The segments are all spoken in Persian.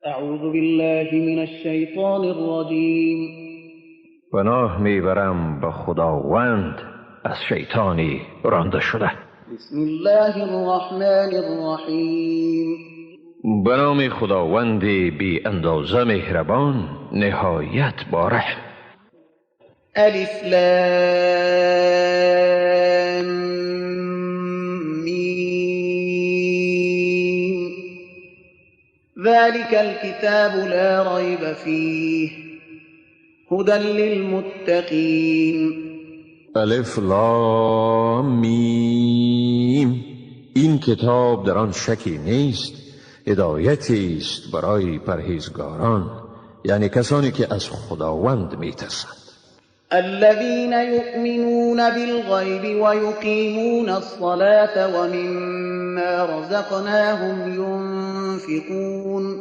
اعوذ بالله من الشیطان الرجیم. پناه میبرم به خداوند از شیطانی رانده شده. بسم الله الرحمن الرحیم. به نام خداوند بی اندازه مهربان نهایت باره. الف لام میم. ذلك الكتاب لا ريب فيه هدى للمتقین. الف لام میم. این کتاب در آن شکی نیست، هدایتی است برای پرهیزگاران، یعنی کسانی که از خداوند میترسند. الذين يؤمنون بالغيب ويقيمون الصلاة ومما رزقناهم ينفقون.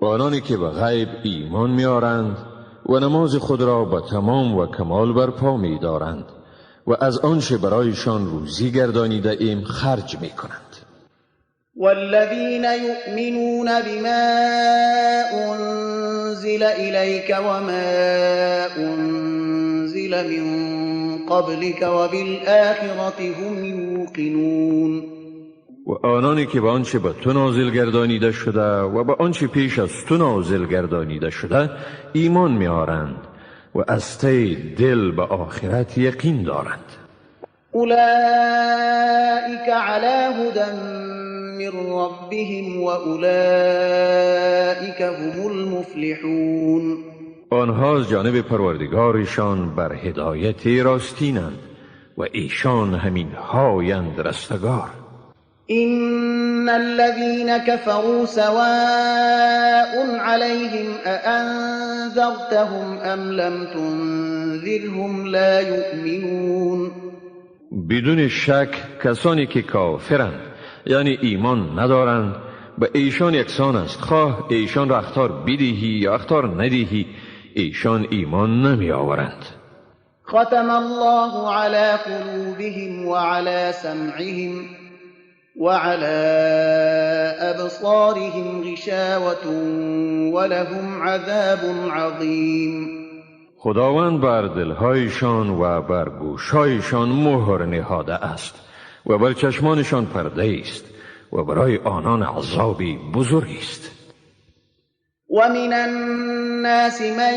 آنانی که به غیب ایمان میارند و نماز خود را به تمام و کمال برپا می‌دارند و از آنچه برایشان روزی گردانیده ایم خرج می‌کنند. والذين يؤمنون بما أنزل إليك وما أنزل من قبلك وبالآخرة هم يوقنون. و آنانی که به آنچه به تو نازل گردانیده شده و به آنچه پیش از تو نازل گردانیده شده ایمان می‌آورند و از ته دل به آخرت یقین دارند. أولئك على هدى من ربهم وأولئك هم المفلحون. آنها از جانب پروردگارشان بر هدایت راستینند و ایشان همین هایند رستگار. إن الذين كفروا سواء عليهم أأنذرتهم أم لم تنذرهم لا يؤمنون. بدون شک کسانی که کافرند یعنی ایمان ندارند به ایشان یکسان است، خواه ایشان را اخطار بدهی یا اخطار ندهی ایشان ایمان نمی آورند. ختم الله على قلوبهم وعلى سمعهم وعلى أبصارهم غشاوة ولهم عذاب عظیم. خداوند بر دلهایشان و بر گوشهایشان مهر نهاده است و بر چشمانشان پرده است و برای آنان عذابی بزرگ است. ومن الناس من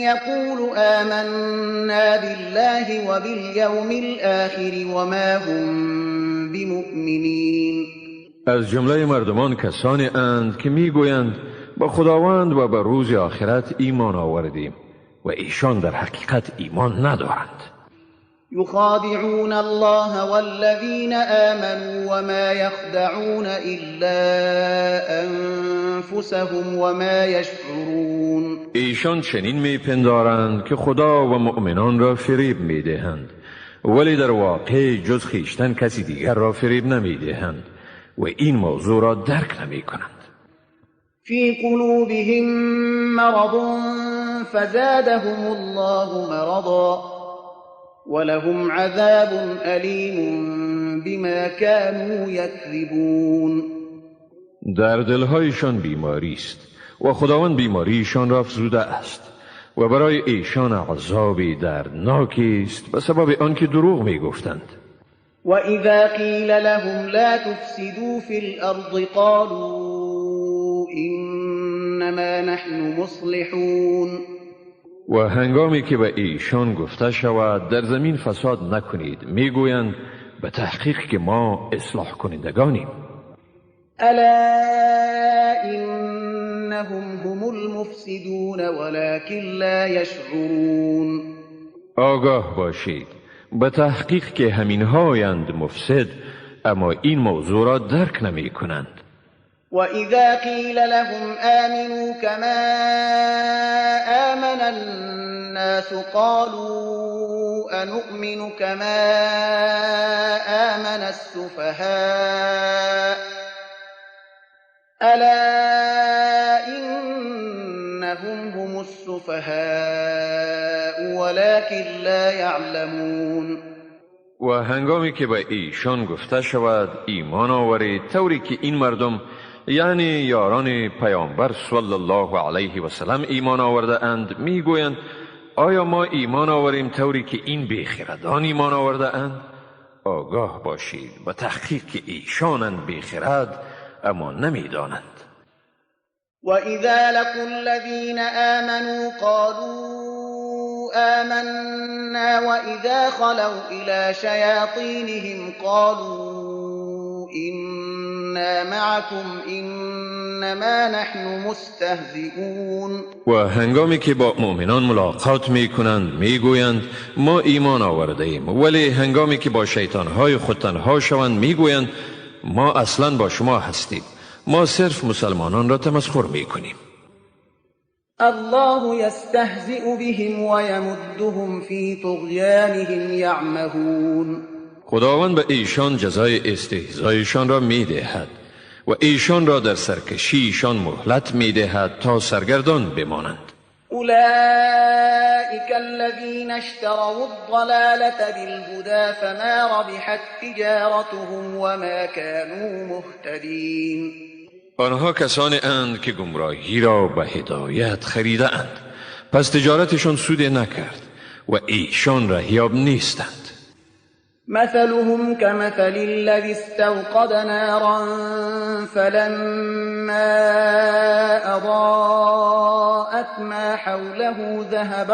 يقول آمنا بالله وباليوم الآخر وما هم بمؤمنين. از جمله مردمان کسانی اند که میگویند با خداوند و به روز آخرت ایمان آوردیم و ایشان در حقیقت ایمان ندارند. يخادعون الله والذين آمنوا وما يخدعون إلا أنفسهم وما يشعرون. ایشان چنین میپندارند که خدا و مؤمنان را فریب میدهند، ولی در واقع جز خویشتن کسی دیگر را فریب نمیدهند و این موضوع را درک نمیکنند. في قلوبهم مرض فزادهم الله مرضا ولهم عذاب أليم بما كانوا يكذبون. در دلهایشان بیماری است و خداوند بیماریشان را افزوده است و برای ایشان عذابی دردناکی است به سبب آنکه دروغ میگفتند. وإذا قيل لهم لا تفسدوا في الأرض قالوا إنما نحن مصلحون. و هنگامی که به ایشان گفته شود در زمین فساد نکنید میگویند به تحقیق که ما اصلاح کنندگانیم. الا انهم هم المفسدون ولكن لا يشعرون. آگاه باشید به تحقیق که همین هایند مفسد، اما این موضوع را درک نمی کنند. وَإِذَا قِيلَ لَهُمْ آمِنُوا كَمَا آمَنَ النَّاسُ قَالُوا أَنُؤْمِنُ كَمَا آمَنَ السُّفَهَاءُ أَلَا إِنَّهُمْ هُمُ السُّفَهَاءُ وَلَكِنْ لَا يَعْلَمُونَ. و هنگامی که به ایشان گفته شود ایمان آورید طوری که این مردم یعنی یاران پیامبر صلی الله علیه و سلم ایمان آورده اند میگویند آیا ما ایمان آوریم طوری که این بیخردان ایمان آورده اند؟ آگاه باشید به تحقیق که ایشانند بیخرد اما نمیدانند. وَإِذَا لَقُوا الَّذِينَ آمَنُوا قَالُوا آمَنَّا وَإِذَا خَلَوْا إِلَى شَيَاطِينِهِمْ قَالُوا إِنَّا مَعَكُمْ إِنَّمَا نَحْنُ مُسْتَهْزِئُونَ. و هنگامی که با مؤمنان ملاقات می کنند می گویند ما ایمان آورده ایم، ولی هنگامی که با شیطانهای خود تنها شوند می گویند ما اصلا با شما هستیم، ما صرف مسلمانان را تمسخر می کنیم. الله يستهزئ بهم ويمدهم في طغيانهم يعمهون. خداوند به ایشان جزای استهزایشان را می دهد و ایشان را در سرکشیشان مهلت می دهد تا سرگردان بمانند. أولئك الذين اشتروا الضلالة بالهدى فما ربحت تجارتهم وما كانوا مهتدين. آنها کسانی اند که گمراهی را به هدایت خریده اند، پس تجارتشان سود نکرد و ایشان رهیاب نیستند. مثلهم كمثل الذي استوقد نارا فلما أضاءت ما حوله ذهب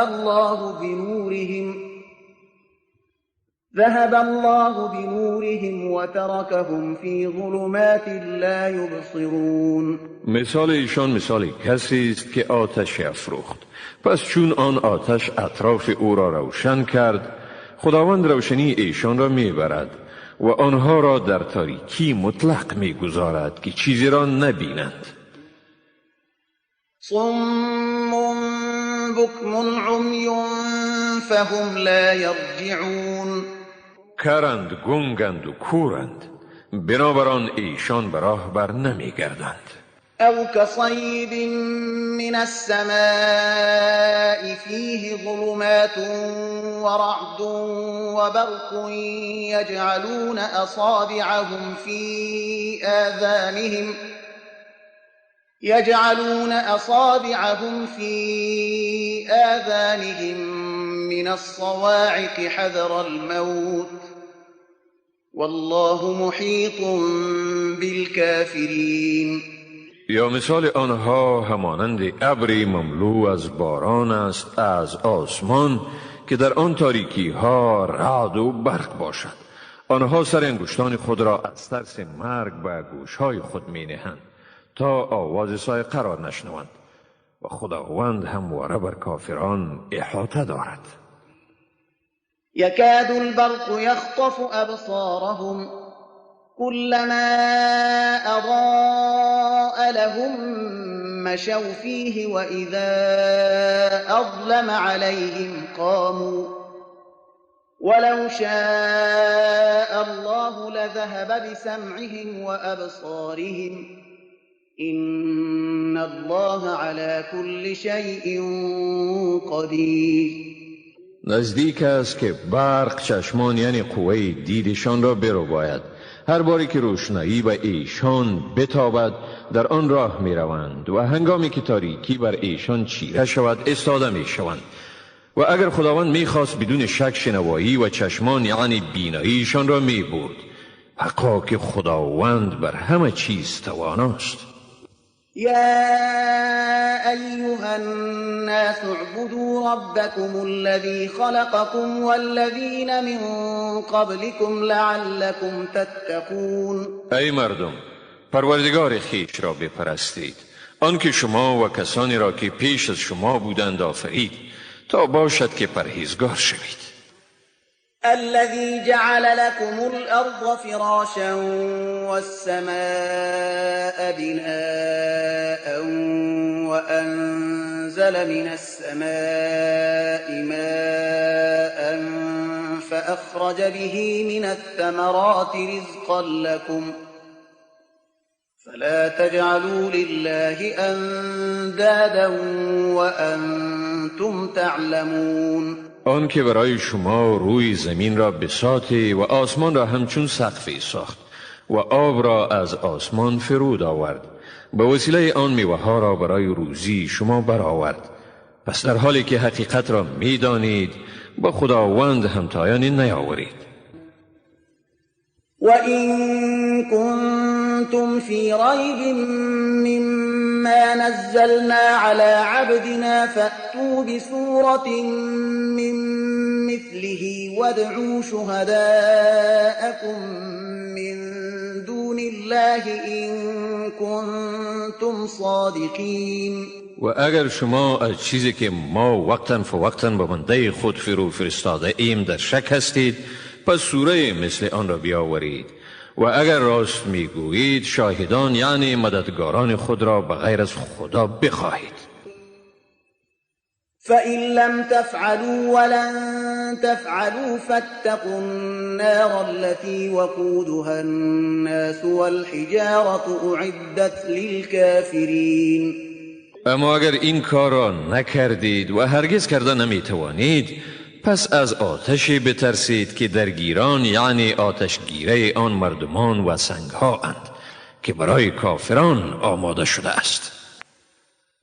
الله بنورهم وتركهم في ظلمات لا يبصرون. مثال ایشان مثال کسی است که آتش افروخت، پس چون آن آتش اطراف او را روشن کرد، خداوند روشنی ایشان را میبرد و آنها را در تاریکی مطلق میگذارد که چیزی را نبینند. صم بكم عمي فهم لا يرجعون. کرند، گنگند و کورند، بنابراین ایشان به راه بر نمیگردند. أو كصيب من السماء فيه ظلمات ورعد وبرق يجعلون أصابعهم في آذانهم من الصواعق حذر الموت والله محيط بالكافرين. یا مثال آنها همانند ابری مملو از باران است از آسمان که در آن تاریکی ها رعد و برق باشد. آنها سر انگشتان خود را از ترس مرگ به گوش های خود می نهند تا آواز صاعقه را نشنوند و خداوند همواره بر کافران احاطه دارد. يكاد البرق يخطف أبصارهم كلما أضاء لهم مشوا فيه وإذا أظلم عليهم قاموا ولو شاء الله لذهب بسمعهم وأبصارهم إن الله على كل شيء قدير. نزدیک است که برق چشمان یعنی قوه دیدشان را برباید. هر باری که روشنایی به ایشان بتابد در آن راه می روند و هنگامی که تاریکی بر ایشان چیره شود استاده می شوند. و اگر خداوند می خواست بدون شک شنوایی و چشمان یعنی بیناییشان را می برد. حقا که خداوند بر همه چیز تواناست. يا أيها الناس اعبدوا ربكم الذي خلقكم والذين من قبلكم لعلكم تتقون. ای مردم، پروردگار خویش را بپرستید، آنکه شما و کسانی را که پیش از شما بودند آفرید تا باشد که پرهیزگار شوید. الذي جعل لكم الأرض فراشا والسماء بناء وأنزل من السماء ماء فأخرج به من الثمرات رزقا لكم فلا تجعلوا لله أندادا وأنتم تعلمون. آن که برای شما روی زمین را بساطی و آسمان را همچون سقفی ساخت و آب را از آسمان فرود آورد به وسیله آن میوه ها را برای روزی شما برآورد. پس در حالی که حقیقت را می دانید با خداوند همتایانی نیاورید. وَإِن كُنتُمْ فِي رَيْبٍ مِّمَّا نَزَّلْنَا عَلَىٰ عَبْدِنَا فَأْتُوا بِسُورَةٍ مِّن مِّثْلِهِ وَادْعُوا شُهَدَاءَكُم مِّن دُونِ اللَّهِ إِن كُنتُمْ صَادِقِينَ. و اگر شما از چیزی که ما وقتاً فوقتاً به بنده خود فرستاده ایم در شک هستید، پس سوره مثل آن را بیاورید. و اگر راست میگویید شاهدان یعنی مددگاران خود را بغیر از خدا بخواهید. فَإِن لَّمْ تَفْعَلُوا وَلَن تَفْعَلُوا فَاتَّقُوا النَّارَ الَّتِي وَقُودُهَا النَّاسُ وَالْحِجَارَةُ أُعِدَّتْ لِلْكَافِرِينَ. اما اگر این کار را نکردید و هرگز کرده نمیتوانید، پس از آتشی بترسید که درگیران یعنی آتشگیره آن مردمان و سنگها اند که برای کافران آماده شده است.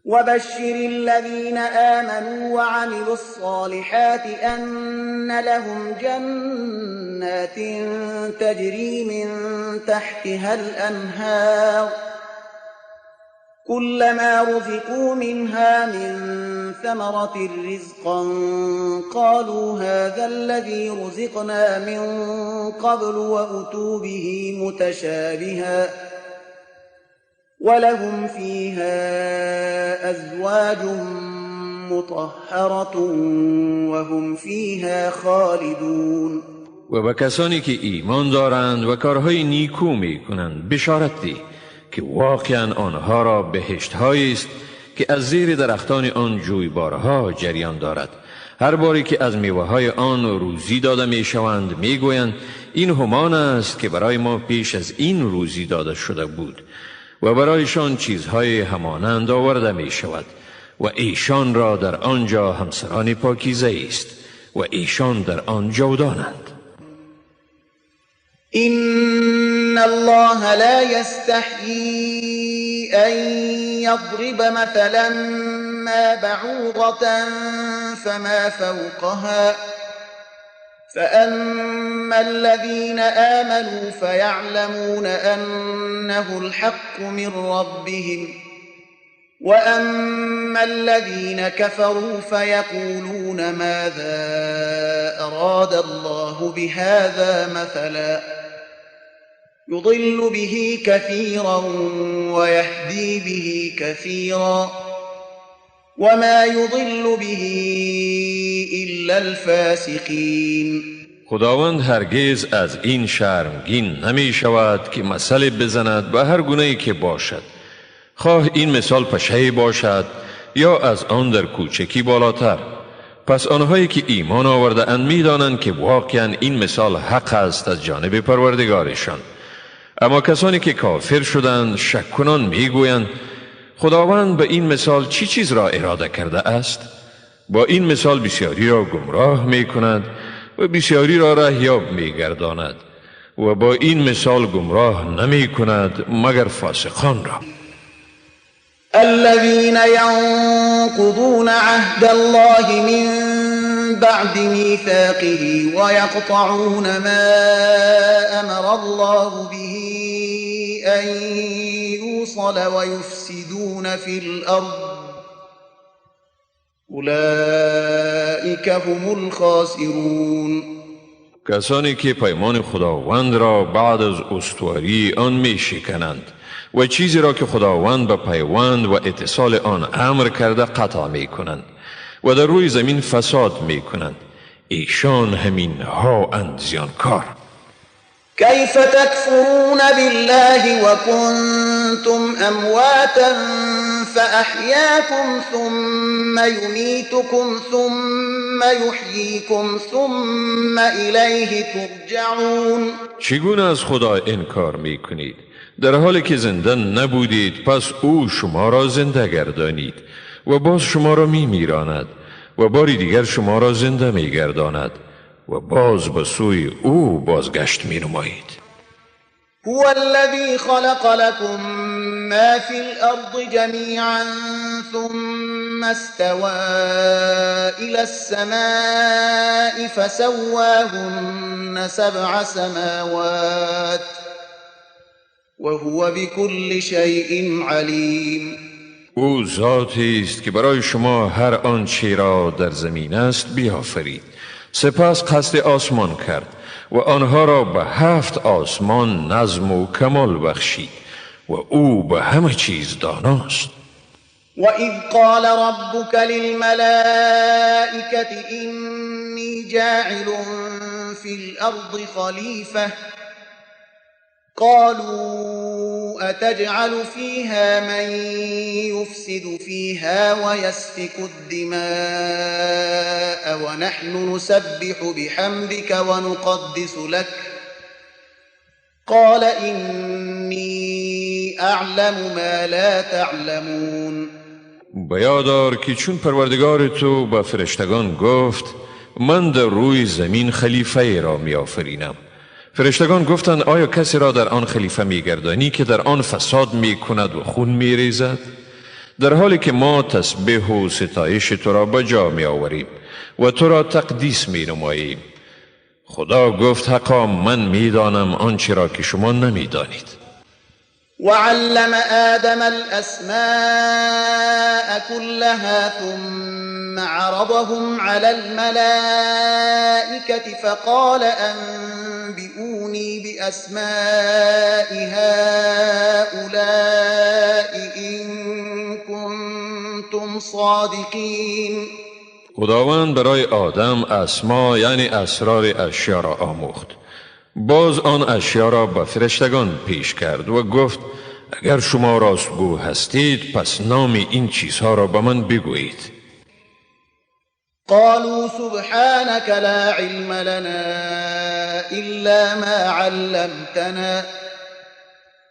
وَبَشِّرِ الَّذِينَ آمَنُوا وَعَمِلُوا الصَّالِحَاتِ أَنَّ لَهُمْ جَنَّاتٍ تَجْرِي مِن تَحْتِهَا الْأَنْهَارُ كُلَّمَا رُزِقُوا مِنْهَا مِن ثَمَرَةٍ رِّزْقًا قَالُوا هَٰذَا الَّذِي رُزِقْنَا مِن قَبْلُ وَأُتُوا بِهِ مُتَشَابِهًا وَلَهُمْ فِيهَا أَزْوَاجٌ مُّطَهَّرَةٌ وَهُمْ فِيهَا خَالِدُونَ. و به کسانی که ایمان دارند و کارهای نیکو می کنند بشارت ده که واقعا آنها را بهشت‌هایی است که از زیر درختان آن جویبارها جریان دارد. هر باری که از میوه‌های آن روزی داده می‌شوند می‌گویند این همان است که برای ما پیش از این روزی داده شده بود و برایشان چیزهای همانند آورده می‌شود و ایشان را در آنجا همسران پاکیزه است و ایشان در آن جاودانند. إِنَّ اللَّهَ لَا يَسْتَحْيِي أَن يَضْرِبَ مَثَلًا مَّا بَعُوضَةً فَمَا فَوْقَهَا ۚ فَأَمَّا الَّذِينَ آمَنُوا فَيَعْلَمُونَ أَنَّهُ الْحَقُّ مِن رَّبِّهِمْ ۖ وَأَمَّا الَّذِينَ كَفَرُوا فَيَقُولُونَ مَاذَا أَرَادَ اللَّهُ بِهَٰذَا مَثَلًا يُضِلُّ بِهِ كَثِيرًا وَيَهْدِي بِهِ كَثِيرًا وَمَا يُضِلُّ بِهِ إِلَّا الْفَاسِقِينَ. خداوند هرگز از این شرمگین نمی شود که مثل بزند به هر گونه‌ای که باشد، خواه این مثال پشه باشد یا از آن در کوچکی بالاتر. پس آنهایی که ایمان آورده اند می دانند که واقعا این مثال حق است از جانب پروردگارشان. اما کسانی که کافر شدند شک کنان می گویند خداوند به این مثال چی چیز را اراده کرده است؟ با این مثال بسیاری را گمراه می کند و بسیاری را رهیاب می گرداند و با این مثال گمراه نمی کند مگر فاسقان را. الذين ينقضون عهد الله من بعد ميثاقه ويقطعون ما أمر الله به أن يوصل ويفسدون في الأرض أولئك هم الخاسرون. کسانی که پیمان خداوند را بعد از استواری آن می شکنند و چیزی را که خداوند به پیوند و اتصال آن امر کرده قطع می کنند و در روی زمین فساد می کنند، ایشان همین ها اند زیانکار. كيف تكفرون بالله وكنتم أمواتا فأحياكم ثم يميتكم ثم يحييكم ثم إليه ترجعون. چگونه از خدا انکار می کنید در حالی که زنده نبودید؟ پس او شما را زنده گردانید و باز شما را می میراند و باری دیگر شما را زنده می گرداند و باز به سوی او بازگشت می نمایید. هو الذي خلق لكم ما في الأرض جميعا ثم استوى إلى السماء فسواهن 7 سماوات وهو بكل شيء علیم. او ذاتی است که برای شما هر آنچه را در زمین است بیافرید، سپس قصد آسمان کرد و آنها را به 7 آسمان نظم و کمال بخشید و او به همه چیز داناست. وَإِذْ قَالَ رَبُّكَ لِلْمَلَائِكَةِ إِنِّي جَاعِلٌ فِي الْأَرْضِ خَلِيفَةً قَالُوا أَتَجْعَلُ فِيهَا مَن يُفْسِدُ فِيهَا وَيَسْفِكُ الدِّمَاءَ وَنَحْنُ نُسَبِّحُ بِحَمْدِكَ وَنُقَدِّسُ لَكَ قَالَ إِنِّي أَعْلَمُ مَا لَا تَعْلَمُونَ. بیادار که چون پروردگار تو به فرشتگان گفت من در روی زمین خلیفه را می آفرینم، فرشتگان گفتند آیا کسی را در آن خلیفه می گردانی که در آن فساد می کند و خون می ریزد؟ در حالی که ما تسبیح و ستایش تو را به جا می آوریم و تو را تقدیس می نماییم. خدا گفت حقا من می دانم آنچه را که شما نمی دانید. وعلم آدم الأسماء كلها ثم عرضهم على الملائكة فقال أنبئوني بأسماء هؤلاء إن كنتم صادقين. خداوند برای آدم اسما یعنی اسرار اشیا را آموخت. باز آن اشیا را به فرشتگان پیش کرد و گفت اگر شما راستگو هستید پس نام این چیزها را به من بگویید. قالوا سبحانك لا علم لنا إلا ما علمتنا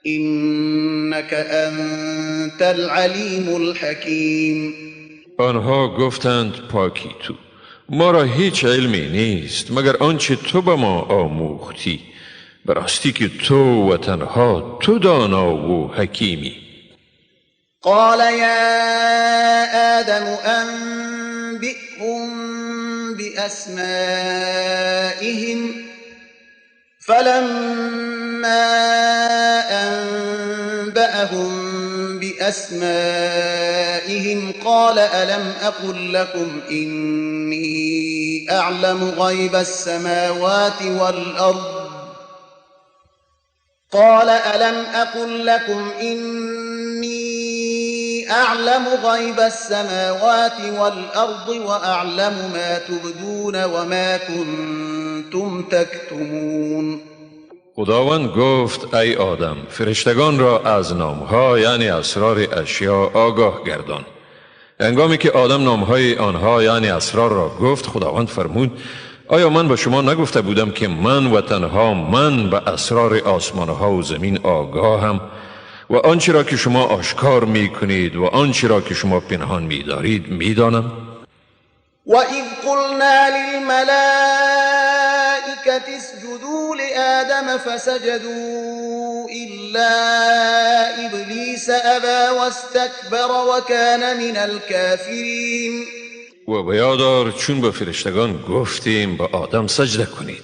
إنك أنت العليم الحكيم. آنها گفتند پاکی تو، ما را هیچ علمی نیست مگر آنچه تو به ما آموختی، براستی که تو و تنها تو دانا و حکیمی. قال يا آدم أنبئهم بأسمائهم فلما أنبأهم بأسمائهم قال ألم أقل لكم إني أعلم غيب السماوات والأرض قال ألم أقل لكم إني أعلم غيب السماوات والأرض وأعلم ما تبدون وما كنتم تكتمون. خداوند گفت ای آدم فرشتگان را از نامها یعنی اسرار اشیا آگاه گردان. هنگامی که آدم نامهای آنها یعنی اسرار را گفت خداوند فرمود آیا من به شما نگفته بودم که من و تنها من به اسرار آسمانها و زمین آگاهم و آنچه را که شما آشکار می کنید و آنچه را که شما پنهان می دارید می دانم. وَإِذْ قُلْنَا لِلْمَلَائِكَةِ اسْجُدُوا لِآدَمَ فَسَجَدُوا إِلَّا إِبْلِيسَ أَبَى وَاسْتَكْبَرَ وَكَانَ مِنَ الْكَافِرِينَ. و بیادار چون به فرشتگان گفتیم به آدم سجده کنید،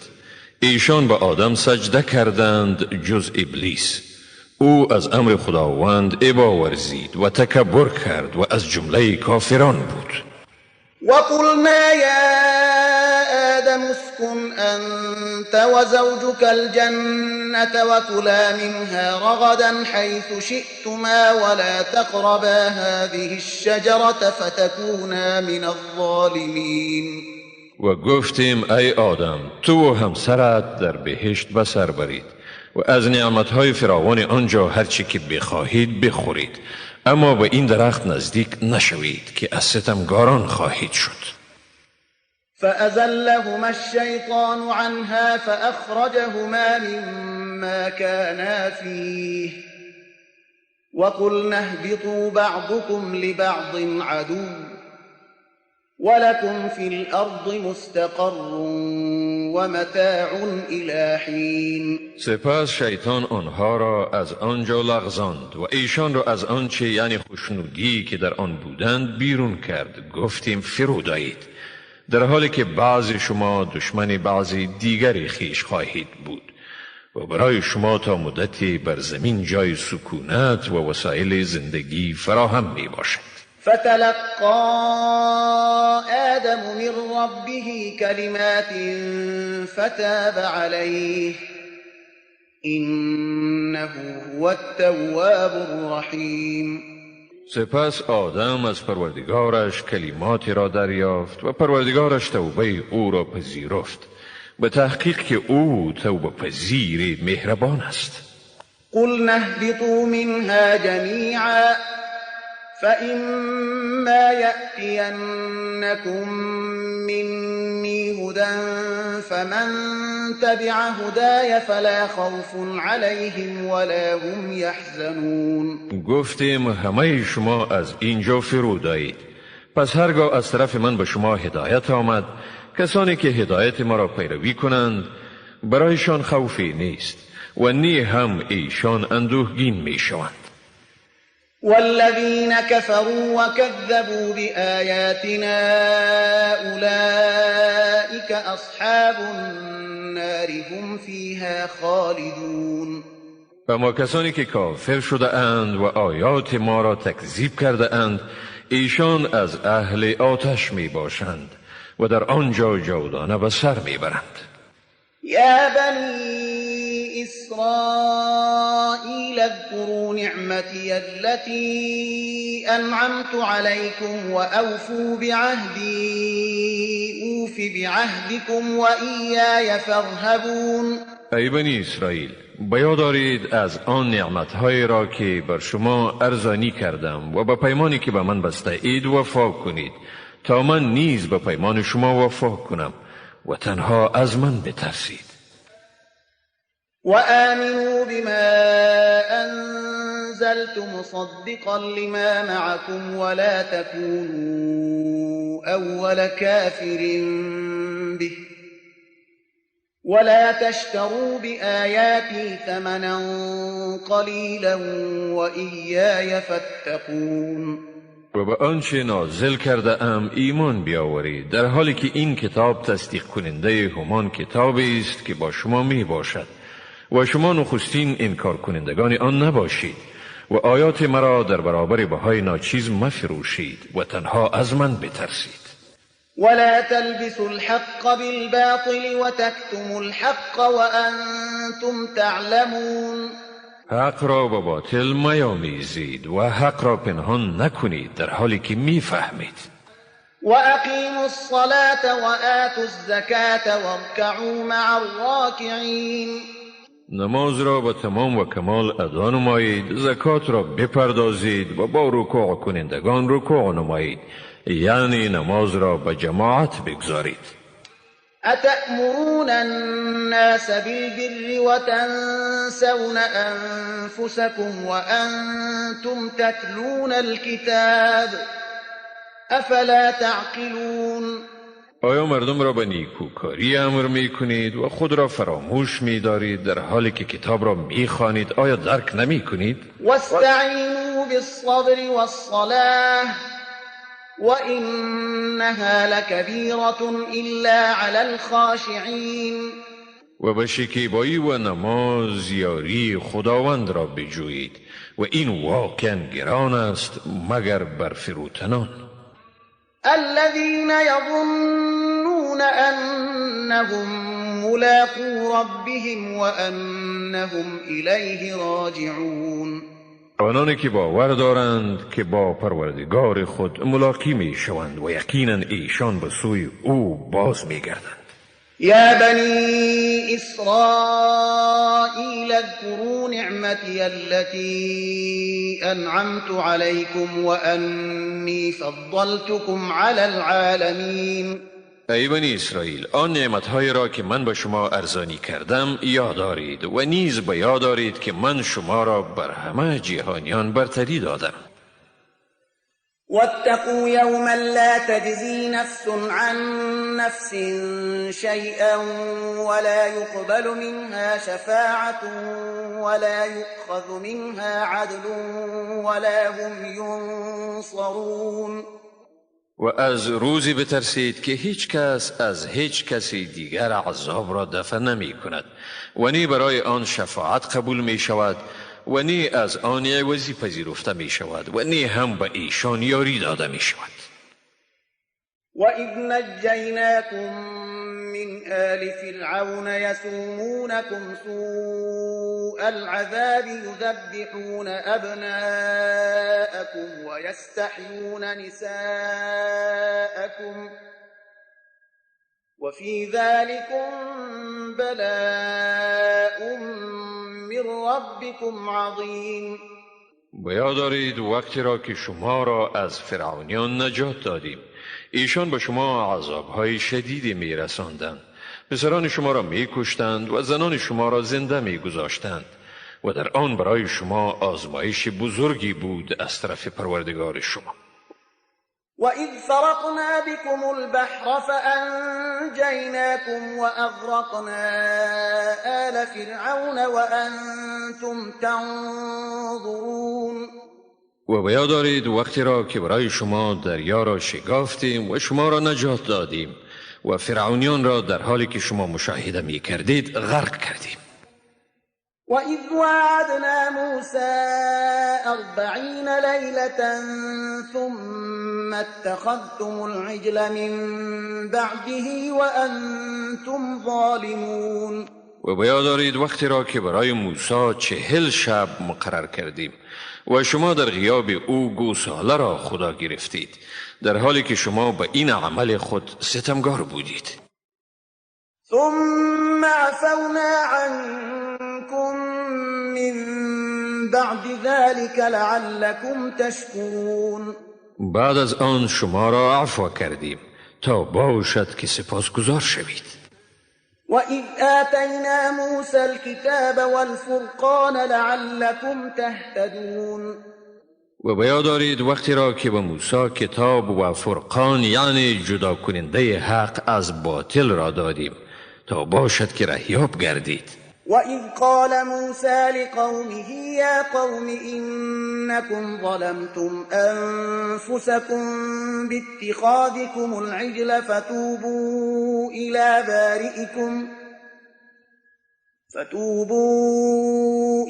ایشان به آدم سجده کردند جز ابلیس. او از امر خداوند ابا ورزید و تکبر کرد و از جمله کافران بود. وَقُلْنَا يَا آدَمُ اسْكُنْ أَنْتَ وَزَوْجُكَ الْجَنَّةَ وَكُلَا مِنْهَا رَغَدًا حَيْثُ شِئْتُمَا وَلَا تَقْرَبَا هَذِهِ الشَّجَرَةَ فَتَكُونَا مِنَ الظَّالِمِينَ. و گفتیم ای آدم تو و همسرت در بهشت بسر برید و از نعمتهای فراوان آنجا هرچی که بخواهید بخورید، اما به این درخت نزدیک نشوید که از ستمگاران خواهید شد. فأزلهما الشيطان عنها فأخرجهما مما كانا فيه وقلنا اهبطوا بعضكم لبعض عدو ولكم في الأرض مستقر ومتاع إلى حين. سپس شیطان آنها را از آنجا لغزاند و ایشان را از آنچه یعنی خوشنودی که در آن بودند بیرون کرد. گفتیم فرود آیید، در حالی که بعضی شما دشمن بعضی دیگری خیش خواهید بود و برای شما تا مدتی بر زمین جای سکونت و وسایل زندگی فراهم می باشد. فتلقى آدم من ربه كلمات فتاب عليه إنه هو التواب الرحيم. سپس آدم از پروردگارش کلماتی را دریافت و پروردگارش توبه او را پذیرفت. به تحقیق که او توبه پذیر مهربان است. قلنا اهبطوا منها جميعا فإما يأتينكم مني هدى فمن تبع هداي فلا خوف عليهم ولا هم يحزنون. گفتیم همه شما از اینجا فرود آیید، پس هرگاه از طرف من به شما هدایت آمد، کسانی که هدایت ما را پیروی کنند برایشان خوفی نیست و نی هم ایشان اندوهگین می شوند. والذين كفروا وكذبوا بآياتنا أولئك أصحاب النار هم فيها خالدون. اما کسانی که کافر شده اند و آیات ما را تکذیب کرده اند ایشان از اهل آتش می باشند و در آنجا جاودانه به سر می برند. يا بني إسرائيل اذكروا نعمتي التي أنعمت عليكم وأوفوا بعهدي أوف بعهدكم وإياي فارهبون. ای بنی اسرائیل، بیاد دارید از آن نعمت‌هایی را که بر شما ارزانی کردم و به پیمانی که به من بسته اید وفا کنید تا من نیز به پیمان شما وفا کنم و تنها از من بترسید. وآمنوا بما أنزلت مصدقا لما معكم ولا تكونوا أول كافر به ولا تشتروا بآياتي ثمنا قليلا وإياي فاتقون. و به آنچه نازل کرده ام ایمان بیاورید، در حالی که این کتاب تصدیق کننده همان کتابی است که با شما می باشد و شما نخستین انکار کنندگان آن نباشید و آیات مرا در برابر بهای ناچیز مفروشید و تنها از من بترسید. ولا تلبسوا الحق بالباطل وتكتموا الحق وأنتم تعلمون. حق را با باطل میامیزید و حق را پنهان نکنید در حالی که میفهمید. وأقيموا الصلاة وآتوا الزكاة واركعوا مع الراكعين. نماز را به تمام و کمال ادا نمایید، زکات را بپردازید و با رکوع کنندگان رکوع نمایید، یعنی نماز را به جماعت بگذارید. أتأمرون الناس بالبر وتنسون أنفسكم وأنتم تتلون الكتاب أفلا تعقلون. آیا مردم را به نیکوکاری امر می کنید و خود را فراموش می دارید در حالی که کتاب را می خوانید؟ آیا درک نمی کنید؟ واستعینوا بالصبر والصلاة وإنها لكبيرة إلا على الخاشعين. و به شکیبایی و نماز یاری خداوند را بجویید و این واقعا گران است مگر بر فروتنان. الذين يظنون أنهم ملاقو ربهم وأنهم إليه راجعون. آنانی که باور دارند که با پروردگار خود ملاقی می شوند و یقینا ایشان به سوی او باز می گردند. يا بني إسرائيل اذكروا نعمتي التي أنعمت عليكم وأني فضلتكم على العالمين. ای بنی اسرائیل، آن نعمت‌های را که من به شما ارزانی کردم یاد دارید و نیز به یاد دارید که من شما را بر همه جهانیان برتری دادم. واتقوا يوما لا تجزي نفس عن نفس شيئا ولا يقبل منها شفاعة ولا يؤخذ منها عدل ولا هم ينصرون. و از روزی بترسید که هیچ کس از هیچ کسی دیگر عذاب را دفع نمی کند و نی برای آن شفاعت قبول می شود و نی از آن عوضی پذیرفته می شود و نی هم به ایشان یاری داده می شود. وَإِذْ نَجَّيْنَاكُمْ مِنْ آلِ فِرْعَوْنَ يَسُومُونَكُمْ سُوءَ الْعَذَابِ يُذَبِّحُونَ أَبْنَاءَكُمْ وَيَسْتَحْيُونَ نِسَاءَكُمْ وَفِي ذَلِكُمْ بَلَاءٌ من ربكم عظیم. بیاد دارید وقتی را که شما را از فرعونیان نجات دادیم ایشان به شما عذابهای شدیدی می رساندند، پسران شما را می کشتند و زنان شما را زنده می گذاشتند و در آن برای شما آزمایش بزرگی بود از طرف پروردگار شما. وَإِذْ فَرَقْنَا بِكُمُ الْبَحْرَ فَأَنْجَيْنَاكُمْ وَأَغْرَقْنَا آلَ فِرْعَوْنَ وَأَنْتُمْ تَنْظُرُونَ. و بیاد دارید وقتی را که برای شما دریا را شکافتیم و شما را نجات دادیم و فرعونیان را در حالی که شما مشاهده می کردید غرق کردیم. وَإِذْ وَعَدْنَا مُوسَىٰ 40 لَيْلَةً ثُمَّ اتَّخَذْتُمُ الْعِجْلَ مِن بَعْدِهِ وَأَنْتُمْ ظَالِمُونَ. و بیاد دارید وقتی را که برای موسی 40 شب مقرر کردیم و شما در غیاب او گوساله را خدا گرفتید در حالی که شما به این عمل خود ستمگار بودید. ثم عفونا عنكم من بعد ذلك لعلكم تشكرون. بعد از آن شما را عفو کردیم تا باشد که سپاسگزار شوید. وَإِذْ آتَيْنَا مُوسَى الْكِتَابَ وَالْفُرْقَانَ لَعَلَّكُمْ تَهْتَدُونَ. و بیاد دارید وقتی را که به موسی کتاب و فرقان یعنی جدا کننده حق از باطل را دادیم تا باشد که رهیاب گردید. وَإِذْ قَالَ مُوسَى لِقَوْمِهِ يَا قَوْمِ إِنَّكُمْ ظَلَمْتُمْ أَنفُسَكُمْ بِاتِّخَاذِكُمُ الْعِجْلَ فَتُوبُوا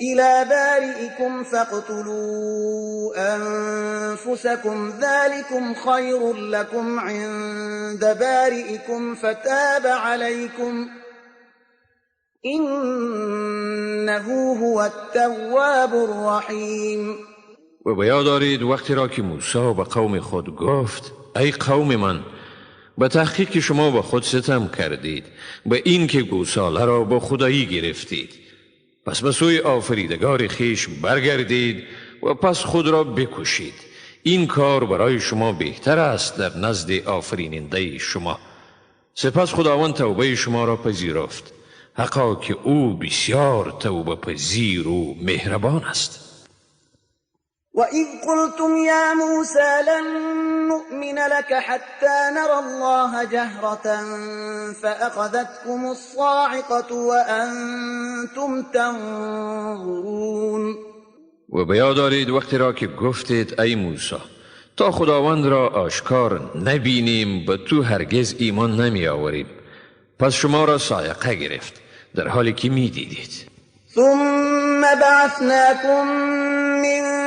إِلَى بَارِئِكُمْ فَاقْتُلُوا أَنفُسَكُمْ ذَلِكُمْ خَيْرٌ لَكُمْ عِندَ بَارِئِكُمْ فَتَابَ عَلَيْكُمْ إِنَّهُ هُوَ التَّوَّابُ الرَّحِيمُ. و بیاد دارید وقتی را که موسی به قوم خود گفت ای قوم من، به تحقیق شما به خود ستم کردید به این که گوساله را با خدایی گرفتید، پس به سوی آفریدگار خیش برگردید و پس خود را بکشید. این کار برای شما بهتر است در نزد آفریننده شما. سپس خداوند توبه شما را پذیرفت، حقا که او بسیار توبه پذیر و مهربان است. وَإِذْ قُلْتُمْ يَا مُوسَى لَن نُّؤْمِنَ لَكَ حَتَّى نَرَى اللَّهَ جَهْرَةً فَأَخَذَتْكُمُ الصَّاعِقَةُ وَأَنْتُمْ تَنظُرُونَ. و بیاد دارید وقتی را که گفتید ای موسی تا خداوند را آشکار نبینیم به تو هرگز ایمان نمی آوریم، پس شما را صاعقه گرفت در حالی که می دیدید. ثم بعثناكم من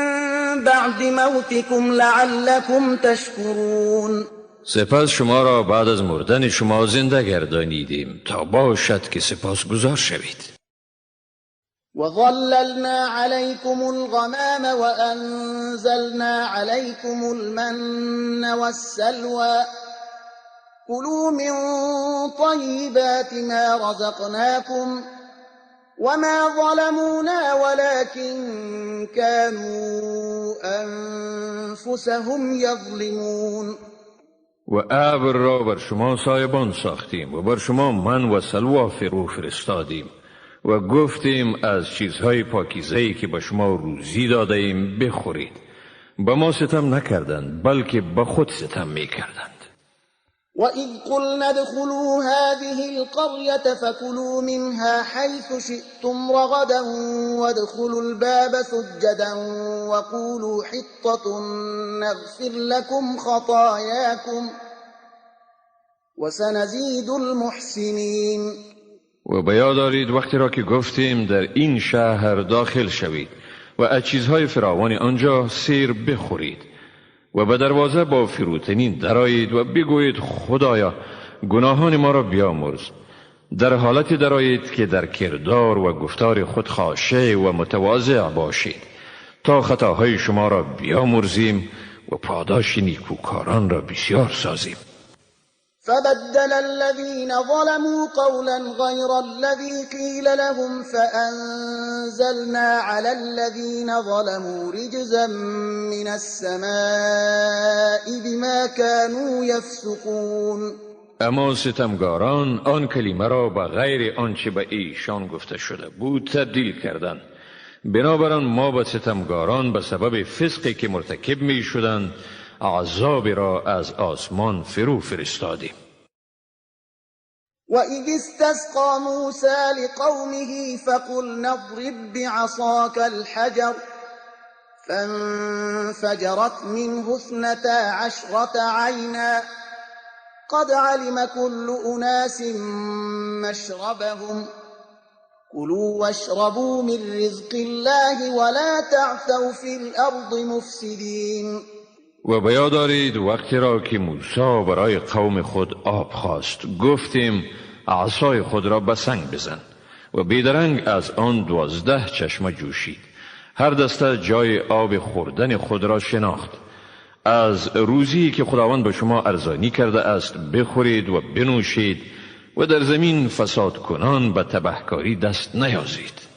بعد موتكم لعلكم تشكرون. سپس شما را بعد از مردن شما زنده گردانیدیم تا باشد که سپاسگزار شوید. وظللنا عليكم الغمام وأنزلنا عليكم المن والسلوى كلوا من طيبات ما رزقناكم وما ظلمونا ولكن كانوا أنفسهم يظلمون. و ابر را بر شما سایبان ساختیم و بر شما من و سلوا فرو فرستادیم و گفتیم از چیزهای پاکیزه‌ای که به شما روزی داده ایم بخورید به ما ستم نکردند بلکه به خود ستم می کردند. وَإِذْ قُلْنَا ادْخُلُوا هَٰذِهِ الْقَرْيَةَ فَكُلُوا مِنْهَا حَيْثُ شِئْتُمْ رَغَدًا وَادْخُلُوا الْبَابَ سُجَّدًا وَقُولُوا حِطَّةٌ نَّغْفِرْ لَكُمْ خَطَايَاكُمْ وَسَنَزِيدُ الْمُحْسِنِينَ. و به یاد دارید وقتی را که گفتیم در این شهر داخل شوید و از چیزهای فراوان آنجا سیر بخورید و به دروازه با فروتنی درآیید و بگویید خدایا گناهان ما را بیامرز، در حالتی درآیید که در کردار و گفتار خود خاشع و متواضع باشید تا خطاهای شما را بیامرزیم و پاداش نیکوکاران را بسیار سازیم. فبدل الذين ظلموا قولا غير الذي قيل لهم فأنزلنا على الذين ظلموا رجزا من السماء بما كانوا يفسقون. اما ستمگاران آن کلمه را به غیر آنچه به ایشان گفته شده بود تبدیل کردند، بنابراین ما به ستمگاران به سبب فسقی که مرتکب می شدند عذاب را از آسمان فرو فرستادیم. وَإِذِ اسْتَسْقَىٰ مُوسَىٰ لِقَوْمِهِ فَقُلْنَا اضْرِب بِّعَصَاكَ الْحَجَرَ فَانفَجَرَتْ مِنْهُ 12 عَيْنًا قَدْ عَلِمَ كُلُّ أُنَاسٍ مَّشْرَبَهُمْ كُلُوا وَاشْرَبُوا مِن رِّزْقِ اللَّهِ وَلَا تَعْثَوْا فِي الْأَرْضِ مُفْسِدِينَ. و به یاد دارید وقتی را که موسی برای قوم خود آب خواست گفتیم عصای خود را به سنگ بزن و بیدرنگ از آن 12 چشمه جوشید. هر دسته جای آب خوردن خود را شناخت. از روزی که خداوند به شما ارزانی کرده است بخورید و بنوشید و در زمین فساد کنان به تبهکاری دست نیازید.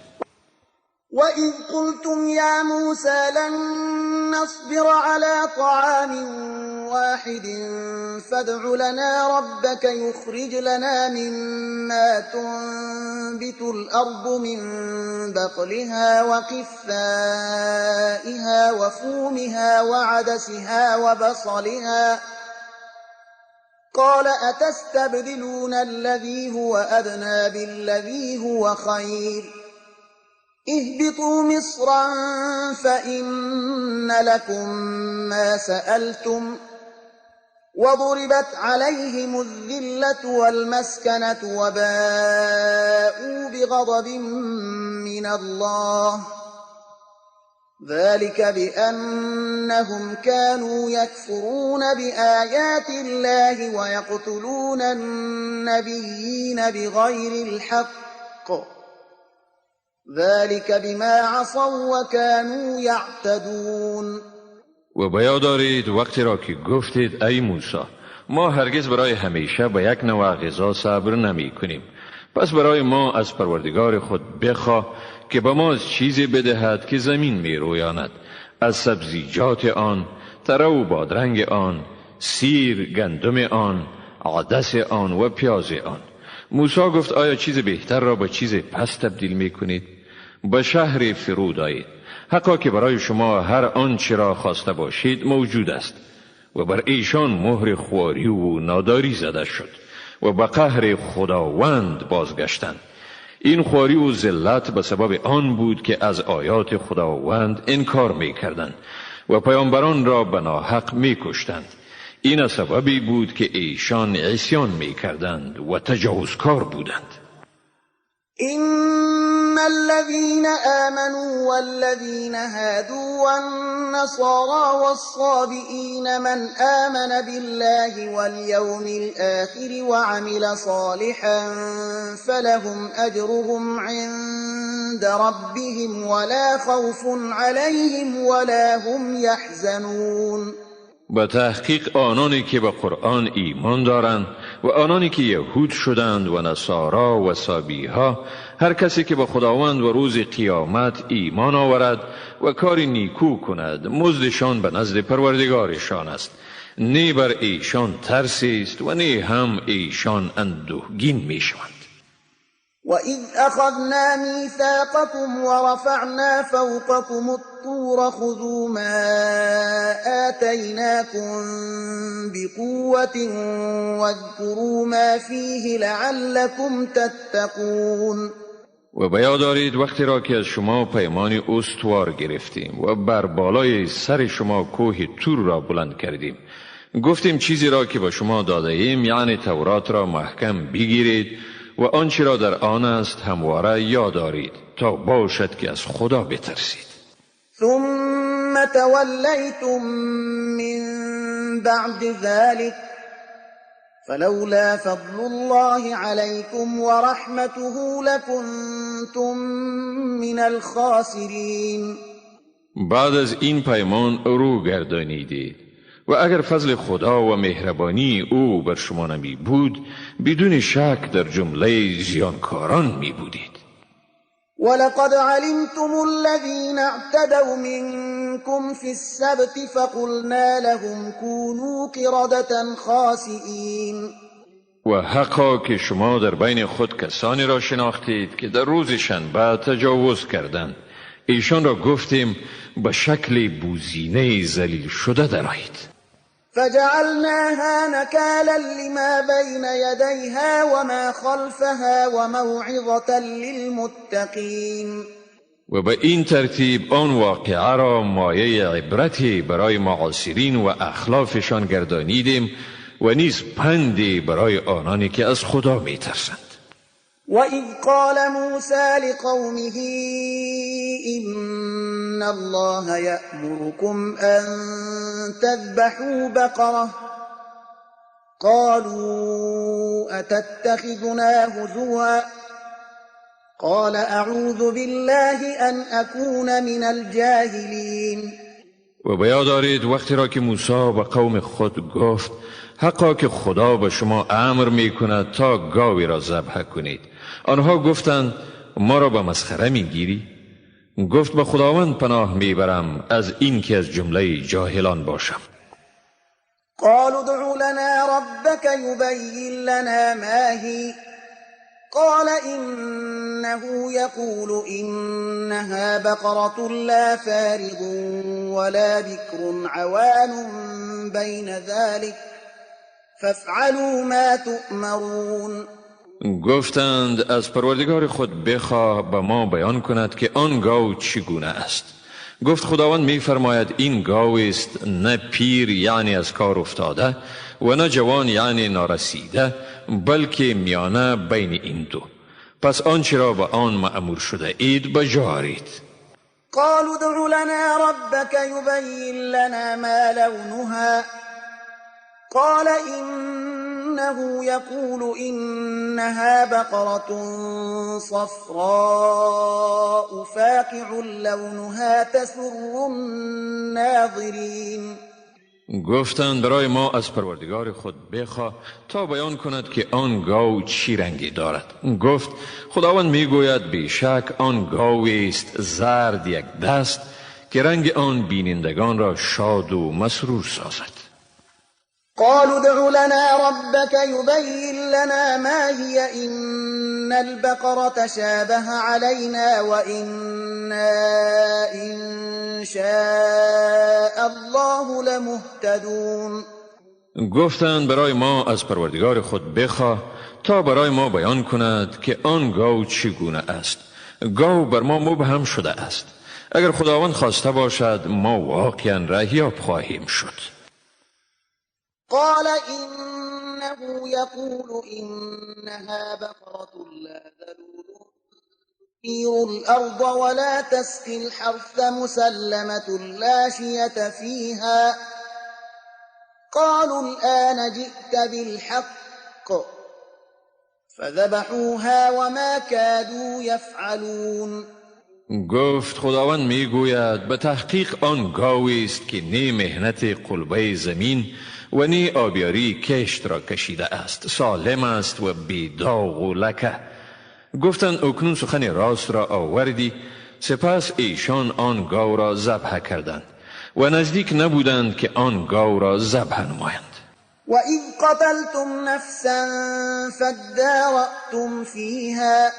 وَإِذْ قُلْتُمْ يَا مُوسَىٰ لَن نَّصْبِرَ عَلَىٰ طَعَامٍ وَاحِدٍ فَادْعُ لَنَا رَبَّكَ يُخْرِجْ لَنَا مِمَّا تُنبِتُ الْأَرْضُ مِن بَقْلِهَا وَقِثَّائِهَا وَفُومِهَا وَعَدَسِهَا وَبَصَلِهَا قَالَ أَتَسْتَبْدِلُونَ الَّذِي هُوَ أَدْنَىٰ بِالَّذِي هُوَ خَيْرٌ اهبطوا مصرا فإن لكم ما سألتم وضربت عليهم الذلة والمسكنة وباءوا بغضب من الله ذلك بأنهم كانوا يكفرون بآيات الله ويقتلون النبيين بغير الحق ذلك بما عصوا وكانوا يعتدون. و به یاد دارید وقتی را که گفتید ای موسی ما هرگز برای همیشه به یک نوع غذا صبر نمی کنیم، پس برای ما از پروردگار خود بخواه که به ما چیزی بدهد که زمین می رویاند، از سبزیجات آن، تره و بادرنگ آن، سیر، گندم آن، عدس آن و پیاز آن. موسی گفت آیا چیز بهتر را به چیز پس تبدیل می کنید؟ به شهر فرود آیید، حقا که برای شما هر آنچه را خواسته باشید موجود است. و بر ایشان مهر خواری و ناداری زده شد و به قهر خداوند بازگشتند. این خواری و ذلت به سبب آن بود که از آیات خداوند انکار می کردند و پیامبران را به ناحق می کشتند. این سببی بود که ایشان عصیان می کردند و تجاوزکار بودند. إن الذين آمنوا والذين هادوا والنصارى والصابئين من آمن بالله واليوم الآخر وعمل صالحا فلهم أجرهم عند ربهم ولا خوف عليهم ولا هم يحزنون. به تحقیق آنانی که به قرآن ایمان دارند و آنانی که یهود شدند و نصارا و سابیها، هر کسی که به خداوند و روز قیامت ایمان آورد و کار نیکو کند مزدشان به نزد پروردگارشان است. نه بر ایشان ترسی است و نه هم ایشان اندوهگین می شوند. وَإِذْ أَخَذْنَا مِيثَاقَكُمْ وَرَفَعْنَا فَوْقَكُمُ الطُّورَ خُذُوا مَا آتَيْنَاكُمْ بِقُوَّةٍ وَاذْكُرُوا مَا فِيهِ لَعَلَّكُمْ تَتَّقُونَ. و به یاد دارید وقتی را که از شما پیمانی استوار گرفتیم و بر بالای سر شما کوه طور را بلند کردیم، گفتیم چیزی را که به شما داده ایم یعنی تورات را محکم بگیرید و آنچه را در آن است همواره یاد دارید تا باشد که از خدا بترسید. ثم تولیتم من بعد ذلك فلولا فضل الله عليكم ورحمته لكنتم من الخاسرین. بعد از این پیمان رو گردانیدید و اگر فضل خدا و مهربانی او بر شما نمی بود بدون شک در جمله زیانکاران می بودید. ولقد علمتم الذين اعتدوا منكم في السبت فقلنا لهم كونوا قردة خاسئين. و حقا که شما در بین خود کسانی را شناختید که در روز شنبه تجاوز کردند، ایشان را گفتیم به شکل بوزینه ذلیل شده درآیید. فجعلناها نكالا لما بين يديها وما خلفها وموعظة للمتقين. و به این ترتیب آن واقعه را مایه عبرتی برای معاصرین و اخلافشان گردانیدیم و نیز پندی برای آنانی که از خدا می ترسند. وَإِذْ قَالَ مُوسَى لِقَوْمِهِ إِنَّ اللَّهَ يَأْمُرُكُمْ أَن تَذْبَحُوا بَقَرَةً قَالُوا أَتَتَّخِذُنَا هُزُوًا قَالَ أَعُوذُ بِاللَّهِ أَنْ أَكُونَ مِنَ الْجَاهِلِينَ. و به یاد دارید وقتی را که موسی به قوم خود گفت حقا که خدا به شما امر می کند تا گاوی را ذبح کنید، آنها گفتند ما را به مسخره می گیری؟ گفت به خداوند پناه می برم از این که از جمله جاهلان باشم. قالوا ادع لنا ربك يبين لنا ما هي قال إنه يقول إنها بقرة لا فارض ولا بكر عوان بين ذلك فافعلوا ما تؤمرون. گفتند از پروردگار خود بخواه به ما بیان کند که آن گاو چگونه است. گفت خداوند می فرماید این گاو است نه پیر یعنی از کار افتاده و نه جوان یعنی نارسیده، بلکه میانه بین این دو، پس آنچه را به آن مأمور شده اید بجارید. قالوا ادع لنا ربك يبين لنا ما لونها قال إنه يقول إنها بقرة صفراء فاقع لونها تسر الناظرين. گفتند برای ما از پروردگار خود بخواه تا بیان کند که آن گاو چی رنگی دارد. گفت خداوند میگوید بیشک آن گاوی است زرد یک دست که رنگ آن بینندگان را شاد و مسرور سازد. قالوا ادع لنا ربك يبين لنا ما هي إن البقرة شابه علينا وإنا إن شاء الله لمهتدون. گفتند برای ما از پروردگار خود بخواه تا برای ما بیان کند که آن گاو چگونه است. گاو بر ما مبهم شده است، اگر خداوند خواسته باشد ما واقعا راهیاب خواهیم شد. قال إنه يقول إنها بقرة لا ذلول تثير الأرض ولا تسقي الحرث مسلمة لا شية فيها قالوا الآن جئت بالحق فذبحوها وما كادوا يفعلون. گفت خداوند میگوید به تحقیق آن گاوی است که نی مهنت قلبه زمین و نی آبیاری کشت را کشیده است، سالم است و بی داغ و لکه. گفتند اکنون سخن راست را آوردی. سپس ایشان آن گاو را ذبح کردند و نزدیک نبودند که آن گاو را ذبح نمایند. وَإِذْ قَتَلْتُمْ نَفْسًا فَادَّارَأْتُمْ فِيهَا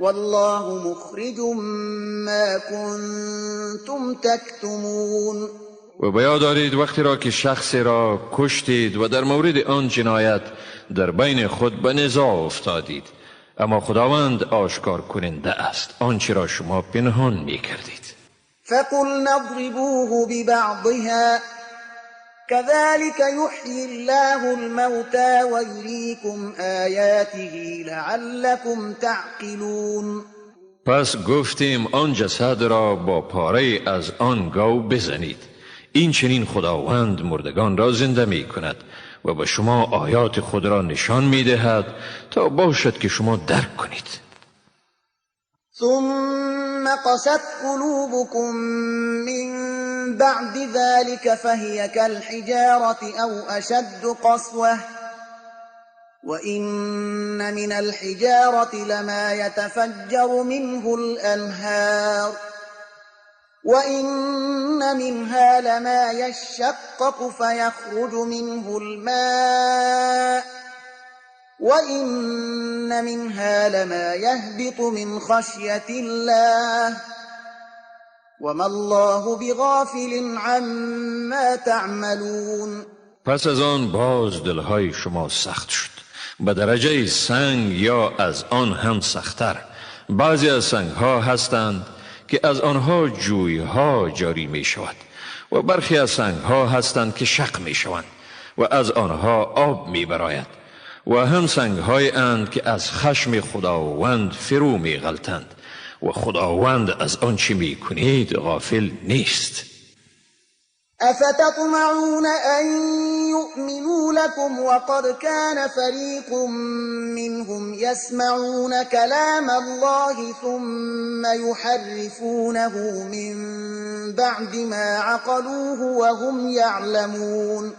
والله مخرج ما كنتم تكتمون. و بیاد دارید وقتی را که شخصی را کشتید و در مورد آن جنایت در بین خود به نزاع افتادید، اما خداوند آشکار کننده است آنچه را شما پنهان می کردید. فقلنا اضربوه ببعضها كذلك يحيي الله الموتى ويريكم آياته لعلكم تعقلون. پس گفتیم آن جسد را با پاره از آن گاو بزنید، این چنین خداوند مردگان را زنده می کند و به شما آیات خود را نشان می دهد تا باشد که شما درک کنید. ثم قست قلوبكم من بعد ذلك فهي كالحجارة أو أشد قسوة وإن من الحجارة لما يتفجر منه الأنهار وإن منها لما يشقق فيخرج منه الماء وإن منها لما يهبط من خشية الله وما الله بغافل عما تعملون. پس از آن باز دلهای شما سخت شد به درجه سنگ یا از آن هم سخت‌تر. بعضی از سنگ‌ها هستند که از آنها جوی‌ها جاری می شود و برخی از سنگ‌ها هستند که شق می شوند و از آنها آب می براید و هم سنگ‌های اند که از خشم خداوند فرو می غلطند و خداوند از آنچه می کنید غافل نیست. افتطمعون ان يؤمنوا لكم وقد كان فريق منهم يسمعون كلام الله ثم يحرفونه من بعد ما عقلوه وهم يعلمون.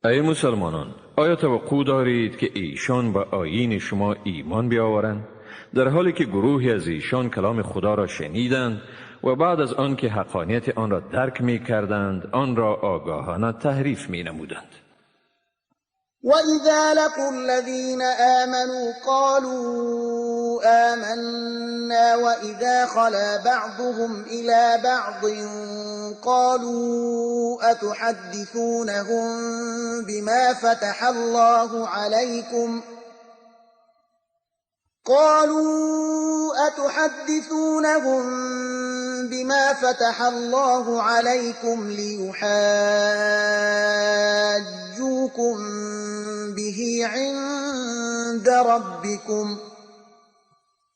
ای مسلمانان، آیا توقع دارید که ایشان به آیین شما ایمان بیاورند در حالی که گروهی از ایشان کلام خدا را شنیدند و بعد از آن که حقانیت آن را درک می کردند آن را آگاهانه تحریف می نمودند؟ وَإِذَا لَقُوا الَّذِينَ آمَنُوا قَالُوا آمَنَّا وَإِذَا خَلَا بَعْضُهُمْ إِلَى بَعْضٍ قَالُوا أَتُحَدِّثُونَهُم بما فتح الله عليكم ليحاجوكم به عند ربكم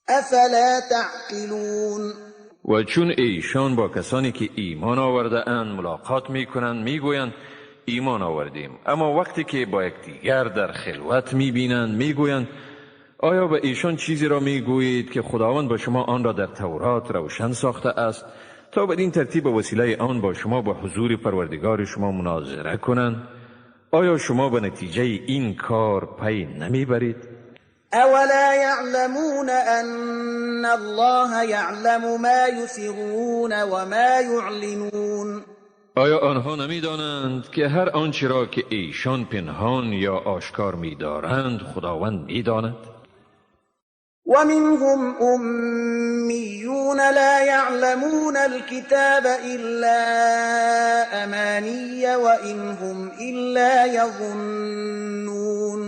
افلا تعقلون. و چون ایشان با کسانی که ایمان آورده اند ملاقات می کنند می گویند ایمان آوردیم، اما وقتی که با یکدیگر در خلوت می بینند می گویند آیا به ایشان چیزی را می گویید که خداوند با شما آن را در تورات روشن ساخته است تا بدین ترتیب به وسیله آن با شما به حضور پروردگار شما مناظره کنند؟ آیا شما به نتیجه این کار پی نمی برید؟ اولا يعلمون ان الله يعلم ما يسرون وما يعلنون. آیا آنها نمی دانند که هر آنچه را که ایشان پنهان یا آشکار می دارند خداوند می داند؟ ومنهم أميون لا يعلمون الكتاب إلا أماني وإن هم إلا يظنون.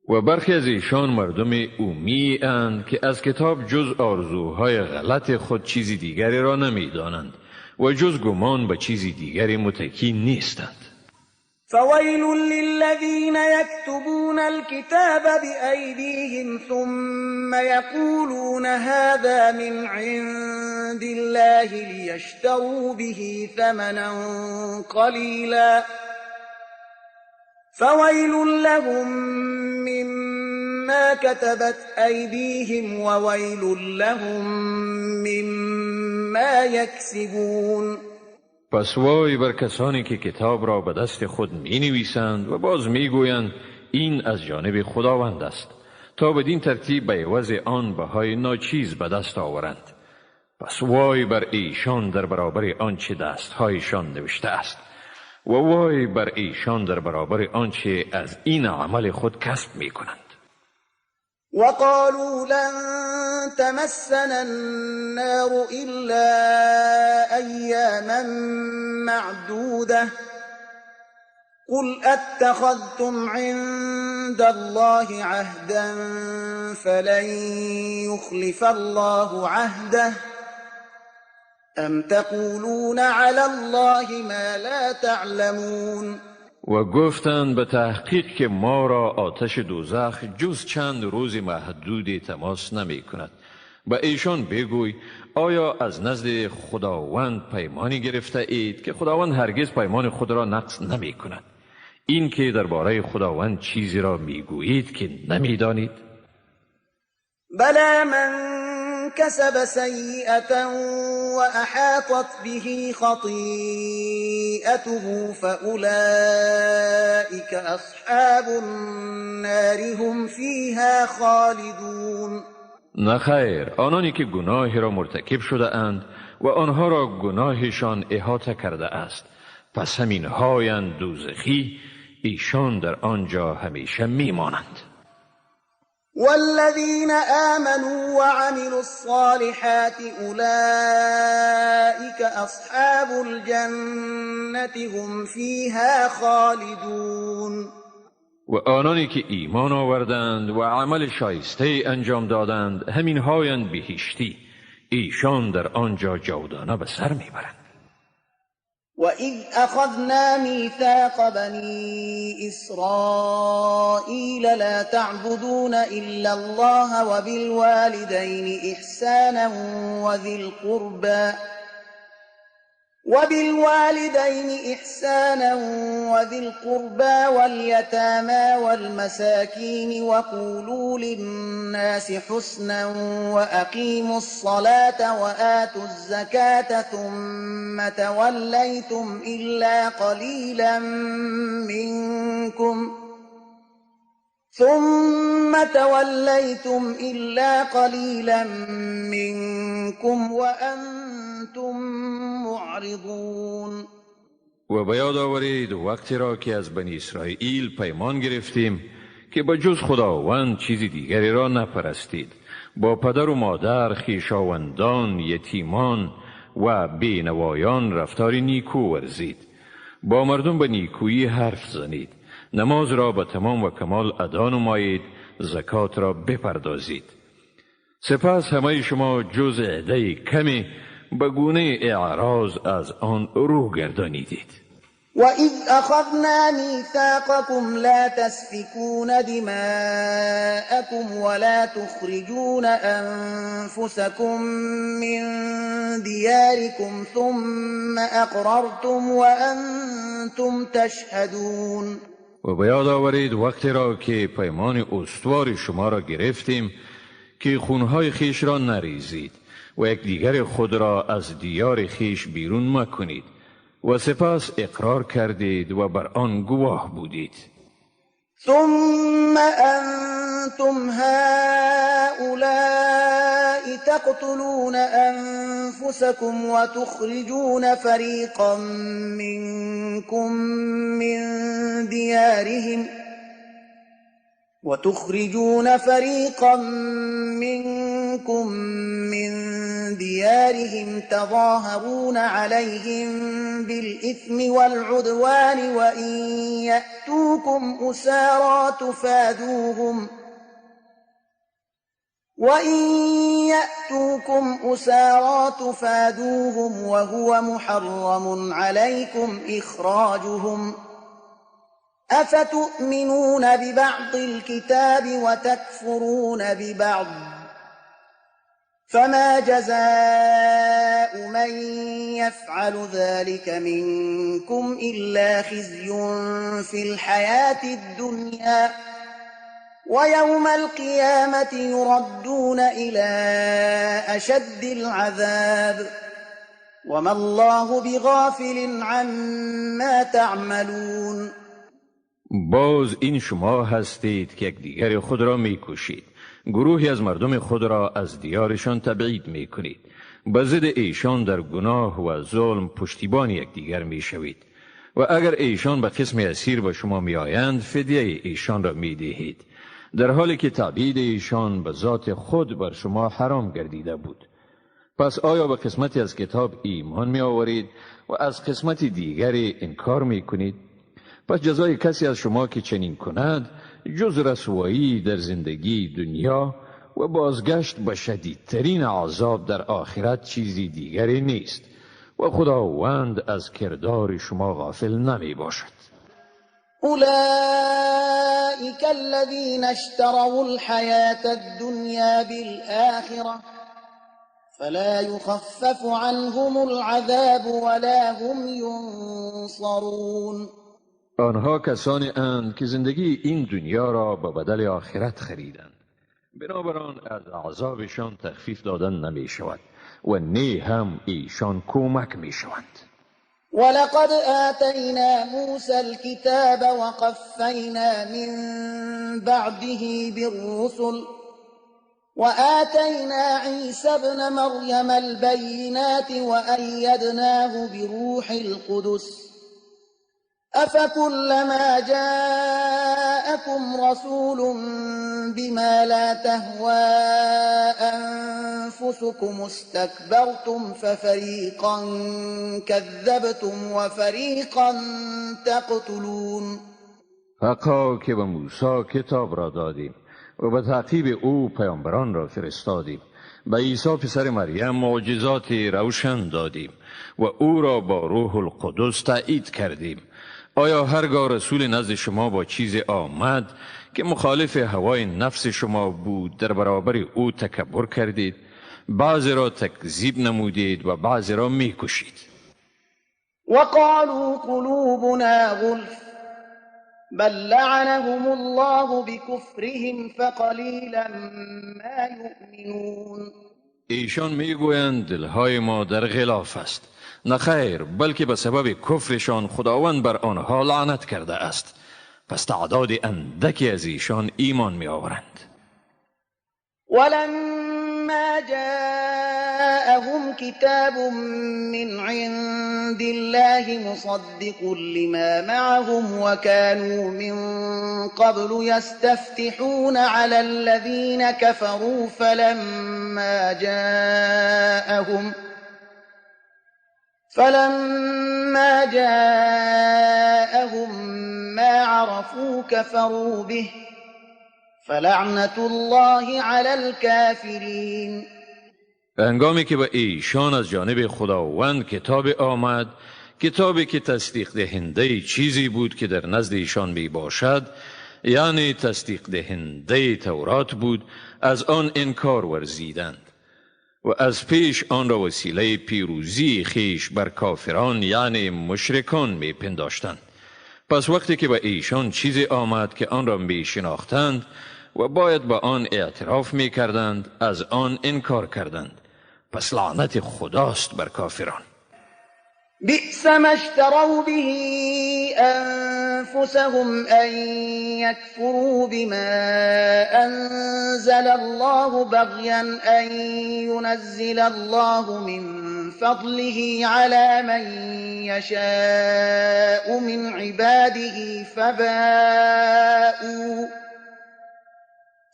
و برخی از ایشان مردم امی اند که از کتاب جز آرزوهای غلط خود چیزی دیگری را نمی دانند و جز گمان به چیزی دیگری متکی نیستند. فويل للذين يكتبون الكتاب بأيديهم ثم يقولون هذا من عند الله ليشتروا به ثمنا قليلا فويل لهم مما كتبت أيديهم وويل لهم مما يكسبون. پس وای بر کسانی که کتاب را به دست خود می نویسند و باز می گویند این از جانب خداوند است تا بدین ترتیب به عوض آن بهای ناچیز به دست آورند. پس وای بر ایشان در برابر آنچه دستهایشان نوشته است و وای بر ایشان در برابر آنچه از این عمل خود کسب می کنند. وقالوا لن تمسنا النار إلا أياما معدودة قل أتخذتم عند الله عهدا فلن يخلف الله عهده أم تقولون على الله ما لا تعلمون. و گفتند به تحقیق که ما را آتش دوزخ جز چند روز محدودی تماس نمی کند. به ایشان بگوی آیا از نزد خداوند پیمانی گرفته اید که خداوند هرگز پیمان خود را نقض نمی کند؟ این که درباره خداوند چیزی را می گویید که نمی دانید؟ بلى من كسب سيئة وأحاطت به خطيئته فأولئك أصحاب النار هم فيها خالدون. نخیر، آنانی که گناهی را مرتکب شده اند و آنها را گناهشان احاطه کرده است، پس همین هایند دوزخی، ایشان در آنجا همیشه میمانند. والذين آمنوا وعملوا الصالحات أولئك أصحاب الجنة هم فيها خالدون. و آنانی که ایمان آوردند و عمل شایسته انجام دادند، همین هایند بهشتی، ایشان در آنجا جاودانه به سر میبرند. وَإِذْ أَخَذْنَا مِيثَاقَ بَنِي إِسْرَائِيلَ لَا تَعْبُدُونَ إِلَّا اللَّهَ وَبِالْوَالِدَيْنِ إِحْسَانًا وَذِي الْقُرْبَى وَالْيَتَامَى وَالْمَسَاكِينِ وَقُولُوا لِلنَّاسِ حُسْنًا وَأَقِيمُوا الصَّلَاةَ وَآتُوا الزَّكَاةَ ثُمَّ تَوَلَّيْتُمْ إِلَّا قَلِيلًا منكم وأنتم معرضون. و به یاد آورید وقتی را که از بنی اسرائیل پیمان گرفتیم که به جز خداوند چیز دیگری را نپرستید، با پدر و مادر، خویشاوندان، یتیمان و بینوایان رفتاری نیکو ورزید، با مردم به نیکویی حرف زنید، نماز را به تمام و کمال ادا نمایید، زکات را بپردازید. سپس همه شما جز عده کمی به گونه اعراض از آن رو گردانیدید. وَإِذْ أَخَذْنَا مِيثَاقَكُمْ لَا تَسْفِكُونَ دِمَاءَكُمْ وَلَا تُخْرِجُونَ أَنفُسَكُمْ مِنْ دِيَارِكُمْ ثُمَّ أَقْرَرْتُمْ وَأَنْتُمْ تَشْهَدُونَ. و به یاد آورید وقتی را که پیمان استوار شما را گرفتیم که خونهای خیش را نریزید و یکدیگر خود را از دیار خیش بیرون مکنید و سپس اقرار کردید و بر آن گواه بودید. ثم أنتم هؤلاء تقتلون أنفسكم وتخرجون فريقا منكم من ديارهم تظاهرون عليهم بالإثم والعدوان وإن يأتوكم أسارى تفادوهم وهو محرم عليكم إخراجهم أفتؤمنون ببعض الكتاب وتكفرون ببعض فما جزاء من يفعل ذلك منكم إلا خزي في الحياة الدنيا ويوم القيامة يردون إلى أشد العذاب وما الله بغافل عما تعملون. باز این شما هستید که یکدیگر خود را میکشید، گروهی از مردم خود را از دیارشان تبعید میکنید، به ضد ایشان در گناه و ظلم پشتیبان یکدیگر میشوید و اگر ایشان به قسم اسیر به شما میآیند فدیه ایشان را میدهید در حالی که تعبید ایشان به ذات خود بر شما حرام گردیده بود. پس آیا به قسمتی از کتاب ایمان می آورید و از قسمت دیگری انکار می کنید؟ پس جزای کسی از شما که چنین کند جز رسوایی در زندگی دنیا و بازگشت به شدیدترین عذاب در آخرت چیزی دیگری نیست و خداوند از کردار شما غافل نمی باشد. أولئك الذين اشتروا الحياة الدنيا بالآخرة فلا يخفف عنهم العذاب ولا هم ينصرون. آنها کسانی اند که زندگی این دنیا را به بدل آخرت خریدند، بنابراین از عذابشان تخفیف دادن نمی شود و نه هم ایشان کمک می شوند. ولقد آتينا موسى الكتاب وقفينا من بعده بالرسل وآتينا عيسى ابن مريم البينات وأيدناه بروح القدس أفكلما جاءكم رسول بما لا تهوى أنفسكم استكبرتم ففريقا كذبتم وفريقا تقتلون. حقا که به موسی کتاب را دادیم و به تعقیب او پیامبران را فرستادیم، به عیسی پسر مریم معجزات روشن دادیم و او را با روح القدس تأیید کردیم. آیا هرگاه رسول نزد شما با چیز آمد که مخالف هوای نفس شما بود در برابر او تکبر کردید، بعضی را تکذیب نمودید و بعضی را میکشید؟ وقالوا قلوبنا غلف بل لعنهم الله بكفرهم فقلیلا ما یؤمنون. ایشان میگویند دلهای ما در غلاف است. نه خیر، بلکه به سبب کفرشان خداوند بر آنها لعنت کرده است، پس تعداد اندکی از ایشان ایمان می آورند. ولما جاءهم كتاب من عند الله مصدق لما معهم وكانوا من قبل يستفتحون على الذين كفروا فلما جاءهم ما عرفوا كفروا به فلعنة الله على الكافرين. هنگامی که به ایشان از جانب خداوند کتاب آمد، کتابی که تصدیق دهنده چیزی بود که در نزد ایشان می باشد، یعنی تصدیق دهنده تورات بود، از آن انکار ورزیدند و از پیش آن را وسیله پیروزی خیش بر کافران یعنی مشرکان می پنداشتند. پس وقتی که به ایشان چیزی آمد که آن را می شناختند و باید به آن اعتراف می کردند، از آن انکار کردند. پس لعنت خداست بر کافران. بئس ما اشتروا به أنفسهم أن يكفروا بما أنزل الله بغيا أن ينزل الله من فضله على من يشاء من عباده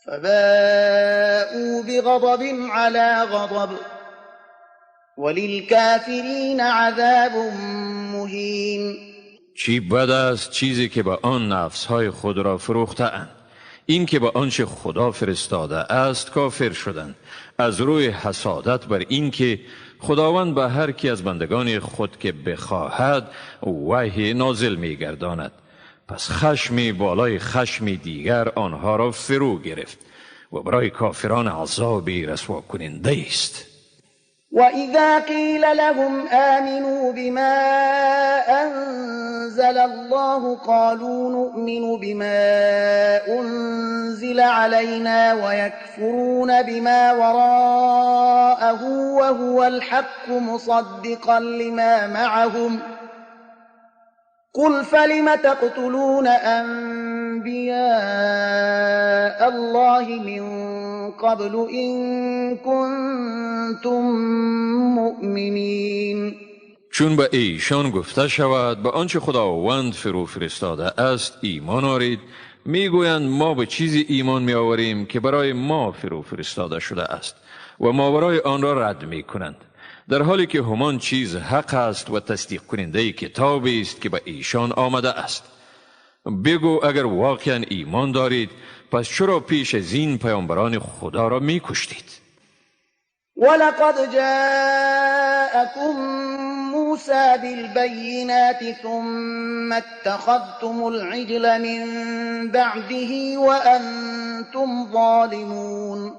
فباءوا بغضب على غضب وللكافرین عذاب مهین. چی بد است چیزی که به آن نفسهای خود را فروخته اند. این که به آنچه خدا فرستاده است کافر شدند، از روی حسادت بر این که خداوند به هر کی از بندگان خود که بخواهد وحی نازل می گرداند. پس خشمی بالای خشمی دیگر آنها را فرو گرفت و برای کافران عذابی رسوا کننده است. وَإِذَا قِيلَ لَهُمْ آمِنُوا بِمَا أَنزَلَ اللَّهُ قَالُوا نُؤْمِنُ بِمَا أُنزِلَ عَلَيْنَا وَيَكْفُرُونَ بِمَا وَرَاءَهُ وَهُوَ الْحَقُّ مُصَدِّقًا لِمَا مَعَهُمْ قُلْ فَلِمَ تَقْتُلُونَ أَنبِيَاءَ اللَّهِ مِن قبل إن كنتم مؤمنین. چون به ایشان گفته شود به آنچه خداوند فرو فرستاده است ایمان آرید، میگویند ما به چیزی ایمان می آوریم که برای ما فرستاده شده است و ماورای آن را رد می کنند، در حالی که همان چیز حق است و تصدیق کننده کتابی است که به ایشان آمده است. بگو اگر واقعا ایمان دارید پس چرا پیش از این پیامبران خدا را می کشتید؟ ولقد جاءكم موسى بالبينات ثم اتخذتم العجل من بعده وأنتم ظالمون.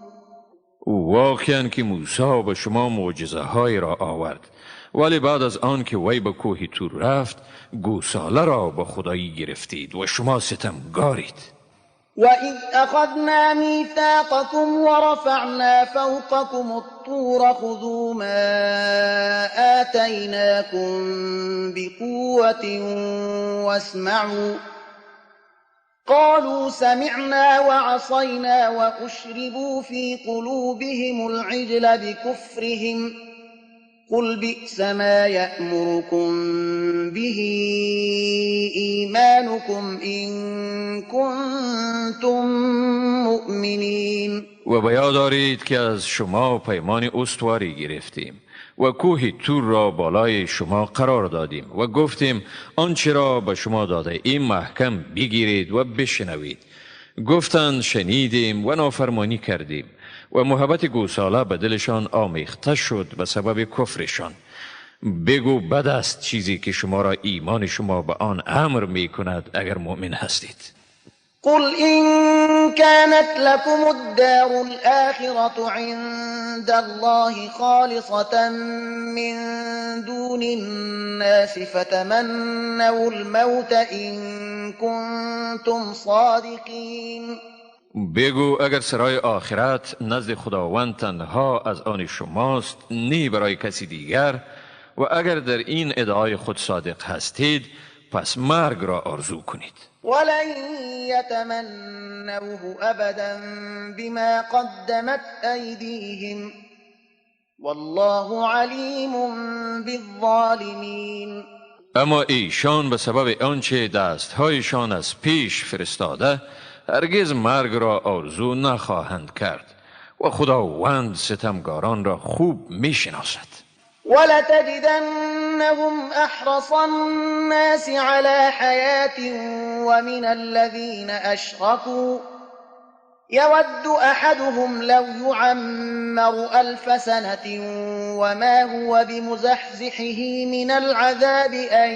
واقعا که موسی به شما معجزه های را آورد، ولی بعد از آن که وی به کوه تور رفت گوساله را به خدایی گرفتید و شما ستمگارید. وَإِذْ أَخَذْنَا مِيثَاقَكُمْ وَرَفَعْنَا فَوْقَكُمُ الطُّورَ خُذُوا مَا آتَيْنَاكُمْ بِقُوَّةٍ وَاسْمَعُوا قَالُوا سَمِعْنَا وَعَصَيْنَا وَأُشْرِبُوا فِي قُلُوبِهِمُ الْعِجْلَ بِكُفْرِهِمْ قُلْ بِئْسَ مَا يَأْمُرُكُمْ بِهِ إِيمَانُكُمْ إِن كُنتُم مُؤْمِنِينَ. و به یاد دارید که از شما پیمان استواری گرفتیم و کوه تور را بالای شما قرار دادیم و گفتیم آنچه را به شما داده این محکم بگیرید و بشنوید. گفتند شنیدیم و نافرمانی کردیم و محبت گوساله به دلشان آمیخته شد به سبب کفرشان. بگو بد است چیزی که شما را ایمان شما به آن امر می کند اگر مؤمن هستید. قل إن كانت لكم الدار الآخرة عند الله خالصة من دون الناس فتمنوا الموت إن كنتم صادقين. بگو اگر سرای آخرت نزد خداوند تنها از آن شماست، نی برای کسی دیگر، و اگر در این ادعای خود صادق هستید پس مرگ را آرزو کنید. ولن يتمنوه أبدا بما قدمت أيديهم والله عليم بالظالمين. اما ایشان به سبب آنچه دستهایشان از پیش فرستاده هرگز مرگ را آرزو نخواهند کرد و خداوند ستمگاران را خوب میشناسد. ولتجدنهم أحرص الناس على حياة ومن الذين أشركوا يود أحدهم لو يعمر 1000 سنة وما هو بمزحزحه من العذاب أن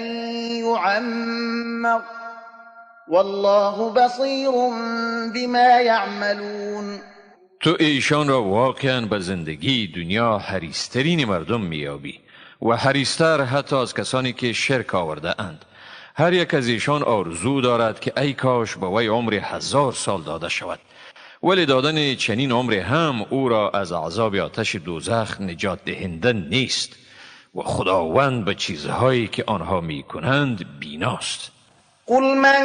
يعمر والله بصير بما يعملون. تو ایشان را واقعا به زندگی دنیا حریصترین مردم میابی و حریصتر حتی از کسانی که شرک آورده اند. هر یک از ایشان آرزو دارد که ای کاش به وی عمر 1000 سال داده شود، ولی دادن چنین عمر هم او را از عذاب آتش دوزخ نجات دهنده نیست و خداوند به چیزهایی که آنها میکنند بیناست. قل من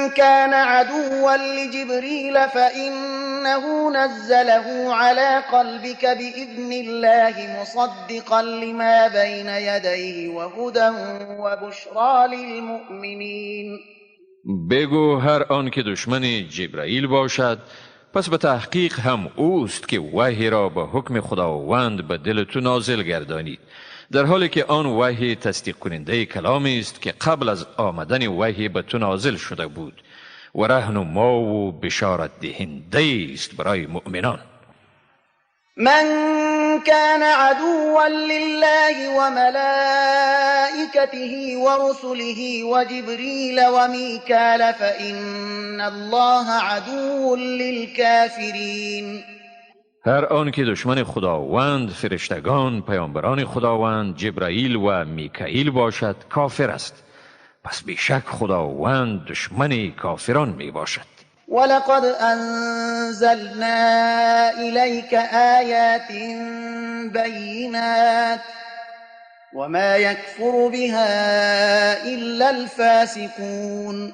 كان عدوا لجبريل فإنه نزله على قلبك بإذن الله مصدقا لما بين يديه وهدى وبشرى للمؤمنين. بگو هر آن که دشمن جبرائیل باشد پس به تحقیق هم اوست که وحی را به حکم خداوند به دل تو نازل گردانید، در حالی که آن وحی تصدیق کننده کلامی است که قبل از آمدن وحی به تو نازل شده بود و رهنما و بشارت دهنده است برای مؤمنان. من كان عدوا لله وملائكته ورسله وجبريل وميكال فإن الله عدو للكافرين. هر آن که دشمن خداوند، فرشتگان، پیامبران خداوند، جبرائیل و میکائیل باشد کافر است، پس بیشک خداوند دشمن کافران می باشد. ولقد انزلنا إليك آيات بينات وما يكفر بها إلا الفاسقون.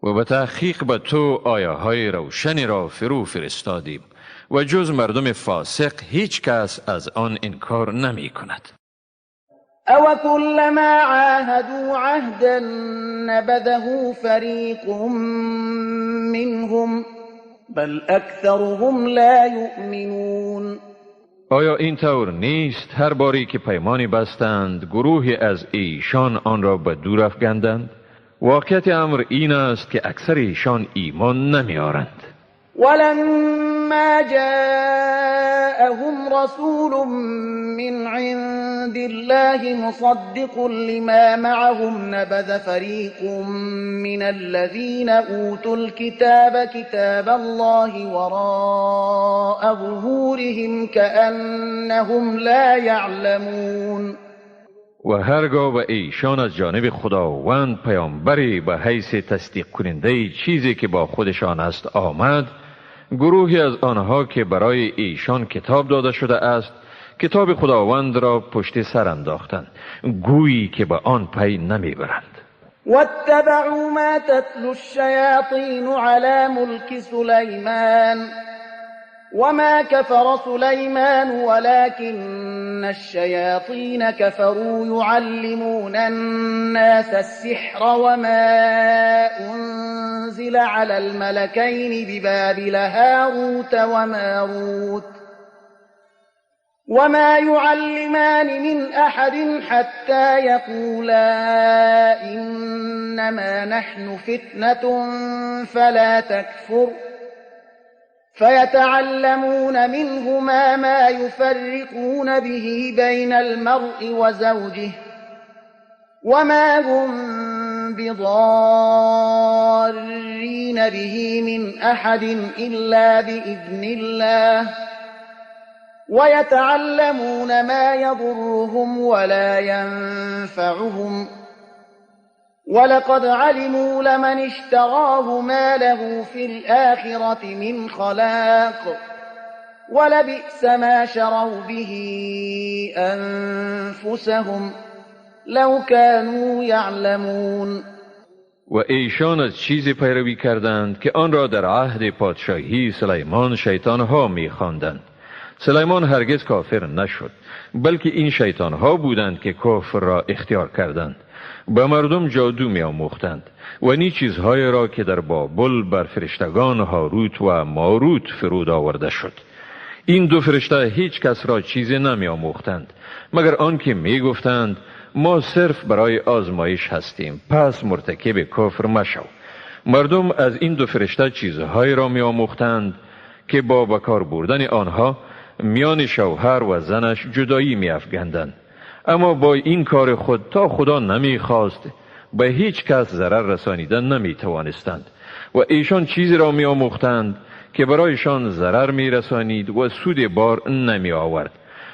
و به تحقیق به تو آیه های روشنی را فرو فرستادیم و جز مردم فاسق هیچ کس از آن انکار نمی کند. أو كلما عاهدوا عهدا نبذه فريق منهم بل أكثرهم لا يؤمنون. آیا این طور نیست هر باری که پیمانی بستند گروهی از ایشان آن را به دور افکندند؟ واقعیت امر این است که اکثر ایشان ایمان نمی آورند. ولما جاءهم رسول من عند الله مصدق لما معهم نبذ فريق من الذين أوتوا الكتاب كتاب الله وراء ظهورهم كأنهم لا يعلمون. و هرگاه به ایشان از جانب خداوند پیامبری به حیث تصدیق کننده چیزی که با خودشان است آمد، گروهی از آنها که برای ایشان کتاب داده شده است کتاب خداوند را پشت سر انداختند گویی که به آن پی نمیبرند. واتبعوا ما تتلو الشياطين على ملك سليمان وما كفر سليمان ولكن الشياطين كفروا يعلمون الناس السحر وما أنزل على الملكين ببابل هاروت وماروت وما يعلمان من أحد حتى يقولا إنما نحن فتنة فلا تكفر فيتعلمون منهما ما يفرقون به بين المرء وزوجه وما هم بضارين به من أحد إلا بإذن الله ويتعلمون ما يضرهم ولا ينفعهم ولقد علموا لمن اشتراه ما له في الآخرة من خلاق ولبئس ما شروا به أنفسهم لو كانوا يعلمون. و ایشان از چیزی پیروی کردند که آن را در عهد پادشاهی سلیمان شیطانها می‌خواندند. سلیمان هرگز کافر نشد، بلکه این شیطانها بودند که کفر را اختیار کردند. به مردم جادو می آموختند و نی چیزهای را که در بابل بر فرشتگان هاروت و ماروت فرود آورده شد. این دو فرشته هیچ کس را چیزی نمی آموختند مگر آن که می گفتند ما صرف برای آزمایش هستیم، پس مرتکب کفر مشو. مردم از این دو فرشته چیزهای را می آموختند که با بکار بردن آنها میان شوهر و زنش جدایی می افگندند. اما با این کار خود تا خدا نمی خواست به هیچ کس ضرر رسانیدن نمی توانستند و ایشان چیزی را می آموختند که برایشان ضرر می رسانید و سود بار نمی آورد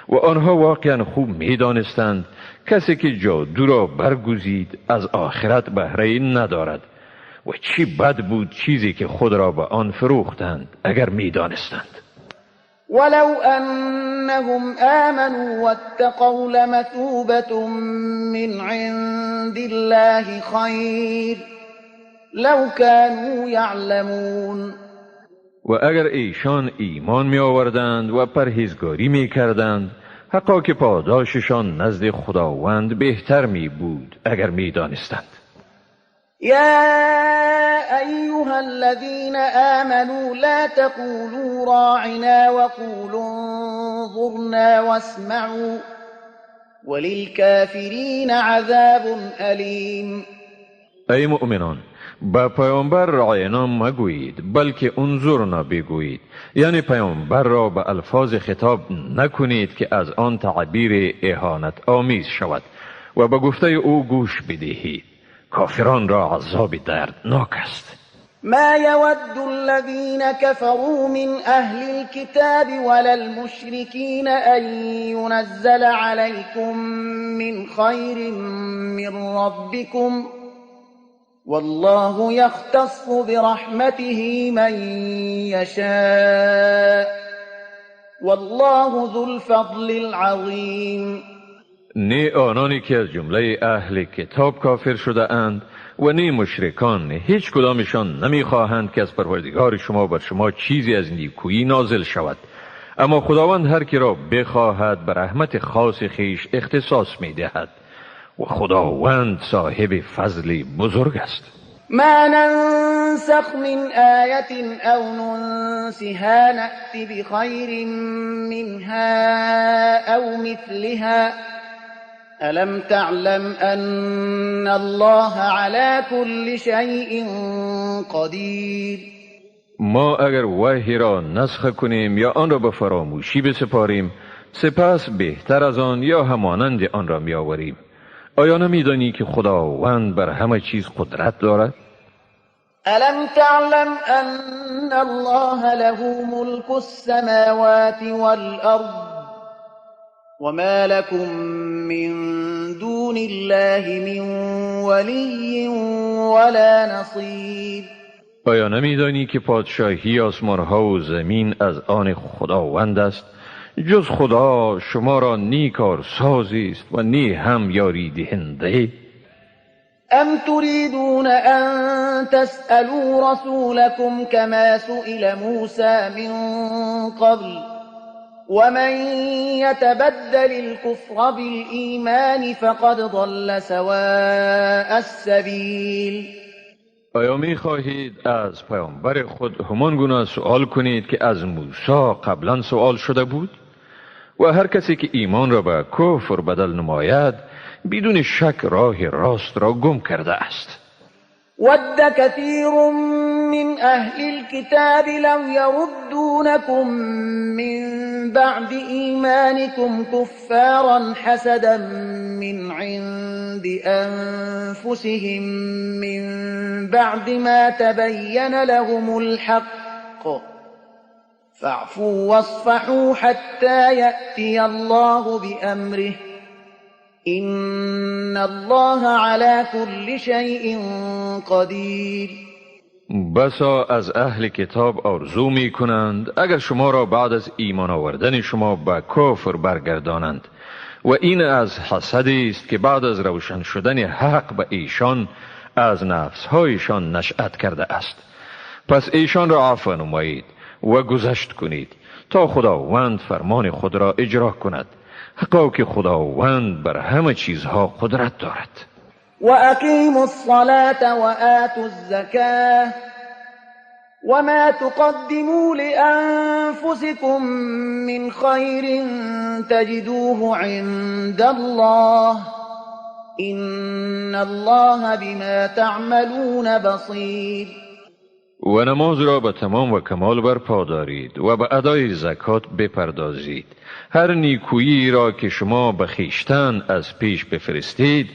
و آنها واقعا خوب می دانستند کسی که جادو را برگزید از آخرت بهره ندارد و چی بد بود چیزی که خود را به آن فروختند اگر می دانستند. ولو أنهم آمنوا واتقوا لمثوبة من عند الله خير لو كانوا يعلمون. و اگر ایشان ایمان می آوردند و پرهیزگاری می کردند حقا که پاداششان نزد خداوند بهتر می بود اگر می دانستند. يا أيها الذين آمنوا لا تقولوا راعنا وقولوا انظرنا واسمعوا وللكافرين عذاب أليم. ای مؤمنان، با پیامبر رعینا مگویید بلکه انظرنا بگویید، یعنی پیامبر را به الفاظ خطاب نکنید که از آن تعبیر اهانت آمیز شود و به گفته او گوش بدهید. کافران را عذاب دردناک است. ما يود الذين كفروا من أهل الكتاب ولا المشركين أن ينزل عليكم من خير من ربكم والله يختص برحمته من يشاء والله ذو الفضل العظيم. نه آنانی که از جمله اهل کتاب کافر شده اند و نه مشرکان، هیچ کدامشان نمیخواهند که از پروردگار شما بر شما چیزی از نیکویی نازل شود، اما خداوند هر کی را بخواهد به رحمت خاص خیش اختصاص می دهد و خداوند صاحب فضل بزرگ است. ما ننسخ من آية أو ننسها نأت بخير منها أو مثلها ألم تعلم أن الله على كل شيء قدير. ما اگر وحی را نسخ کنیم یا آن را به فراموشی بسپاریم، سپس بهتر از آن یا همانند آن را می آوریم. آیا نمیدانی که خداوند بر همه چیز قدرت دارد؟ ألم تعلم أن الله له ملك السماوات والأرض وما لكم من دون الله من ولي ولا نصير. آیا نمیدانی که پادشاهی آسمانها و زمین از آن خداوند است؟ جز خدا شما را نی کارسازی است و نی هم یاری دهنده. أم تريدون أن تسألوا رسولكم كما سئل موسى من قبل ومن يتبدل الكفر بالإيمان فقد ضل سواء السبيل. آیا می خواهید از پیامبر خود همان گونه سوال کنید که از موسی قبلا سوال شده بود؟ و هر کسی که ایمان را به کفر بدل نماید بدون شک راه راست را گم کرده است. ود كثير من أهل الكتاب لو يردونكم من بعد إيمانكم كفارا حسدا من عند أنفسهم من بعد ما تبين لهم الحق فاعفوا واصفحوا حتى يأتي الله بأمره إن الله على كل شيء قدیر. بسا از اهل کتاب آرزو می کنند اگر شما را بعد از ایمان آوردن شما به کفر برگردانند و این از حسدی است که بعد از روشن شدن حق به ایشان از نفسهایشان نشأت کرده است. پس ایشان را عفو نمایید و گذشت کنید تا خداوند فرمان خود را اجرا کند، حقا که خداوند بر همه چیزها قدرت دارد. وأقيموا الصلاة وآتوا الزكاة وما تقدموا لأنفسكم من خير تجدوه عند الله إن الله بما تعملون بصير. و نماز را به تمام و کمال برپا دارید و به ادای زکات بپردازید. هر نیکویی را که شما به خویشتن از پیش بفرستید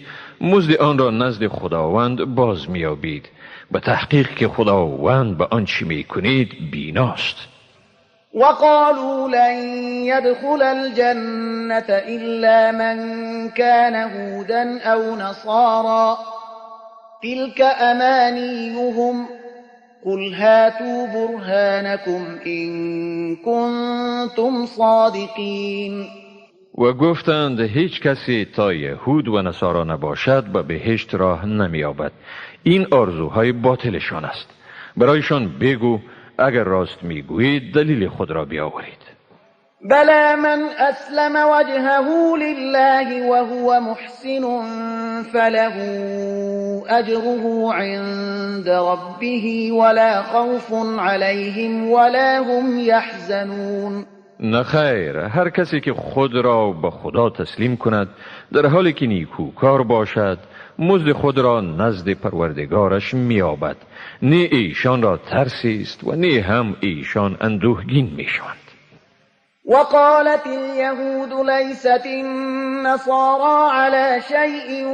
مزد آن را نزد خداوند باز میابید، به تحقیق که خداوند به آنچه میکنید بیناست. وقالوا لن يدخل الجنة إلا من كان هودا أو نصارى تلك أمانيهم قل هاتوا برهانكم إن كنتم صادقين. و گفتند هیچ کسی تا یهود و نصارا نباشد به بهشت راه نمی‌یابد. این آرزوهای باطلشان است. برایشان بگو اگر راست میگویید دلیل خود را بیاورید. بلى من أسلم وجهه لله وهو محسن فله أجره عند ربه ولا خوف عليهم ولا هم يحزنون. نخیر، هر کسی که خود را به خدا تسلیم کند در حالی که نیکوکار باشد مزد خود را نزد پروردگارش می‌یابد. نه ایشان را ترسی است و نه هم ایشان اندوهگین میشوند. وقالت اليهود ليست النصارى على شيء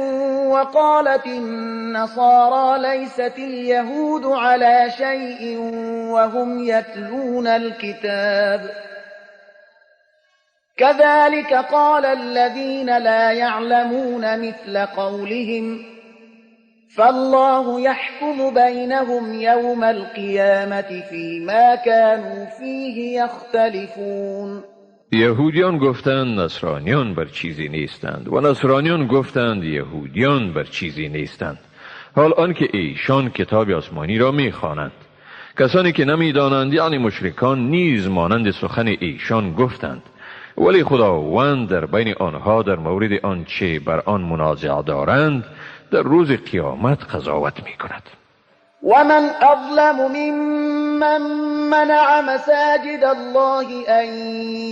وقالت النصارى ليست اليهود على شيء وهم يتلون الكتاب كذلك قال الذين لا يعلمون مثل قولهم فالله يحكم بينهم يوم القيامة فيما كانوا فيه يختلفون. یهودیان گفتند نصرانیان بر چیزی نیستند و نصرانیان گفتند یهودیان بر چیزی نیستند، حال آنکه ایشان کتاب آسمانی را میخوانند. کسانی که نمیدانند یعنی مشرکان نیز مانند سخن ایشان گفتند، ولی خداوند در بین آنها در مورد آنچه بر آن منازعه دارند در روز قیامت قضاوت می کند. ومن أظلم ممن منع مساجد الله أن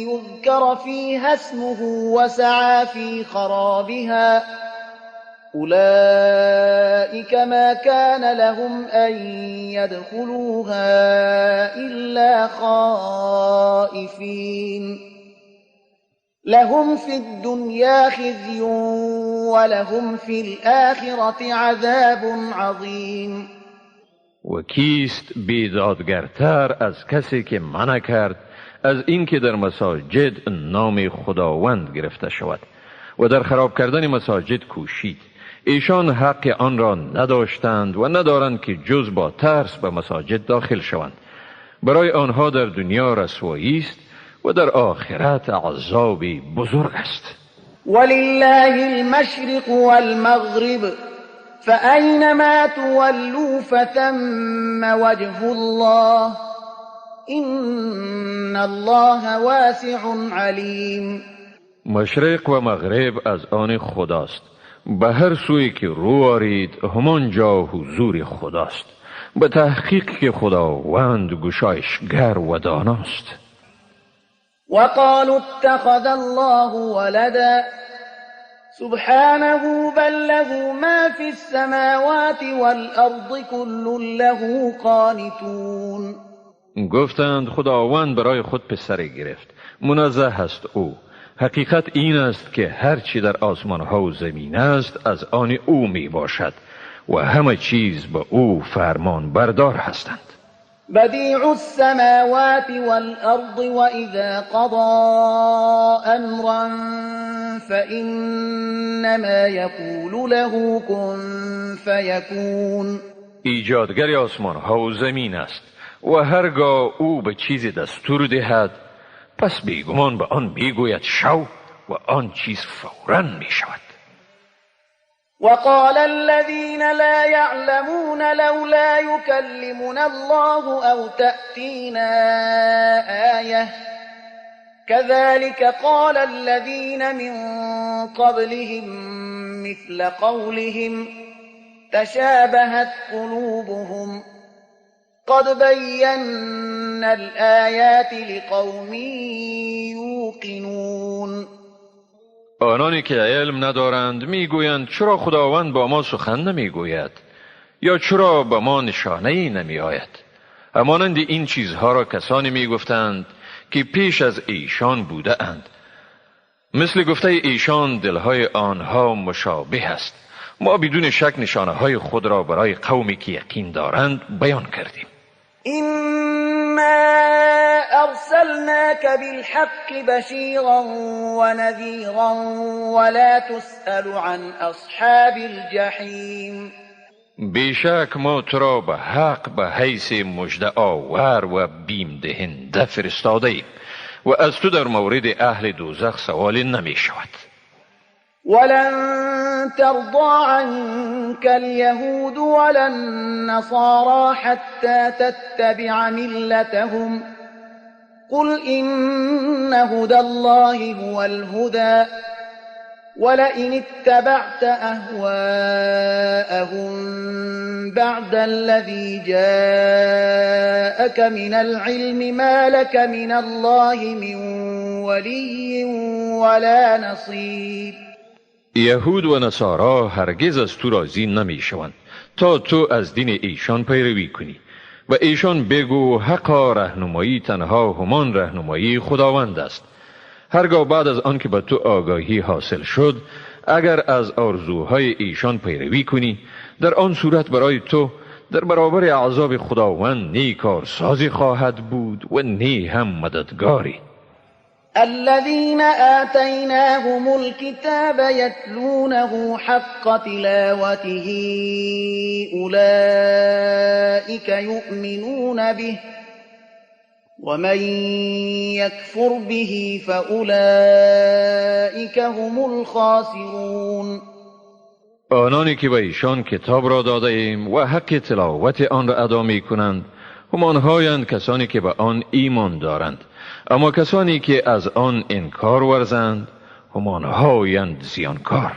يذكر فيها اسمه وسعى في خرابها أولئك ما كان لهم أن يدخلوها إلا خائفين لهم في الدنيا خزي ولهم في الآخرة عذاب عظيم. و کیست بیدادگرتر از کسی که منع کرد از اینکه در مساجد نام خداوند گرفته شود و در خراب کردن مساجد کوشید. ایشان حق آن را نداشتند و ندارند که جز با ترس به مساجد داخل شوند. برای آنها در دنیا رسوایی است و در آخرت عذابی بزرگ است. ولله المشرق والمغرب فأينما تولوا فثم وجه الله إن الله واسع عليم. مشرق و مغرب از آن خداست. به هر سوی که رو آرید همانجا حضور خداست. به تحقیق که خداوند گشایشگر و داناست. وقالوا اتخذ الله ولدا سبحانه بل له ما في السماوات والأرض كل له قانتون. گفتند خداوند برای خود پسری گرفت. منزه است او. حقیقت این است که هر چی در آسمان ها و زمین است از آن او می باشد و همه چیز به او فرمان بردار هستند. بديع السماوات والأرض وإذا قضى أمرا فإنما يقول له كن فيكون. ایجادگر آسمان ها و زمین است و هرگاه او به چیزی دستور دهد پس بیگمان به آن میگوید شو و آن چیز فوراً می شود. وقال الذين لا يعلمون لولا يكلمنا الله أو تأتينا آية كذلك قال الذين من قبلهم مثل قولهم تشابهت قلوبهم قد بينا الآيات لقوم يوقنون. آنانی که علم ندارند میگویند چرا خداوند با ما سخن نمیگوید یا چرا به ما نشانه ای نمی آید. همانند این چیزها را کسانی میگفتند که پیش از ایشان بوده اند. مثل گفته ایشان دلهای آنها مشابه است. ما بدون شک نشانه های خود را برای قومی که یقین دارند بیان کردیم. إنا أرسلناك بالحق بشيرا ونذيرا ولا تسأل عن أصحاب الجحيم. بیشک ما تو را به حق به حیث مژده آور و بیم دهنده فرستاده ایم و از تو در مورد اهل دوزخ سوال نمی شود. ولن ترضى عنك اليهود ولا النصارى حتى تتبع ملتهم قل إن هدى الله هو الهدى ولئن اتبعت أهواءهم بعد الذي جاءك من العلم ما لك من الله من ولي ولا نصير. یهود و نصارا هرگز از تو راضی نمی شوند تا تو از دین ایشان پیروی کنی و ایشان بگو حقا رهنمایی تنها همان رهنمایی خداوند است. هرگاه بعد از آن که به تو آگاهی حاصل شد اگر از آرزوهای ایشان پیروی کنی در آن صورت برای تو در برابر عذاب خداوند نی کارسازی خواهد بود و نی هم مددگاری. الذين آتيناهم الكتاب يتلونه حق تلاوته أولئك يؤمنون به ومن يكفر به فأولئك هم الخاسرون. آنانی که به ایشان کتاب را داده ایم و حق تلاوت آن را ادا می کنند همانهایند کسانی که به آن ایمان دارند، اما کسانی که از آن انکار ورزند همانهایند زیانکار.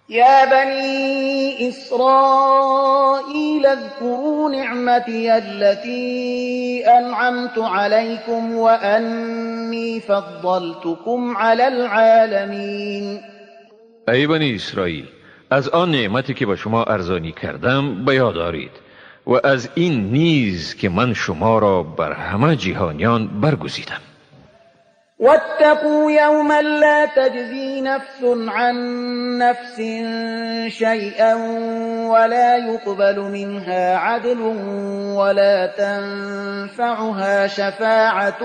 يا بني إسرائيل اذكروا نعمتي التي أنعمت عليكم وأني فضلتكم على العالمين. ای بنی اسرائیل، از آن نعمتی که به شما ارزانی کردم به یاد آرید و از این نیز که من شما را بر همه جهانیان برگزیدم. واتقوا يوما لا تجزي نفس عن نفس شيئا ولا يقبل منها عدل ولا تنفعها شفاعة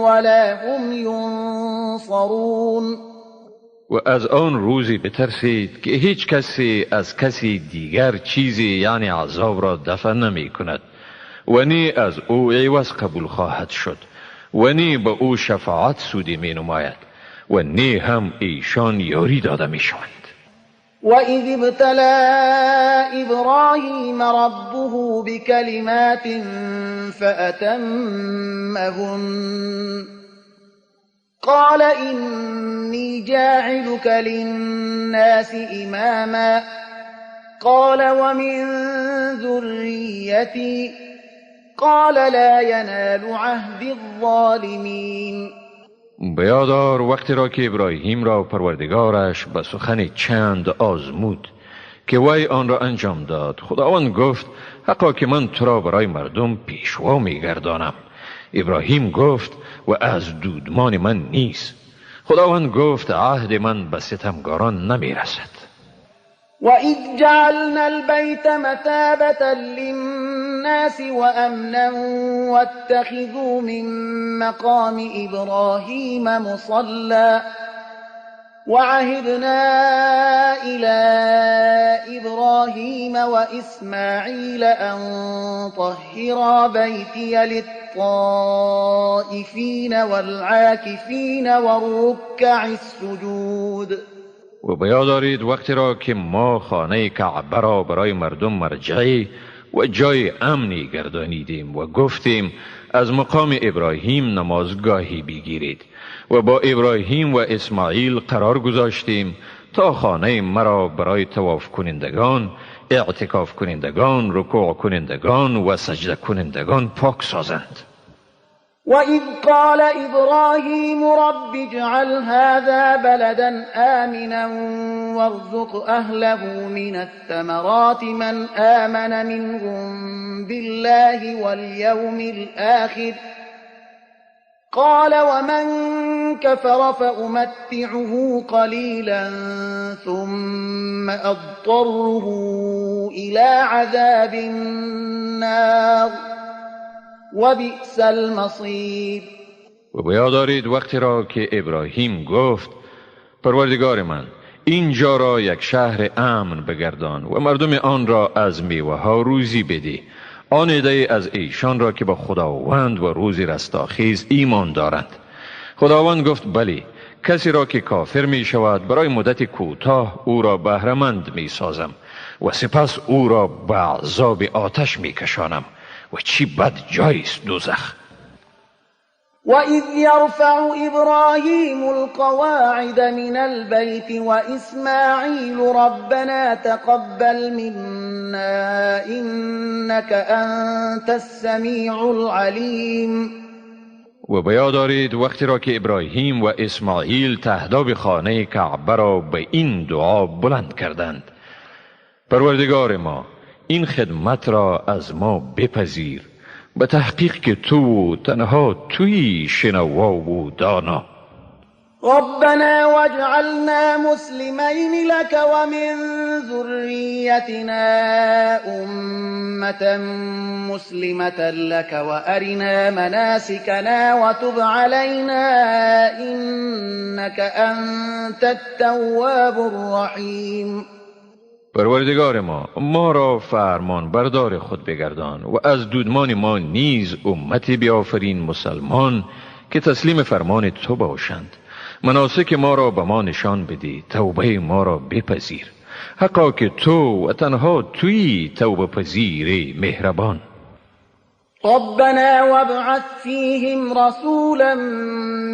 ولا هم ينصرون. و از آن روزی بترسید که هیچ کسی از کسی دیگر چیزی یعنی عذاب را دفع نمی کند و نی از او عوض قبول خواهد شد و نی به او شفاعت سودی می نماید و نی هم ایشان یاری داده می شوند. وَإِذِ ابْتَلَى إِبْرَاهِيمَ رَبُّهُ بِكَلِمَاتٍ فَأَتَمَّهُنَّ قال إني جاعلك للناس إماما قال ومن ذريتي قال لا ينال عهد الظالمین. بیادار وقتی را که ابراهیم را پروردگارش به سخن چند آزمود که وی آن را انجام داد. خداوند گفت حقا که من تو را برای مردم پیشوا می‌گردانم. ابراهیم گفت و از دودمان من نیست. خداوند گفت عهد من به ستمگاران نمیرسد. وَإِذْ جَعَلْنَا الْبَيْتَ مَثَابَةً لِلنَّاسِ وَأَمْنًا وَاتَّخِذُوا مِن مَّقَامِ إِبْرَاهِيمَ مُصَلًّى وَعَهِدْنَا إِلَى إِبْرَاهِيمَ وَإِسْمَاعِيلَ أَن طَهِّرَا بَيْتِيَ لِلطَّائِفِينَ وَالْعَاكِفِينَ وَالرُّكَّعِ السُّجُودِ. و بیادارید وقتی را که ما خانه کعبه را برای مردم مرجعی و جای امنی گردانیدیم و گفتیم از مقام ابراهیم نمازگاهی بگیرید و با ابراهیم و اسماعیل قرار گذاشتیم تا خانه مرا برای طواف کنندگان، اعتکاف کنندگان، رکوع کنندگان و سجده کنندگان پاک سازند. وَإِذْ قَالَ إِبْرَاهِيمُ رَبِّ اجْعَلْ هَذَا بَلَدًا آمِنًا وَارْزُقْ أَهْلَهُ مِنَ الثَّمَرَاتِ مَنْ آمَنَ مِنْهُمْ بِاللَّهِ وَالْيَوْمِ الْآخِرِ قَالَ وَمَنْ كَفَرَ فَأُمَتِّعُهُ قَلِيلًا ثُمَّ أَضْطَرُّهُ إِلَى عَذَابِ النَّارِ وَبِئْسَ الْمَصِيرُ. و بیادارید وقتی را که ابراهیم گفت پروردگار من اینجا را یک شهر امن بگردان و مردم آن را از میوه ها روزی بدی. آن عده از ایشان را که به خداوند و روز رستاخیز ایمان دارند. خداوند گفت بلی، کسی را که کافر می شود برای مدت کوتاه او را بهره‌مند می سازم و سپس او را به عذاب آتش می کشانم و چی بد جایست دوزخ. وَإِذْ يَرْفَعُ إِبْرَاهِيمُ الْقَوَاعِدَ مِنَ الْبَيْتِ وَإِسْمَاعِيلُ رَبَّنَا تَقَبَّلْ مِنَّا إِنَّكَ أَنْتَ السَّمِيعُ الْعَلِيمُ. و بیادارید وقتی را که ابراهیم و اسماعیل تهداب خانه کعبه را به این دعا بلند کردند: پروردگار ما این خدمت را از ما بپذیر، به تحقیق که تو تنها تویی شنوا و دانا. ربنا واجعلنا مسلمين لك ومن ذريتنا أمة مسلمة لك وأرنا مناسكنا وتب علينا إنك أنت التواب الرحيم. پروردگار ما را فرمان بردار خود بگردان و از دودمان ما نیز امتی بیافرین مسلمان که تسلیم فرمان تو باشند. مناسک ما را به ما نشان بدی، توبه ما را بپذیر، حقا که تو و تنها تویی توبه پذیر مهربان. ربنا وابعث فيهم رسولا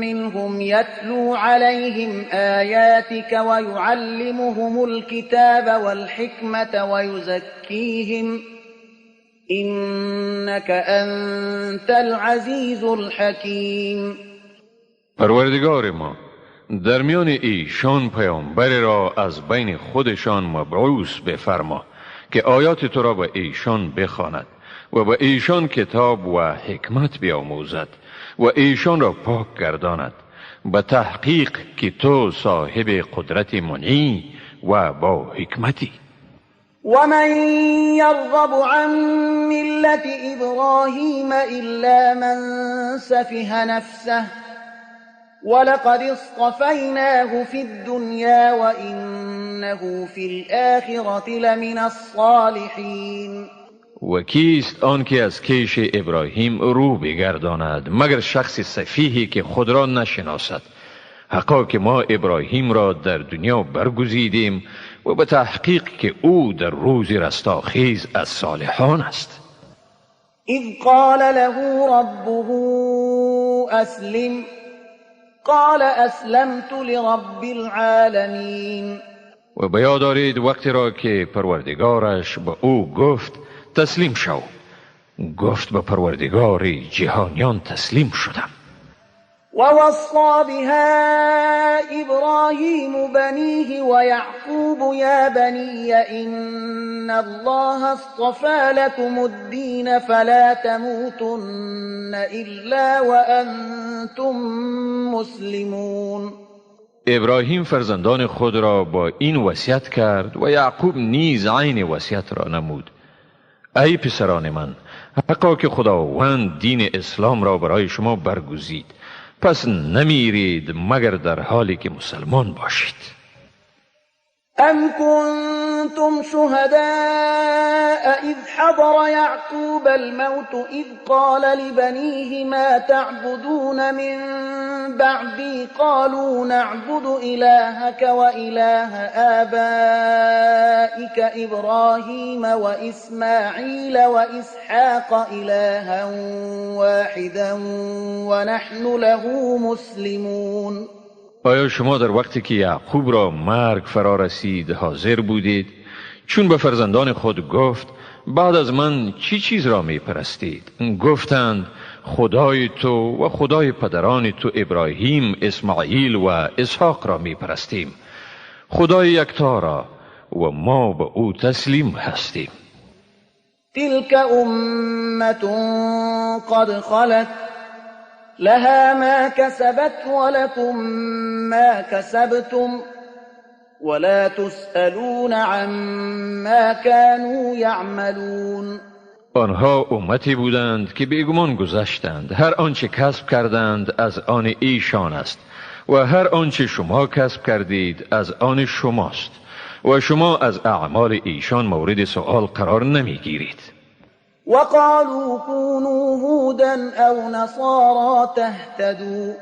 منهم يتلو عليهم آياتك ويعلمهم الكتاب والحكمة ويزكيهم إنك أنت العزيز الحكيم. پروردگار ما، در میان ایشان پیامبر را از بین خودشان مبعوث بفرما که آیات تو را به ایشان بخواند و به ایشان کتاب و حکمت بیاموزد و ایشان را پاک گرداند، به تحقیق که تو صاحب قدرت منعی و با حکمتی. ومن يرغب عن ملة إبراهيم إلا من سفه نفسه ولقد اصطفيناه في الدنيا وإنه في الآخرة لمن الصالحين. و کیست آن که از کیش ابراهیم رو بگرداند مگر شخص سفیهی که خود را نشناسد. حقا که ما ابراهیم را در دنیا برگزیدیم و به تحقیق که او در روز رستاخیز از صالحان است. اذ قال له ربه اسلم قال اسلمت لرب العالمین. و بیا دارید وقتی را که پروردگارش به او گفت تسلیم شو، گفت به پروردگار جهانیان تسلیم شدم. ووصى بها إبراهيم بنيه ويعقوب يا بني إن الله اصطفى لكم الدين فلا تموتن إلا وأنتم مسلمون. ابراهیم فرزندان خود را با این وصیت کرد و یعقوب نیز عین وصیت را نمود. ای پسران من، حقا که خداوند دین اسلام را برای شما برگزید، پس نمیرید مگر در حالی که مسلمان باشید. ام کنتم شهداء اذ حضر یعقوب الموت اذ قال لبنیه ما تعبدون من بعدی قالوا نعبد الهك واله آبائك ابراهیم واسماعیل واسحاق الها واحدا ونحن له مسلمون. آیا شما در وقتی که یعقوب را مرگ فرا رسید حاضر بودید چون به فرزندان خود گفت بعد از من چی چیز را می پرستید؟ گفتند خدای تو و خدای پدران تو ابراهیم، اسماعیل و اسحاق را می پرستیم، خدای یکتا را، و ما به او تسلیم هستیم. تلك امة قد خلت لها ما كسبت ولكم ما كسبتم ولا تسألون عما كانوا يعملون. آنها امتی بودند که بیگمان گذشتند، هر آنچه کسب کردند از آن ایشان است و هر آنچه شما کسب کردید از آن شماست و شما از اعمال ایشان مورد سؤال قرار نمیگیرید. وقالوا كونوا هودا أو نصارى تهتدوا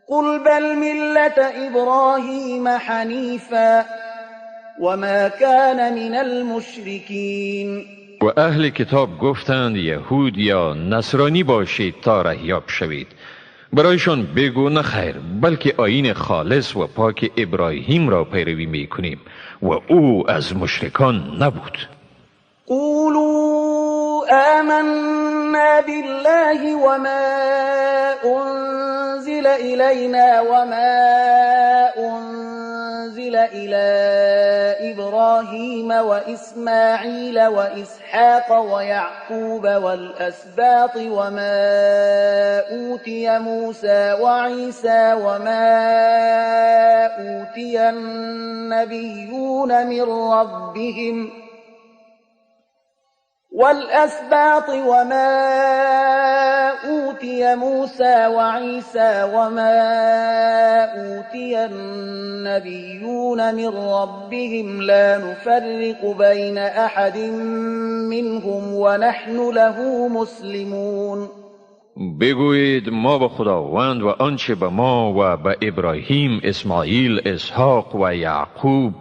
قل بل ملة إبراهيم حنيفا وما كان من المشركين. و اهل کتاب گفتند یهود یا نصرانی باشید تا رهیاب شوید. برایشان بگو نخیر، بلکه آیین خالص و پاک ابراهیم را پیروی می کنیم و او از مشرکان نبود. قولوا آمنا بالله وما أنزل إلينا وما أنزل إلى إبراهيم وإسماعيل وإسحاق ويعقوب والأسباط وما أوتي موسى وعيسى وما أوتي النبيون من ربهم والأسباط وما أوتي موسى وعيسى وما أوتي النبيون من ربهم لا نفرق بين أحد منهم ونحن له مسلمون. بگویید ما به خداوند و آنچه به ما و به ابراهیم، اسماعیل، اسحاق و یعقوب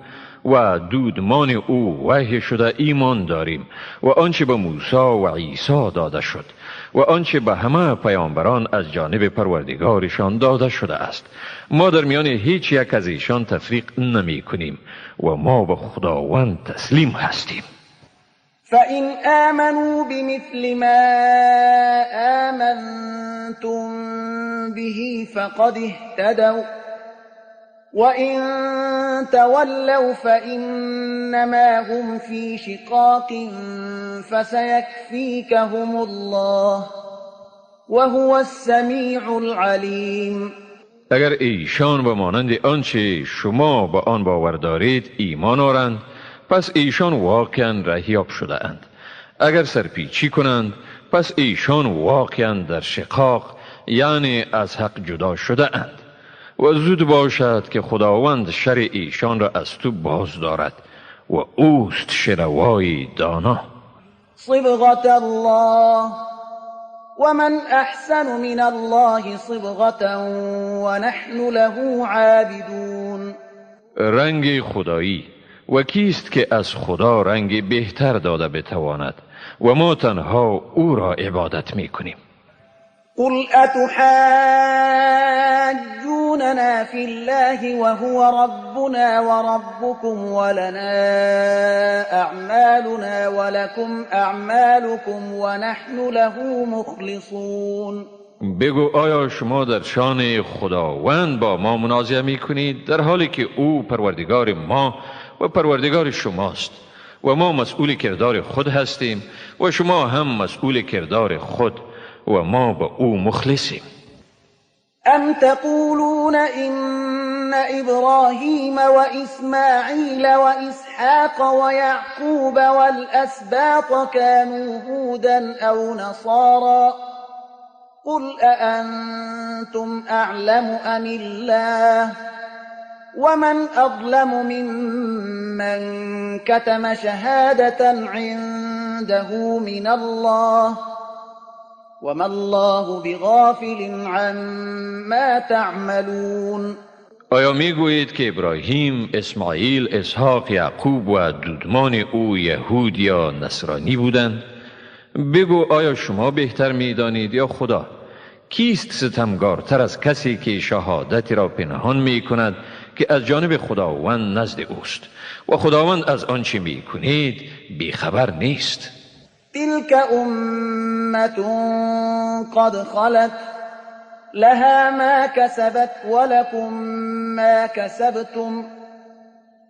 و دودمان او وحی شده ایمان داریم و آنچه به موسی و عیسی داده شد و آنچه به همه پیامبران از جانب پروردگارشان داده شده است. ما در میان هیچ یک از ایشان تفریق نمی کنیم و ما به خداوند تسلیم هستیم. فإن آمنوا بمثل ما آمنتم به فقد اهتدوا وإن تولوا فإنما هم في شقاق فسيكفيكهم الله وهو السميع العليم. اگر ایشان به مانند آنچه شما به آن باور دارید ایمان آورند پس ایشان واقعا رهیاب شده اند. اگر سرپیچی کنند پس ایشان واقعا در شقاق یعنی از حق جدا شده اند و زود باشد که خداوند شر ایشان را از تو باز دارد و اوست شنوای دانا. صبغة الله ومن احسن من الله صبغة ونحن له عابدون. رنگ خدایی و کیست که از خدا رنگ بهتر داده بتواند و ما تنها او را عبادت می کنیم. قل أتحاجوننا في الله وهو ربنا وربكم ولنا أعمالنا ولكم أعمالكم ونحن له مخلصون. بگو آیا شما در شان خداوند با ما منازعه می کنید در حالی که او پروردگار ما و پروردگار شماست و ما مسئول کردار خود هستیم و شما هم مسئول کردار خود و ما به او مخلصیم. ام تقولون إن إبراهيم وإسماعيل وإسحاق ويعقوب والأسباط كانوا هودا أو نصارى قل أأنتم أعلم أم الله ومن أظلم ممن كتم شهادة عنده من الله وما الله بغافل عما تعملون. آیا میگویید که ابراهیم، اسماعیل، اسحاق، یعقوب و دودمان او یهود یا نصرانی بودند؟ بگو آیا شما بهتر میدانید یا خدا؟ کیست ستمگارتر از کسی که شهادتی را پنهان می کند که از جانب خداوند نزد اوست و خداوند از آنچه می کنید بیخبر نیست؟ تلك أمة قد خلت لها ما كسبت ولكم ما كسبتم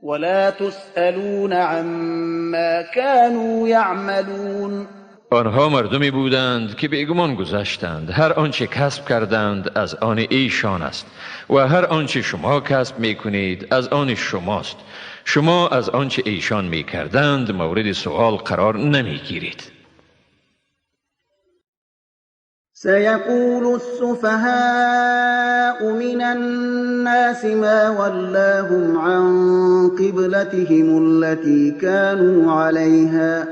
ولا تسألون عما كانوا يعملون. آنها مردمی بودند که بیگمان گذشتند. هر آنچه کسب کردند از آن ایشان است و هر آنچه شما کسب می کنید از آن شماست. شما از آنچه ایشان می کردند مورد سوال قرار نمی گیرید. سيقول السفهاء من الناس ما ولاهم عن قبلتهم التي كانوا عليها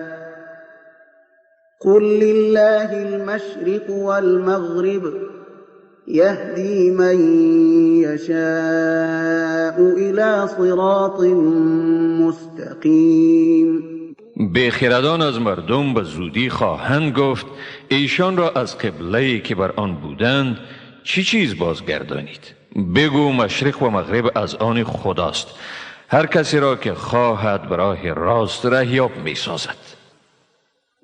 قل لله المشرق والمغرب يهدي من يشاء إلى صراط مستقيم. بیخردان از مردم به زودی خواهند گفت ایشان را از قبله‌ای که بر آن بودند چی چیز بازگردانید؟ بگو مشرق و مغرب از آن خداست. هر کسی را که خواهد به راه راست رهیاب می سازد.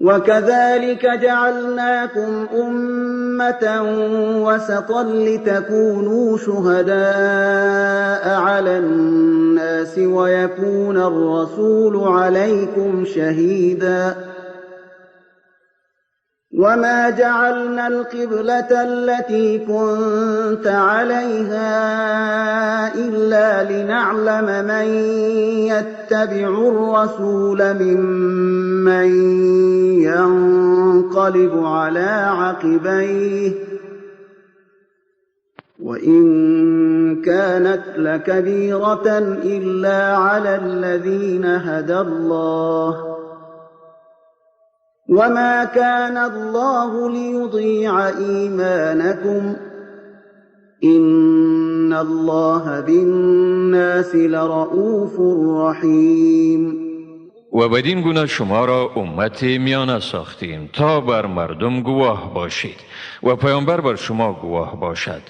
وكذلك جعلناكم أمة وسطا لتكونوا شهداء على الناس ويكون الرسول عليكم شهيدا وما جعلنا القبلة التي كنت عليها إلا لنعلم من يتبع الرسول ممن ينقلب على عقبيه وإن كانت لكبيرة إلا على الذين هدى الله وما كان الله ليضيع إيمانكم إن الله بالناس لرؤوف رحیم. و بدین گونه شما را امت میانه ساختیم تا بر مردم گواه باشید و پیامبر بر شما گواه باشد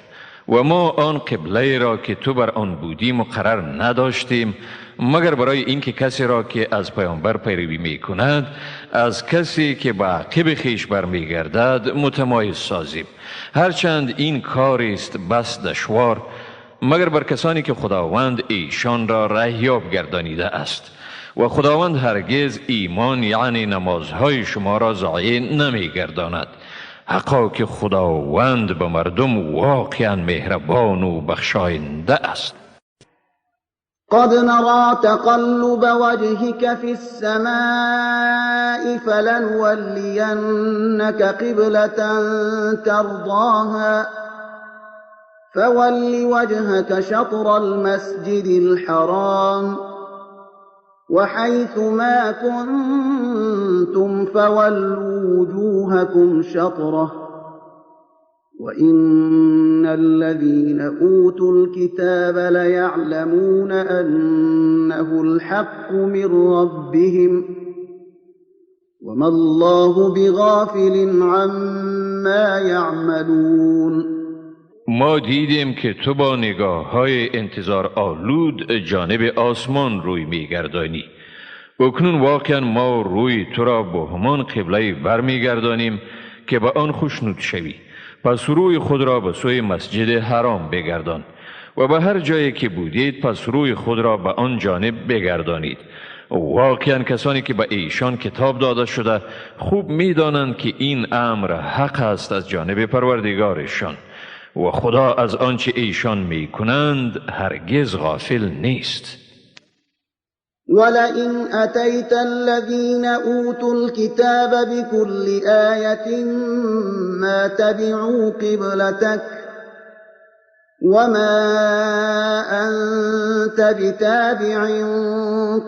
و ما آن قبله را که تو بر آن بودی مقرر نداشتیم مگر برای اینکه کسی را که از پیامبر پیروی می کند از کسی که به عقب خویش برمیگردد متمایز سازیم، هرچند این کار است بس دشوار مگر بر کسانی که خداوند ایشان را رهیاب گردانیده است. و خداوند هرگز ایمان یعنی نمازهای شما را ضایع نمی گرداند. حقا که خداوند به مردم واقعا مهربان و بخشاینده است. قد نرى تقلب وجهك في السماء فلنولينك قبلة ترضاها فول وجهك شطر المسجد الحرام وحيث ما كنتم فولوا وجوهكم شطره وإن الذين أوتوا الكتاب ليعلمون أنه الحق من ربهم وما الله بغافل عما يعملون. ما دیدیم که تو با نگاه های انتظار آلود جانب آسمان روی میگردانی. اکنون واقعا ما روی تو را به همان قبله برمیگردانیم که به آن خوشنود شوی. پس روی خود را به سوی مسجد حرام بگردان و به هر جایی که بودید پس روی خود را به آن جانب بگردانید. واقعا کسانی که به ایشان کتاب داده شده خوب میدانند که این امر حق است از جانب پروردگارشان و خدا از آنچه ایشان می کنند هرگز غافل نیست. ولئن أتيت الذين أوتوا الكتاب بكل آية ما تبعوا قبلتك وما أنت بتابع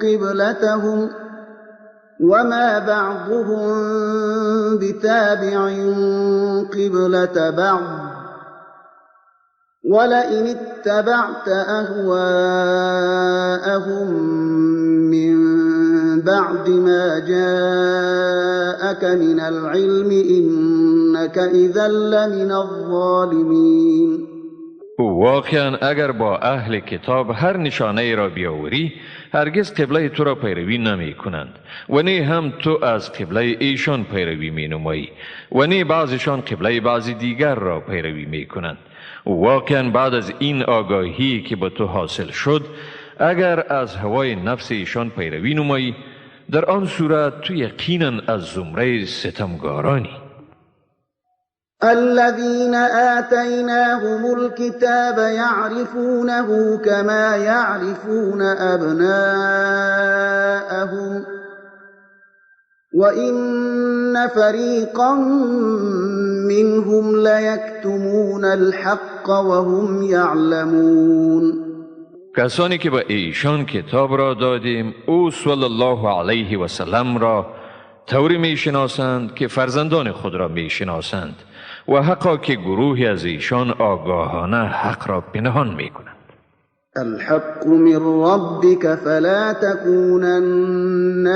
قبلتهم وما بعضهم بتابع قبلة بعض ولئن اتبعت أهواءهم من بعد ما جاءك من العلم إنك إذا لمن الظالمين. واقعا اگر با اهل کتاب هر نشانه را بیاوری هرگز قبله تو را پیروی نمی کنند و نه هم تو از قبله ایشان پیروی می نمایی و نه بعضشان قبله بعضی دیگر را پیروی می کنند. واقعا بعد از این آگاهی که به تو حاصل شد اگر از هوای نفس ایشان پیروی نمایی در آن صورت تو یقینا از زمره ستمگارانی. الذين آتيناهم الكتاب يعرفونه كما يعرفون أبناءهم وإن فريقا منهم ليكتمون الحق وهم يعلمون. کسانی که به ایشان کتاب را دادیم او صلی الله علیه و سلم را طوری می شناسند که فرزندان خود را می شناسند و حقا که گروهی از ایشان آگاهانه حق را پنهان می کنند. الحق من ربك فلا تكونن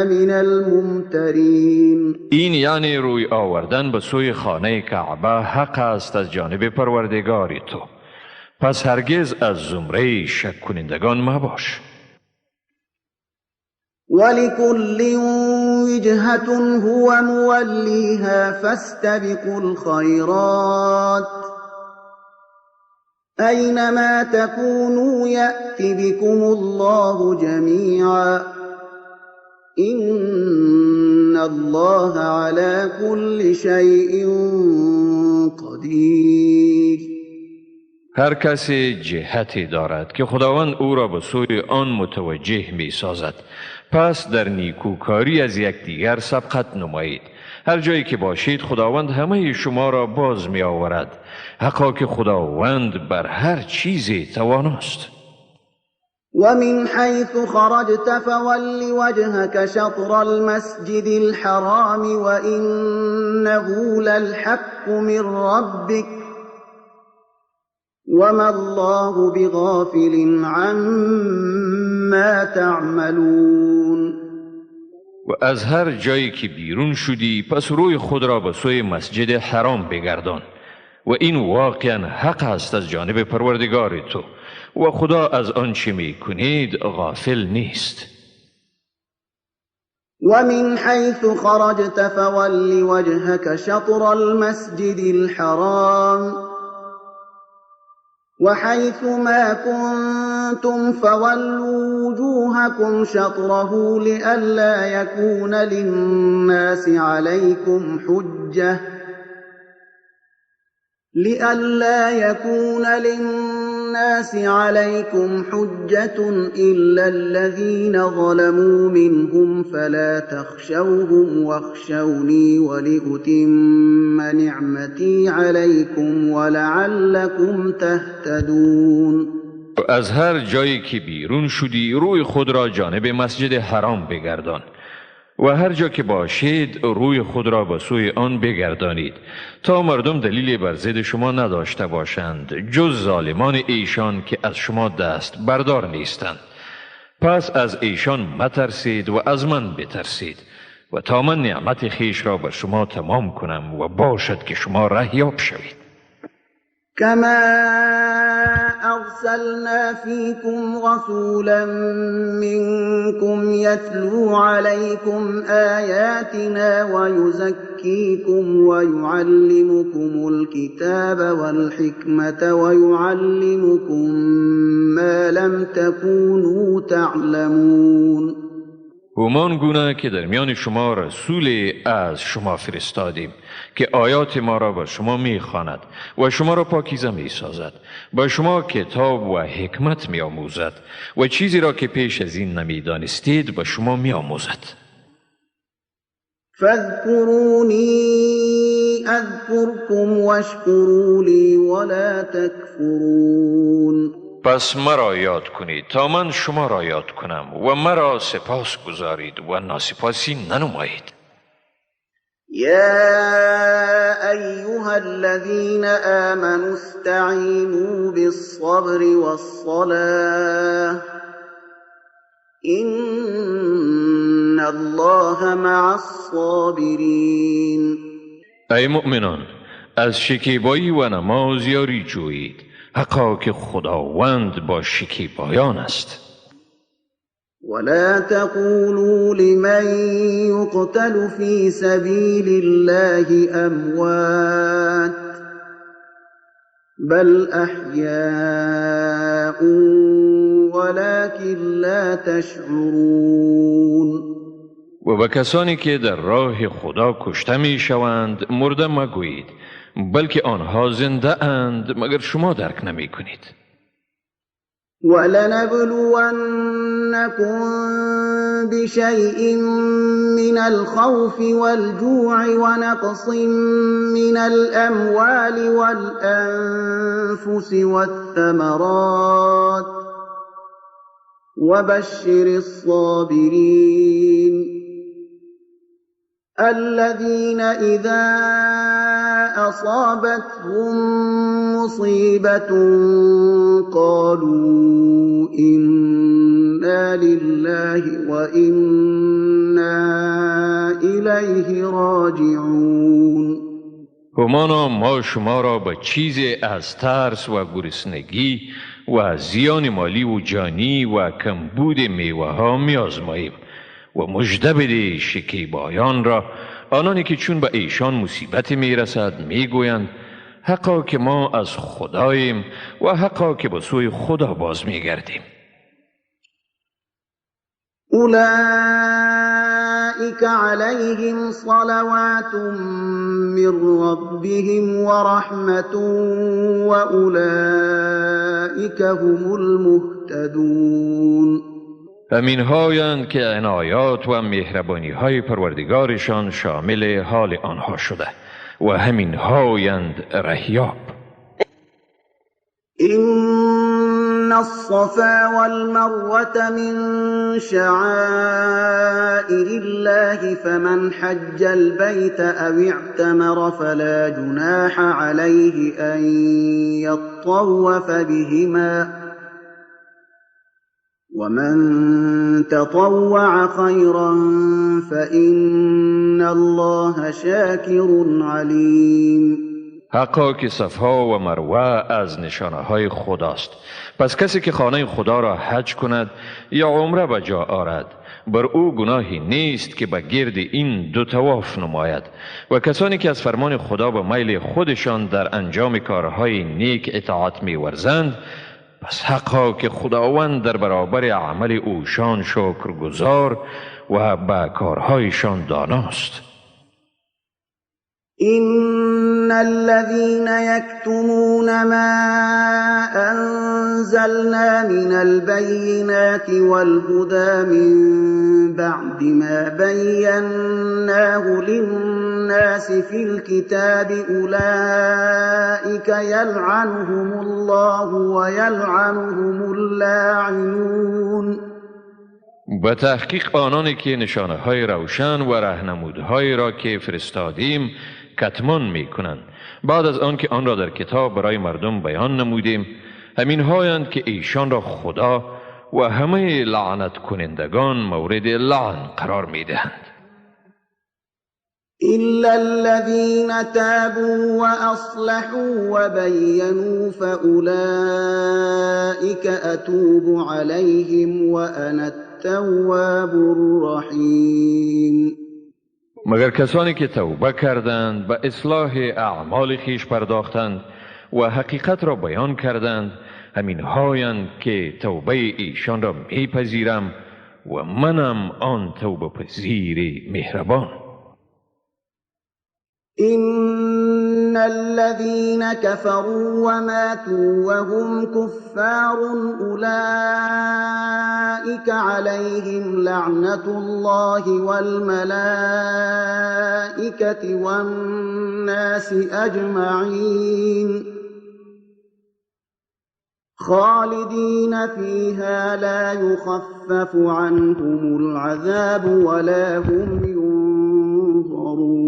من الممترین. این یعنی روی آوردن به سوی خانه کعبه حق است از جانب پروردگار تو، پس هرگز از زمره شک کنندگان مباش. ولكل وجهة هو موليها فاستبقوا الخيرات أينما تكونوا يأت بكم الله جميعا إن الله على كل شيء قدير. هر کسی جهتی دارد که خداوند او را به سوی آن متوجه می سازد، پس در نیکوکاری از یکدیگر سبقت نمایید. هر جایی که باشید خداوند همه شما را باز می آورد. حقا که خداوند بر هر چیزی تواناست. ومن حيث خرجت فول وجهك شطر المسجد الحرام وإنه للحق من ربك وما الله بغافل عما تعملون. و از هر جایی که بیرون شدی پس روی خود را به سوی مسجد حرام بگردان و این واقعا حق است از جانب پروردگار تو و خدا از آنچه می کنید غافل نیست. ومن حيث خرجت فول وجهك شطر المسجد الحرام وحيث ما كنتم فولوا وجوهكم شطره لئلا يكون للناس عليكم حجة إلا الذين ظلموا منهم فلا تخشوهم واخشوني ولأتم نعمتي عليكم ولعلكم تهتدون. از هر جایی که بیرون شدی روی خود را جانب مسجد حرام بگردان و هر جا که باشید روی خود را به سوی آن بگردانید تا مردم دلیل بر ضد شما نداشته باشند جز ظالمان ایشان که از شما دست بردار نیستند. پس از ایشان مترسید و از من بترسید و تا من نعمت خویش را بر شما تمام کنم و باشد که شما رهیاب شوید. كما أرسلنا فيكم رسولا منكم يتلو عليكم آياتنا ويزكيكم ويعلمكم الكتاب والحكمة ويعلمكم ما لم تكونوا تعلمون. همان گونه که در میان شما رسول از شما فرستادیم که آیات ما را بر شما میخواند و شما را پاکیزه میسازد، با شما کتاب و حکمت میآموزد و چیزی را که پیش از این نمیدانستید به شما میآموزد. فاذكروني اذكركم واشكروا لي ولا تكفرون. پس مرا یاد کنید تا من شما را یاد کنم و مرا سپاس گذارید و ناسپاسی ننمایید. يا أيها الذين آمنوا استعينوا بالصبر والصلاة إن الله مع الصابرين. ای مؤمنان از شکیبایی و نماز یاری جویید، حقا که خداوند با شکیبایان است. ولا تقولوا لمن يقتل في سبيل الله أموات بل أحياء ولكن لا تشعرون. و به کسانی که در راه خدا کشته می شوند مرده مگویید، بلکه آنها زنده اند مگر شما درک نمی کنید. ولنبلونكم بشيء من الخوف والجوع ونقص من الأموال والأنفس والثمرات وبشر الصابرين الذين إذا أصابتهم مصيبة قالوا إنا لله وإنا إليه راجعون. همانا ما شما را به چیزی از ترس و گرسنگی و زیان مالی و جانی و کمبود میوه ها می آزماییم و مژده بده شکیبایان را، آنانی که چون به ایشان مصیبت می رسد می گویند حقا که ما از خداییم و حقا که به سوی خدا باز می گردیم. أولئك عليهم صلوات من ربهم ورحمة وأولئك هم المهتدون. همین هایند که عنایات و مهربانی های پروردگارشان شامل حال آنها شده و همین هایند رهیاب. إن الصفا والمروة من شعائر الله فمن حج البيت أو اعتمر فلا جناح عليه أن يطوف بهما ومن تطوع خيرا فإن الله شاکر علیم. حقا که صفا و مروه از نشانه های خداست. پس کسی که خانه خدا را حج کند یا عمره به جا آرد بر او گناهی نیست که به گرد این دو طواف نماید. و کسانی که از فرمان خدا به میل خودشان در انجام کارهای نیک اطاعت می ورزند، پس حقا که خداوند در برابر عمل اوشان شکرگزار و به کارهایشان داناست. إن الذين يكتمون ما أنزلنا من البينات والهدى من بعد ما بيناه للناس في الكتاب أولئك يلعنهم الله ويلعنهم اللاعنون. به تحقیق آنانی که نشانه های روشن و راهنمودهای را که فرستادیم کتمان می کنند بعد از آن که آن را در کتاب برای مردم بیان نمودیم، همین هایند که ایشان را خدا و همه لعنت کنندگان مورد لعن قرار می دهند. إلا الذين تابوا وأصلحوا وبينوا فأولئك أتوب عليهم وأنا التواب الرحیم. مگر کسانی که توبه کردند، به اصلاح اعمال خیش پرداختند و حقیقت را بیان کردند، همین هایند که توبه ایشان را میپذیرم و منم آن توبه پذیر مهربان. إن الذين كفروا وماتوا وهم كفار أولئك عليهم لعنة الله والملائكة والناس أجمعين خالدين فيها لا يخفف عنهم العذاب ولا هم ينظرون.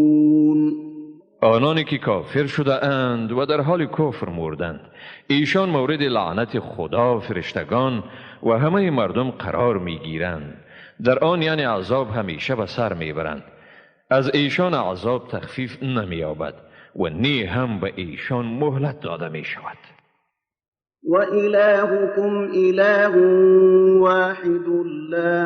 آنانی که کافر شده اند و در حال کفر مردند، ایشان مورد لعنت خدا، فرشتگان و همه مردم قرار می گیرند. در آن یعنی عذاب همیشه به سر می برند. از ایشان عذاب تخفیف نمی یابد و نی هم به ایشان مهلت داده می شود. وإلهكم إله واحد لا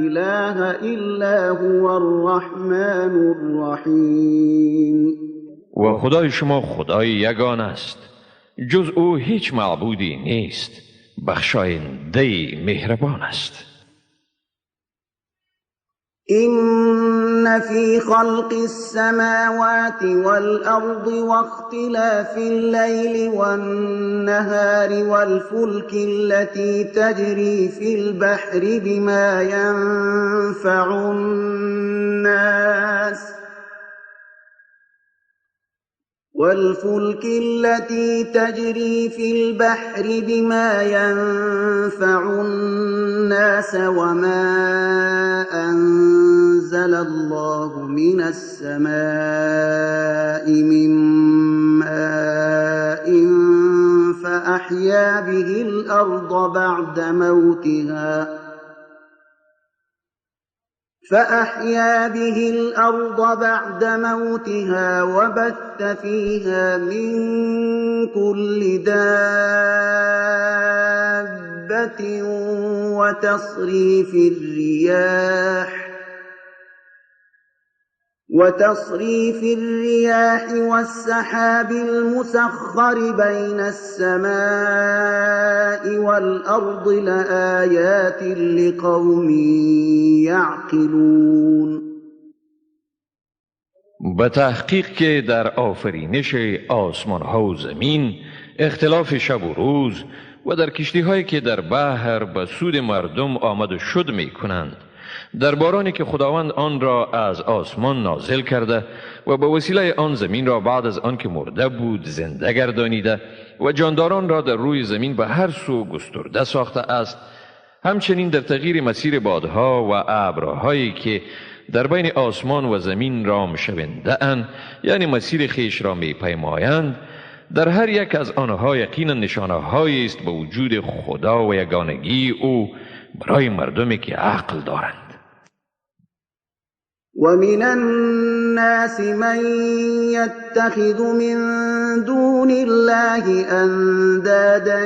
إله إلا هو الرحمن الرحیم. و خدای شما خدای یگان است، جز او هیچ معبودی نیست، بخشاینده مهربان است. إن في خلق السماوات والأرض واختلاف الليل والنهار والفلك التي تجري في البحر بما ينفع الناس وما أنزل الله من السماء من ماء فأحيا به الأرض بعد موتها وبث فيها من كل دابة وتصريف الرياح والسحاب المسخر بين السماء والأرض لآيات لقوم يعقلون. به تحقیق که در آفرینش آسمان ها و زمین، اختلاف شب و روز و در کشتی هایی که در بحر به سود مردم آمد و شد می کنند در بارانی که خداوند آن را از آسمان نازل کرده و به وسیله آن زمین را بعد از آن که مرده بود زنده گردانیده و جانداران را در روی زمین به هر سو گسترده ساخته است. همچنین در تغییر مسیر بادها و ابرهایی که در بین آسمان و زمین رام شونده اند، یعنی مسیر خیش را می پیمایند، در هر یک از آنها یقینا نشانه هایی است به وجود خدا و یگانگی او برای مردمی که عقل دارند. ومن الناس من يتخذ من دون الله أندادا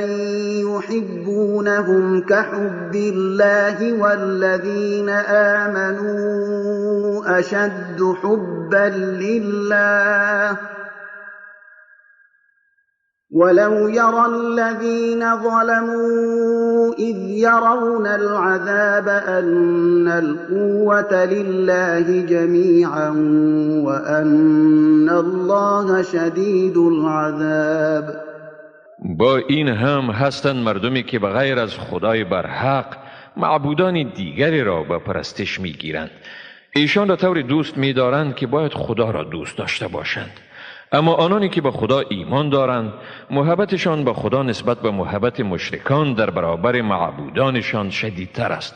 يحبونهم كحب الله والذين آمنوا أشد حبا لله ولو يرى الذين ظلموا إذ يرون العذاب أن القوة لله جميعا وأن الله شديد العذاب. با این هم هستند مردمی که بغیر از خدای برحق معبودان دیگری را به پرستش می گیرند. ایشان را طور دوست می دارند که باید خدا را دوست داشته باشند. اما آنانی که به خدا ایمان دارند محبتشان به خدا نسبت به محبت مشرکان در برابر معبودانشان شدیدتر است.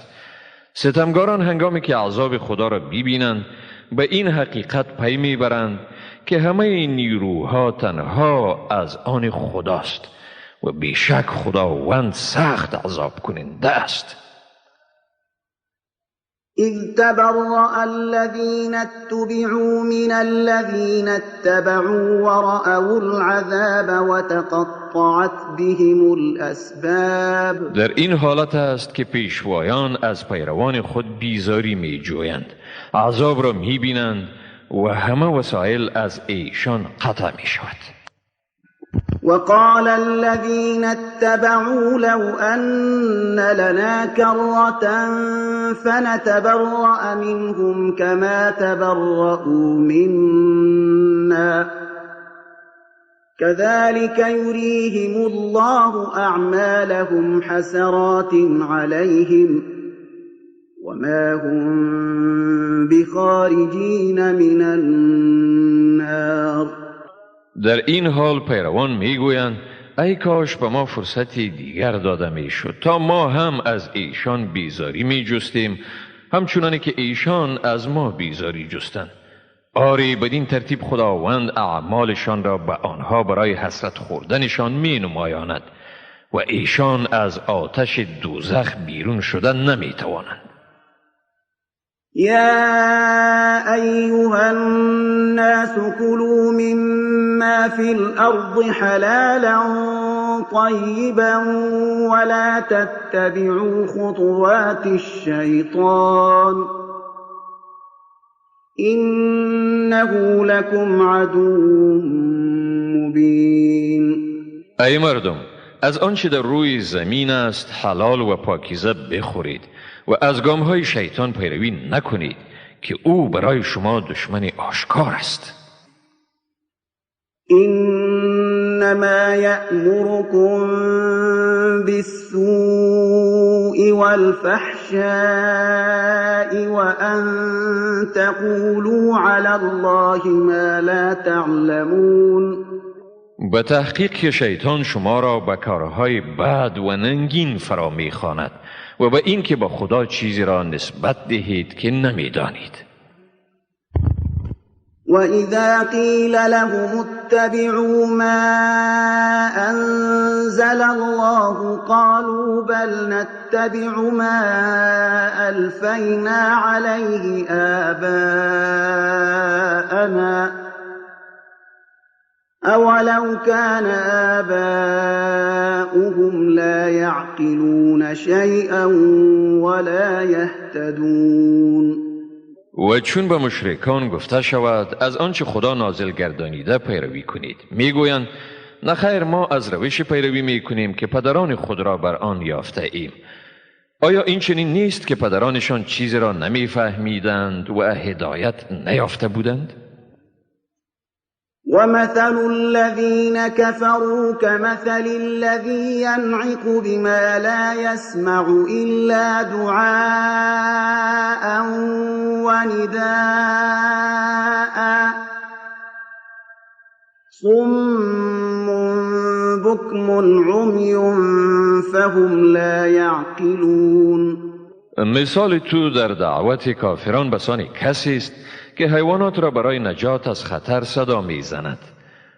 ستمگاران هنگامی که عذاب خدا را ببینند به این حقیقت پی میبرند که همه نیروها تنها از آن خداست و بیشک خداوند سخت عذاب کننده است. إذ تبرأ الذين اتبعوا من الذين اتبعوا ورأوا العذاب وتقطعت بهم الأسباب. در این حالت است که پیشوایان از پیروان خود بیزاری می جویند، عذاب را می بینند و همه وسایل از ایشان قطع می شود. وقال الذين اتبعوا لو أن لنا كرة فنتبرأ منهم كما تبرؤوا منا كذلك يريهم الله أعمالهم حسرات عليهم وما هم بخارجين من النار. در این حال پیروان میگویند ای کاش به ما فرصتی دیگر داده میشد تا ما هم از ایشان بیزاری میجستیم همچنانی که ایشان از ما بیزاری جستند. آری بدین ترتیب خداوند اعمالشان را به آنها برای حسرت خوردنشان می نمایاند و ایشان از آتش دوزخ بیرون شدن نمی توانند. يا أيها الناس كلوا مما في الأرض حلالا طيبا ولا تتبعوا خطوات الشيطان إنه لكم عدو مبين. ای مردم، از آنچه در روی زمین است حلال و پاکیزه بخورید و از گامهای شیطان پیروی نکنید که او برای شما دشمن آشکار است. إنما يأمركم بالسوء والفحشاء وأن تقولوا على الله ما لا تعلمون. به تحقیق که شیطان شما را به کارهای بد و ننگین فرا می‌خواند و به این که با خدا چیزی را نسبت دهید که نمی‌دانید. وَإِذَا قِيلَ لَهُمُ اتَّبِعُوا مَا أَنزَلَ اللَّهُ قَالُوا بَلْ نَتَّبِعُ مَا أَلْفَيْنَا عَلَيْهِ آبَاءَنَا أَوَلَوْ كَانَ آبَاؤُهُمْ لَا يَعْقِلُونَ شَيْئًا وَلَا يَهْتَدُونَ. و چون به مشرکان گفته شود از آنچه خدا نازل گردانیده پیروی کنید، میگویند نه خیر، ما از روش پیروی میکنیم که پدران خود را بر آن یافته ایم. آیا این چنین نیست که پدرانشان چیزی را نمیفهمیدند و هدایت نیافته بودند؟ ومثل الذين كفروا كمثل الذي ينعق بما لا يسمع إلا دعاء ونداء صم بكم عمي فهم لا يعقلون. مثال تو در دعوت کافران بسان کسی است که حیوانات را برای نجات از خطر صدا می زند،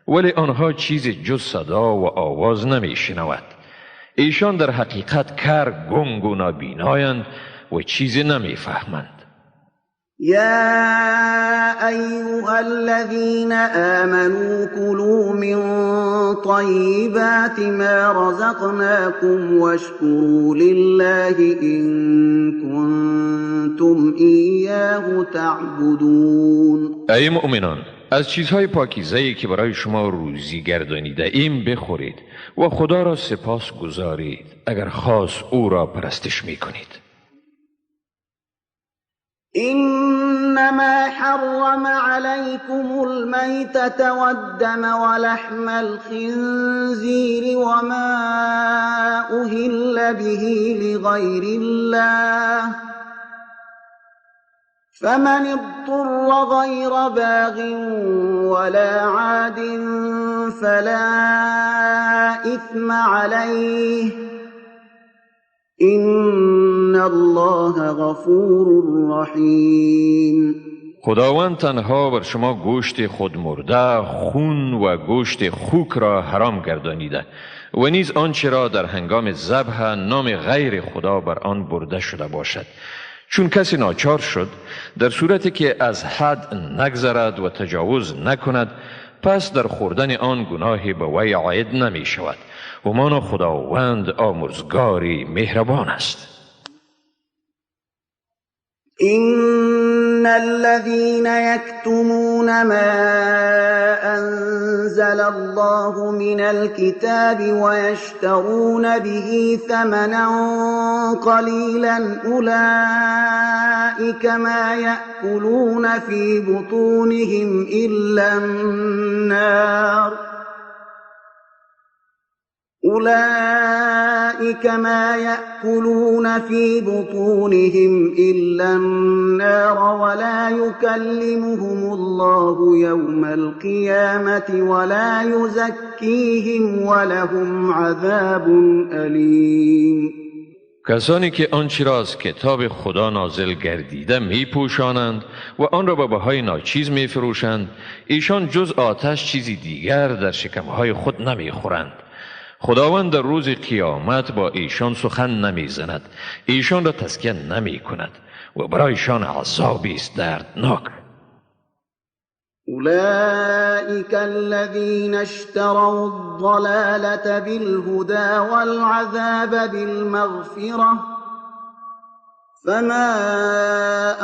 ولی آنها چیزی جز صدا و آواز نمی شنود. ایشان در حقیقت کر، گنگ و نابینایند و چیزی نمی فهمند. يا أيها الذين آمنوا كلوا من طيبات ما رزقناكم واشكروا لله إن كنتم إياه تعبدون. ای مؤمنان، از چیزهای پاکیزه‌ای که برای شما روزی گردانیده ایم بخورید و خدا را سپاس گذارید اگر خاص او را پرستش می کنید. إنما حرم عليكم الميتة والدم ولحم الخنزير وما أهل به لغير الله فمن اضطر غير باغ ولا عاد فلا إثم عليه إن الله غفور رحیم. خداوند تنها بر شما گوشت خود مرده، خون و گوشت خوک را حرام گردانیده و نیز آنچه را در هنگام ذبح نام غیر خدا بر آن برده شده باشد. چون کسی ناچار شد در صورتی که از حد نگذرد و تجاوز نکند، پس در خوردن آن گناهی به وی عاید نمی شود. همان خداوند آمرزگاری مهربان است. إن الذين يكتمون ما أنزل الله من الكتاب ويشترون به ثمنا قليلا أولئك ما يأكلون في بطونهم إلا النار أولئك ما يأكلون في بطونهم إلا النار ولا يكلمهم الله يوم القيامة ولا يزكيهم ولهم عذاب أليم. کسانی که آنچه را از کتاب خدا نازل گردیده می پوشانند و آن را به بهای ناچیز می فروشند، ایشان جز آتش چیزی دیگر در شکمهای خود نمی خورند. خداوند در روز قیامت با ایشان سخن نمی زند، ایشان را تسکیه نمی کند و برایشان عذابی است دردناک. أولئك الذين اشتروا الضلالة بالهدى والعذاب بالمغفرة فما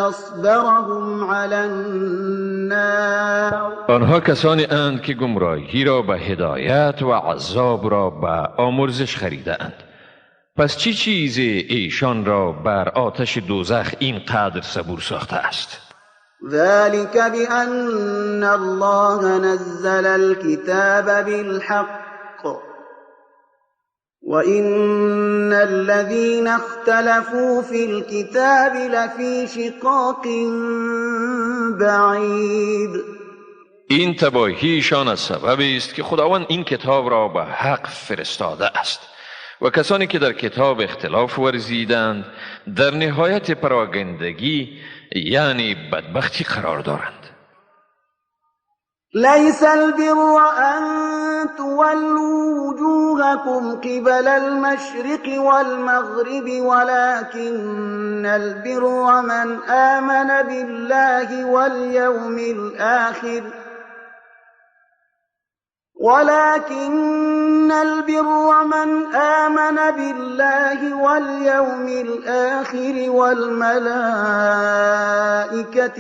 أصبرهم على النار. آنها کسانی اند که گمراهی را به هدایت و عذاب را به آمرزش خریده اند. پس چی چیزی ایشان را بر آتش دوزخ اینقدر صبور ساخته است؟ ذلك بأن الله نزل الكتاب بالحق وإن الذين اختلفوا في الكتاب لفي شقاق بعید. این تباهیشان از سببی است که خداوند این کتاب را به حق فرستاده است و کسانی که در کتاب اختلاف ورزیدند در نهایت پراگندگی یعنی بدبختی قرار دارند. ليس البر أن تولوا وجوهكم قبل المشرق والمغرب ولكن البر من آمن بالله واليوم الآخر والملائكة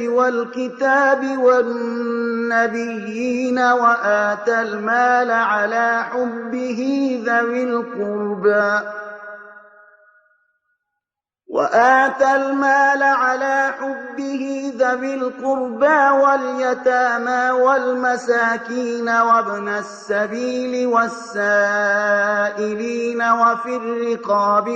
والكتاب والنبيين وآتى المال على حبه ذوي القربى وآتى المال على حبه ذوي القربى واليتامى والمساكين وابن السبيل والسائلين وفي الرقاب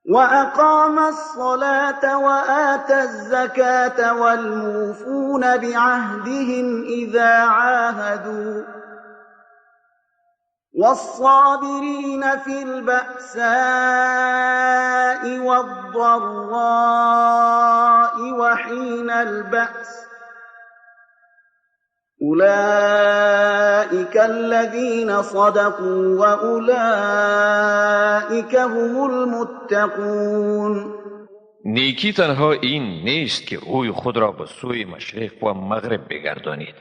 وأقام الصلاة وآتى الزكاة والموفون بعهدهم إذا عاهدوا والصابرين في البأساء والضراء وحين البأس أولئك الذين صدقوا وأولئك هم المتقون. نیکی تنها این نیست که روی خود را به سوی مشرق و مغرب بگردانید،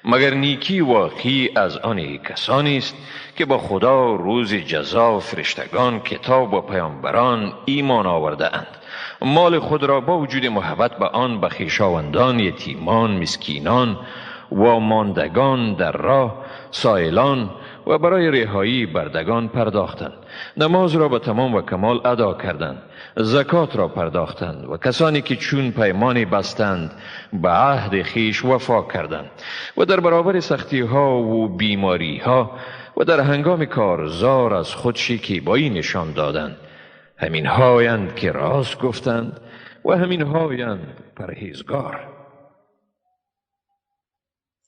مگر نیکی واقعی از آن کسانی است که با خدا، روز جزا، فرشتگان، کتاب و پیامبران ایمان آورده اند. مال خود را با وجود محبت به آن به خویشاوندان، یتیمان، مسکینان و ماندگان در راه، سائلان و برای رهایی بردگان پرداختند. نماز را به تمام و کمال ادا کردند، زکات را پرداختند و کسانی که چون پیمانی بستند به عهد خیش وفا کردند و در برابر سختی ها و بیماری ها و در هنگام کارزار از خود شکیبایی نشان دادند. همین هایند که راست گفتند و همین هایند پرهیزگار.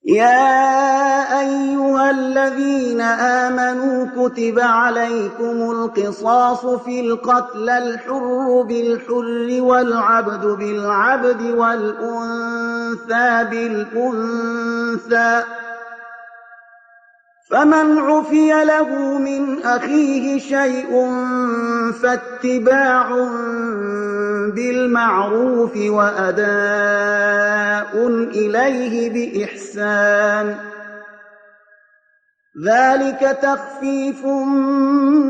يا أيها الذين آمنوا كتب عليكم القصاص في القتل، الحر بالحر والعبد بالعبد والأنثى بالأنثى، فمن عفي له من أخيه شيء فاتباع بالمعروف وأداء إليه بإحسان، ذلك تخفيف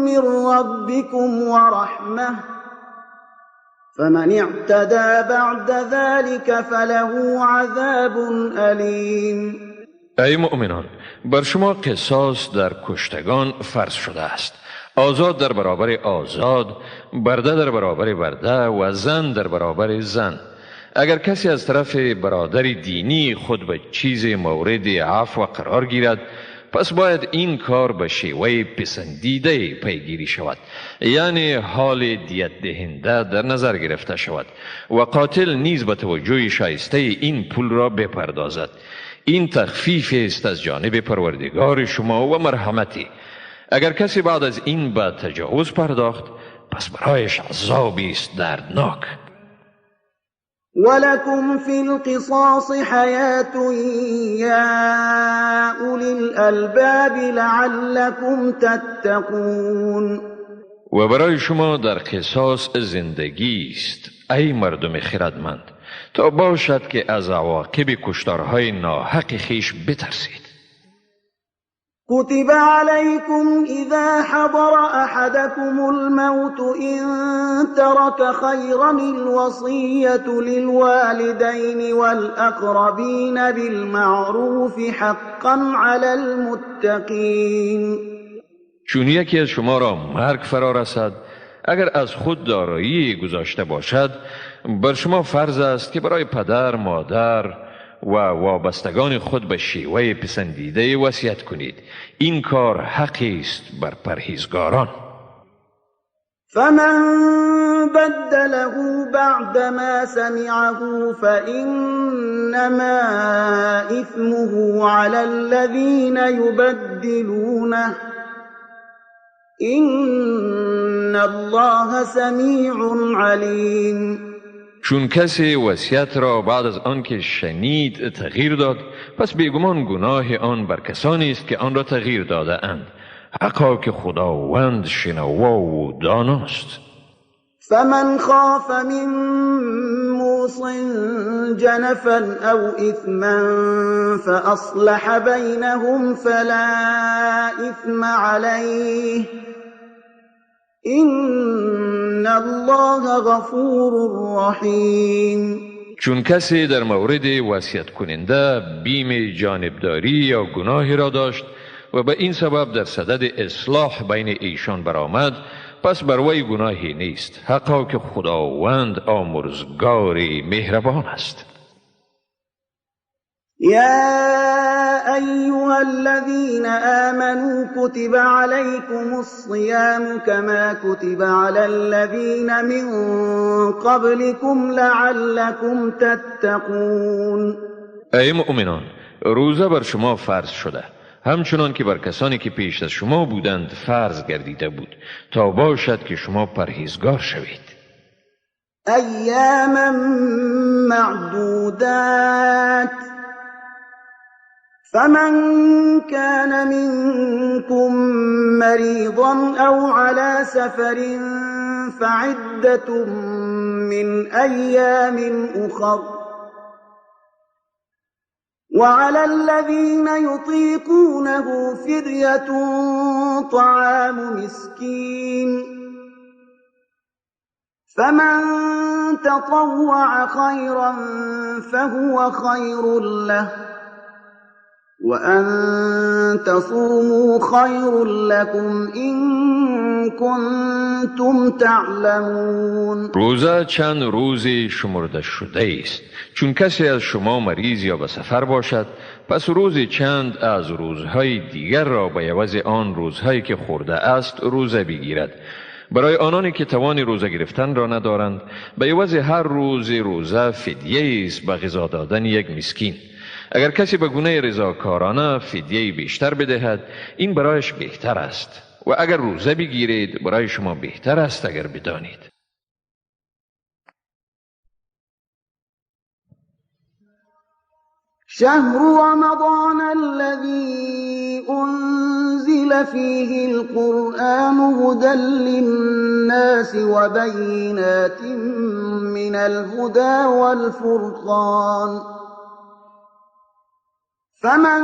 من ربكم ورحمة، فمن اعتدى بعد ذلك فله عذاب أليم. ای مؤمنان، بر شما قصاص در کشتگان فرض شده است. آزاد در برابر آزاد، برده در برابر برده و زن در برابر زن. اگر کسی از طرف برادر دینی خود به چیز مورد عفو قرار گیرد، پس باید این کار به شیوه پسندیده پیگیری شود، یعنی حال دیت دهنده در نظر گرفته شود و قاتل نیز به توجه شایسته این پول را بپردازد. این تخفیف است از جانب پروردگار شما و مرحمتی. اگر کسی بعد از این به تجاوز پرداخت، پس برایش عذابی است دردناک. ولكم في القصاص حياة يا أولي الألباب لعلكم تتقون. و برای شما در قصاص زندگی است ای مردم خردمند، تا باشد که از عواقب کشتارهای ناحق خیش بترسید. كتب عليكم إذا حضر أحدكم الموت إن ترك خيرا الوصية للوالدين والأقربين بالمعروف حقا على المتقين. چون یکی از شما را مرگ فرا رسد، اگر از خود دارایی گذاشته باشد، بر شما فرض است که برای پدر، مادر و وابستگان خود به شیوه پسندیده وصیت کنید. این کار حقی است بر پرهیزگاران. فمن بدله بعد ما سمعه فإنما إثمه على الذين يبدلونه إن الله سمیع علیم. چون کسی وصیت را بعد از آن که شنید تغییر داد، پس بیگمان گناه آن بر کسانی است که آن را تغییر داده اند. حقا که خداوند شنوا و داناست. فمن خاف من موص جنفا او اثما فاصلح بینهم فلا اثم علیه این الله غفور رحیم. چون کسی در مورد وصیت کننده بیم جانبداری یا گناهی را داشت، و به این سبب در صدد اصلاح بین ایشان برآمد، پس بر وی گناهی نیست، حقا که خداوند آمرزگار مهربان است. يا أيها الذين آمنوا كتب عليكم الصيام كما كتب على الذين من قبلكم لعلكم تتقون. ای مؤمنان، روزه بر شما فرض شده، همچنان که بر کسانی که پیش از شما بودند فرض گردیده بود، تا باشد که شما پرهیزگار شوید. أياما معدودات فمن كان منكم مريضا أو على سفر فعدة من أيام أخر وعلى الذين يطيقونه فدية طعام مسكين فمن تطوع خيرا فهو خير له وأن تصوموا خير لكم إن كنتم تعلمون. روزه چند روزی شمرده شده است. چون کسی از شما مریض یا به سفر باشد، پس روزی چند از روزهای دیگر را به عوض آن روزهایی که خورده است روزه بگیرد. برای آنانی که توان روزه گرفتن را ندارند، به عوض هر روز روزه فدیه است به غذا دادن یک مسکین. اگر کسی به گونه رضاکارانه فدیه بیشتر بدهد، این برایش بهتر است، و اگر روزه بگیرید برای شما بهتر است اگر بدانید. شهر رمضان الذي أنزل فيه القرآن هدى للناس وبينات من الهدى والفرقان فمن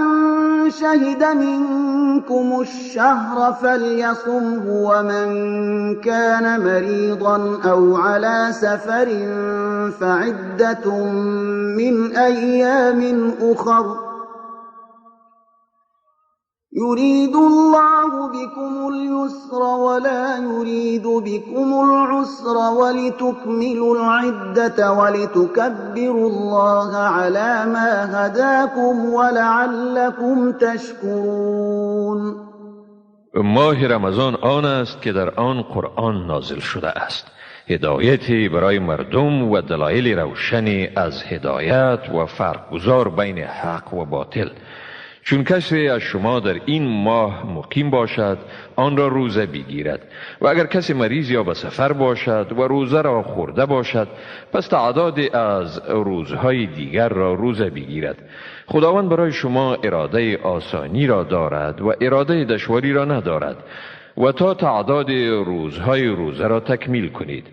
شهد منكم الشهر فليصمه ومن كان مريضا أو على سفر فعدة من أيام أخر يريد الله بكم اليسر ولا يريد بكم العسر ولتكملوا العدة ولتكبروا الله على ما هداكم ولعلكم تشكرون. ماه رمضان آن است که در آن قرآن نازل شده است، هدایتی برای مردم و دلایل روشنی از هدایت و فرقگذار بین حق و باطل. چون کسی از شما در این ماه مقیم باشد آن را روزه بگیرد، و اگر کسی مریض یا به سفر باشد و روزه را خورده باشد، پس تعداد از روزهای دیگر را روزه بگیرد. خداوند برای شما اراده آسانی را دارد و اراده دشواری را ندارد، و تا تعداد روزهای روزه را تکمیل کنید.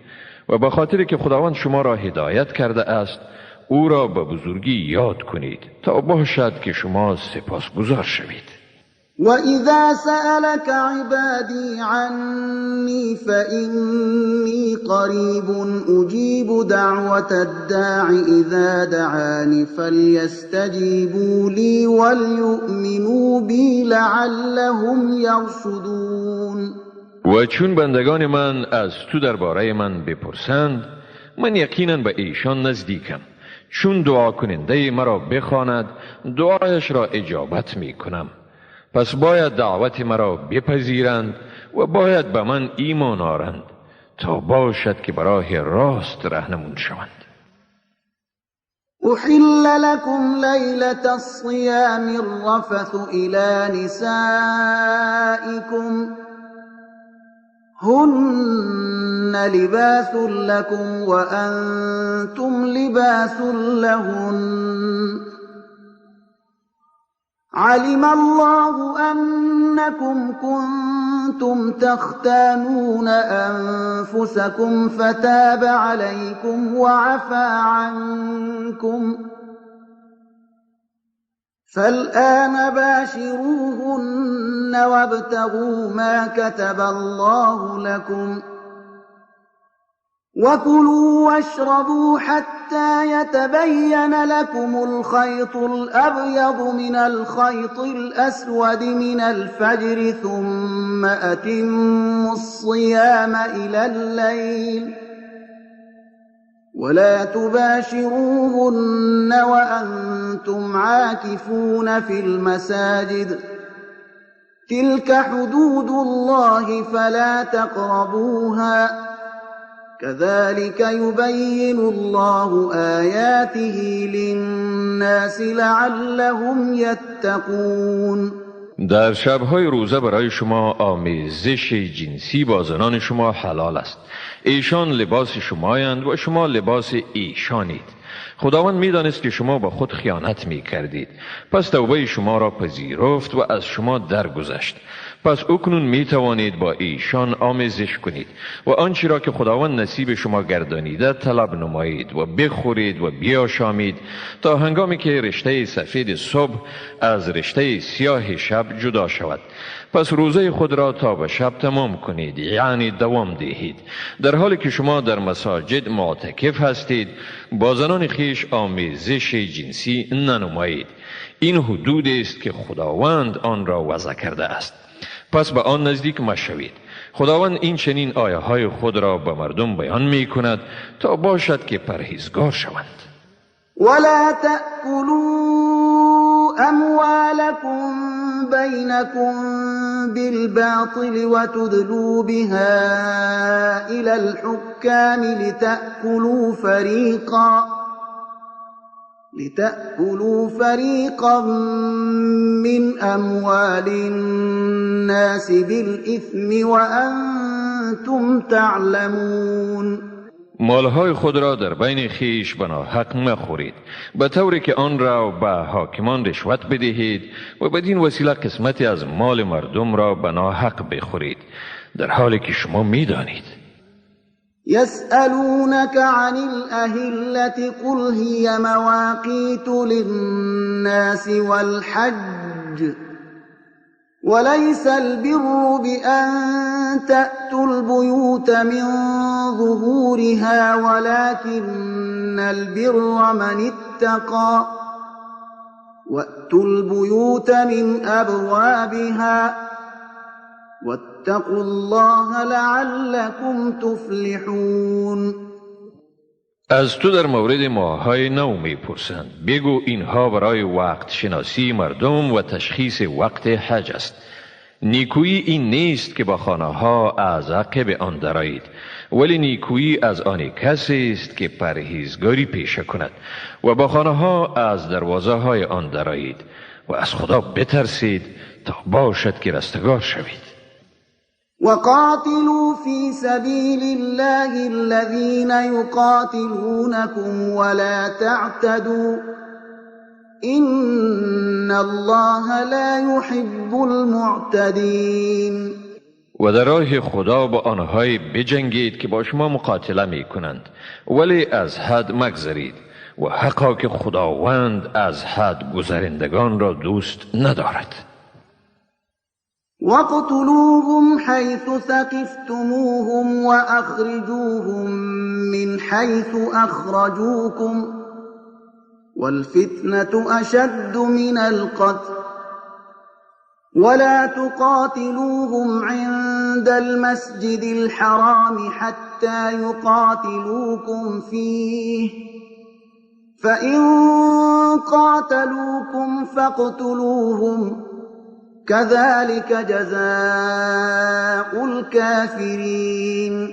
و به خاطر که خداوند شما را هدایت کرده است، او را به بزرگی یاد کنید تا باشد که شما سپاسگزار شوید. وَإِذَا سَأَلَكَ عِبَادِي عَنِّي فَإِنِّي قَرِيبٌ أُجِيبُ دَعْوَةَ الدَّاعِ إِذَا دَعَانِ فَلْيَسْتَجِيبُوا لِي وَلْيُؤْمِنُوا بِي لَعَلَّهُمْ يَرْشُدُونَ. و چون بندگان من از تو درباره من بپرسند، من یقینا به ایشان نزدیکم. چون دعا کننده مرا بخواند، دعایش را اجابت می کنم. پس باید دعوت مرا بپذیرند و باید به من ایمان آورند تا باشد که برای راست راهنمون شوند. أحل لكم ليلة الصيام الرفث إلى نسائكم هن لباس لكم وأنتم لباس لهن علم الله أنكم كنتم تختانون أنفسكم فتاب عليكم وعفى عنكم فالآن باشروهن وابتغوا ما كتب الله لكم وكلوا واشربوا حتى يتبين لكم الخيط الأبيض من الخيط الأسود من الفجر ثم أتموا الصيام إلى الليل ولا تباشروهن وأنتم عاكفون في المساجد تلك حدود الله فلا تقربوها كذلك يبين الله آياته للناس لعلهم يتقون. در شب‌های روزه برای شما آمیزش جنسی با زنان شما حلال است. ایشان لباس شمایند و شما لباس ایشانید. خداوند می‌دانست که شما با خود خیانت می‌کردید. پس توبه شما را پذیرفت و از شما درگذشت. پس اکنون می توانید با ایشان آمیزش کنید و آنچه را که خداوند نصیب شما گردانیده طلب نمایید و بخورید و بیاشامید تا هنگامی که رشته سفید صبح از رشته سیاه شب جدا شود. پس روزه خود را تا به شب تمام کنید، یعنی دوام دهید. در حالی که شما در مساجد معتکف هستید با زنان خیش آمیزش جنسی ننمایید. این حدود است که خداوند آن را وضع کرده است. پس به آن نزدیک مشوید. خداوند این چنین آیه های خود را به مردم بیان می کند تا باشد که پرهیزگار شوند. ولا تأكلوا أموالكم بينكم بالباطل وتدلوا بها إلى الحكام لتأكلوا فريقا من أموال الناس بالإثم وأنتم تعلمون. مالهای خود را در بین خیش به ناحق مخورید، به طوری که آن را به حاکمان رشوت بدهید و بدین وسیله قسمتی از مال مردم را به ناحق بخورید، در حالی که شما می‌دانید. يسألونك عن الأهلة قل هي مواقيت للناس والحج وليس البر بأن تأتوا البيوت من ظهورها ولكن البر من اتقى وأتوا البيوت من أبوابها واتقوا الله لعلكم تفلحون. از تو در مورد ماه‌های نو می‌پرسند. بگو اینها برای وقت شناسی مردم و تشخیص وقت حج است. نیکویی این نیست که با خانه‌ها از عقب آن درآیید، ولی نیکویی از آن کسی است که پرهیزگاری پیشه کند و با خانه‌ها از دروازه‌های آن درآیید و از خدا بترسید تا باشد که رستگار شوید. وقاتلوا في سبيل الله الذين يقاتلونكم ولا تعتدوا إن الله لا يحب المعتدين. و در راه خدا با آنهایی بجنگید که با شما مقاتله می کنند، ولی از حد مگذرید و حقا که خداوند از حد گذرندگان را دوست ندارد. واقتلوهم حيث ثقفتموهم وأخرجوهم من حيث أخرجوكم والفتنة أشد من القتل ولا تقاتلوهم عند المسجد الحرام حتى يقاتلوكم فيه فإن قاتلوكم فاقتلوهم كذلك جزاء الكافرین.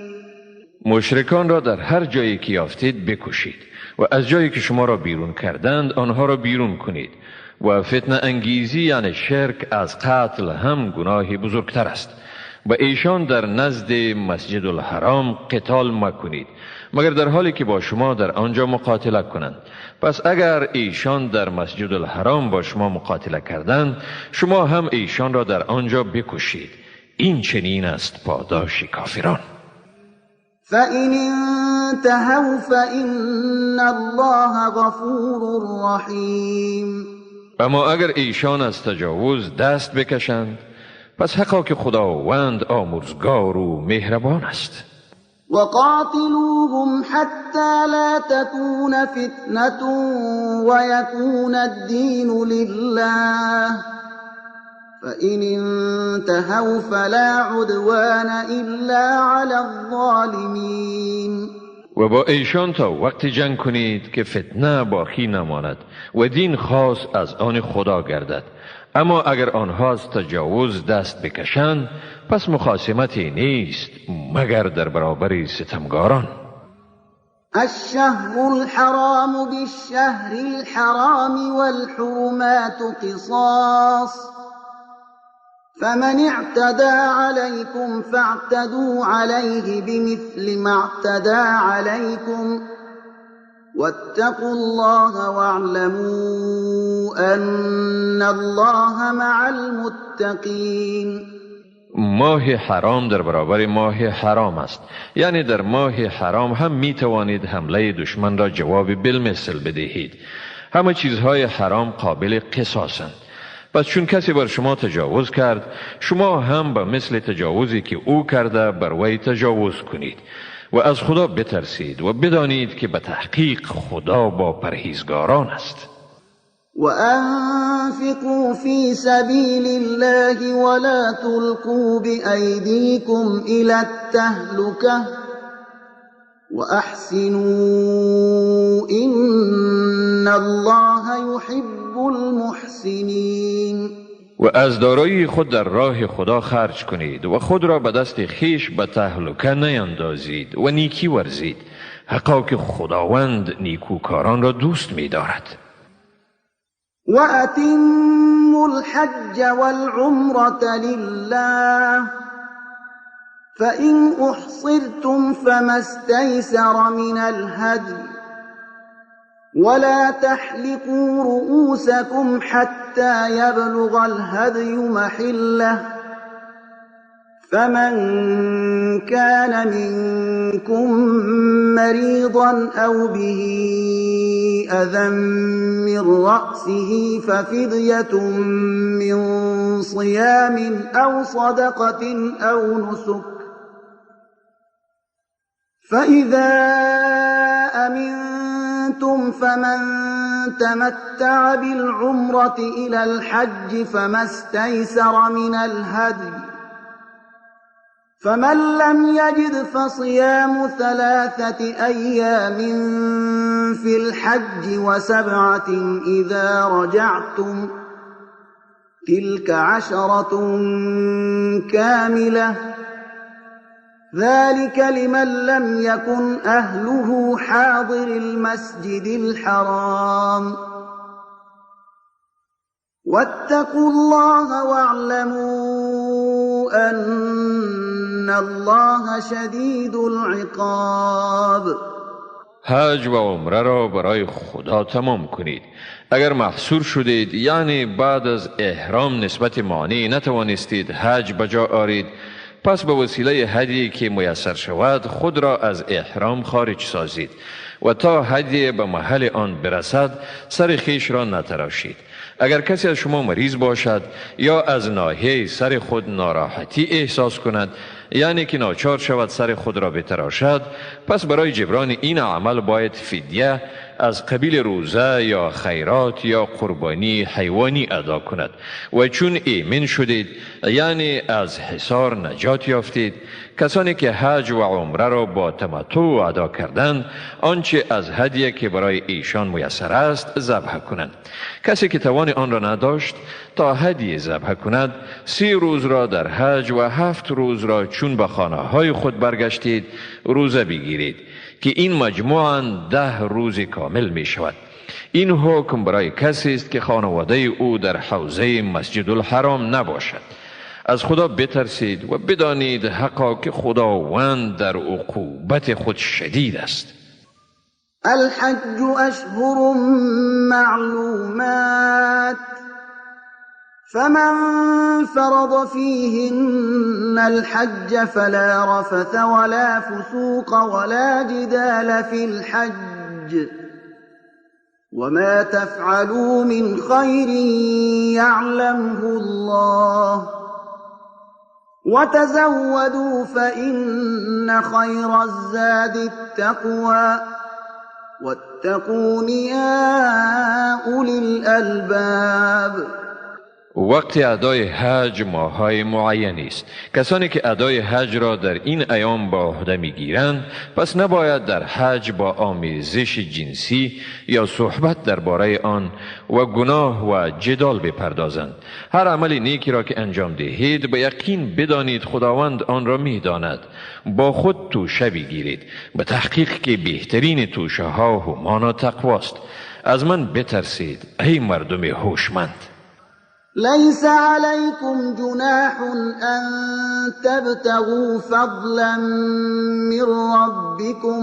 مشرکان را در هر جایی که یافتید بکشید و از جایی که شما را بیرون کردند آنها را بیرون کنید و فتنه انگیزی یعنی شرک از قتل هم گناه بزرگتر است. و ایشان در نزد مسجد الحرام قتال مکنید مگر در حالی که با شما در آنجا مقاتله کنند. پس اگر ایشان در مسجد الحرام با شما مقاتله کردند شما هم ایشان را در آنجا بکشید. این چنین است پاداش کافران. فَإِنِ انتهوا فَإِنَّ اللَّهَ غَفُورٌ رَحِيمٌ. اما اگر ایشان از تجاوز دست بکشند پس حقا که خداوند آمرزگار و مهربان است. وقاتلوهم حتى لا تكون فتنة ويكون الدين لله فإن انتهوا فلا عدوان إلا على الظالمين. و با ایشان تا وقت جنگ کنید که فتنه باقی نماند و دین خاص از آن خدا گردد. اما اگر آنها از تجاوز دست بکشند پس مخاصمتی نیست مگر در برابر ستمگاران. الشهر الحرام بالشهر الحرام والحرمات قصاص فمن اعتدى عليكم فاعتدوا عليه بمثل ما اعتدى عليكم واتقوا الله واعلموا أن الله مع المتقين. ماه حرام در برابر ماه حرام است، یعنی در ماه حرام هم می توانید حمله دشمن را جواب بالمثل بدهید. همه چیزهای حرام قابل قصاصند. پس چون کسی بر شما تجاوز کرد شما هم به مثل تجاوزی که او کرده بر وی تجاوز کنید و از خدا بترسید و بدانید که به تحقیق خدا با پرهیزگاران است. وأنفقوا في سبيل الله ولا تلقوا بأيديكم إلى التهلكة وأحسنوا إن الله يحب المحسنين. و از دارایی خود در راه خدا خرج کنید و خود را به دست خیش به تهلکه نیندازید و نیکی ورزید، حقا که خداوند نیکوکاران را دوست می دارد. وأتموا الحج والعمرة لله فإن أحصرتم فما استيسر من الهدي ولا تحلقوا رؤوسكم حتى يبلغ الهدي محله فمن كان منكم مريضا أو به أذى من رأسه ففدية من صيام أو صدقة أو نسك فإذا أمنتم فمن تمتع بالعمرة إلى الحج فما استيسر من الهدي فمن لم يجد فصيام 3 أيام في الحج و7 إذا رجعتم تلك 10 كاملة ذلك لمن لم يكن أهله حاضر المسجد الحرام واتقوا الله واعلموا أن الله شدید العقاب. حج و عمره را برای خدا تمام کنید. اگر محصور شدید یعنی بعد از احرام نسبت مانع نتوانستید حج بجا آرید پس به وسیله هدیی که میسر شود خود را از احرام خارج سازید و تا هدیه به محل آن برسد سر خیش را نتراشید. اگر کسی از شما مریض باشد یا از ناحیه سر خود ناراحتی احساس کند یعنی که ناچار شود سر خود را بتراشد پس برای جبران این عمل باید فدیه از قبیل روزه یا خیرات یا قربانی حیوانی ادا کند و چون ایمن شدید یعنی از حصار نجات یافتید کسانی که حج و عمره را با تمتع ادا کردند آنچه از هدیه که برای ایشان میسر است ذبح کنند. کسی که توان آن را نداشت تا هدیه ذبح کند 30 روز را در حج و 7 روز را چون به خانه های خود برگشتید روزه بگیرید که این مجموعاً 10 روز کامل می شود. این حکم برای کسی است که خانواده او در حوزه مسجد الحرام نباشد. از خدا بترسید و بدانید حقا که خداوند در عقوبت خود شدید است. الحج اشهر معلومات فمن فرض فيهن الحج فلا رفث ولا فسوق ولا جدال في الحج وما تفعلوا من خير يعلمه الله وتزودوا فإن خير الزاد التقوى واتقون يا أولي الألباب. وقت ادای حج ماه‌های معینی است. کسانی که ادای حج را در این ایام به عهده می‌گیرند پس نباید در حج با آمیزش جنسی یا صحبت درباره آن و گناه و جدال بپردازند. هر عمل نیکی را که انجام دهید به یقین بدانید خداوند آن را می‌داند. با خود توشه بگیرید. به تحقیق که بهترین توشه ها همان و تقواست. از من بترسید ای مردم هوشمند. ليس عليكم جناح أن تبتغوا فضلا من ربكم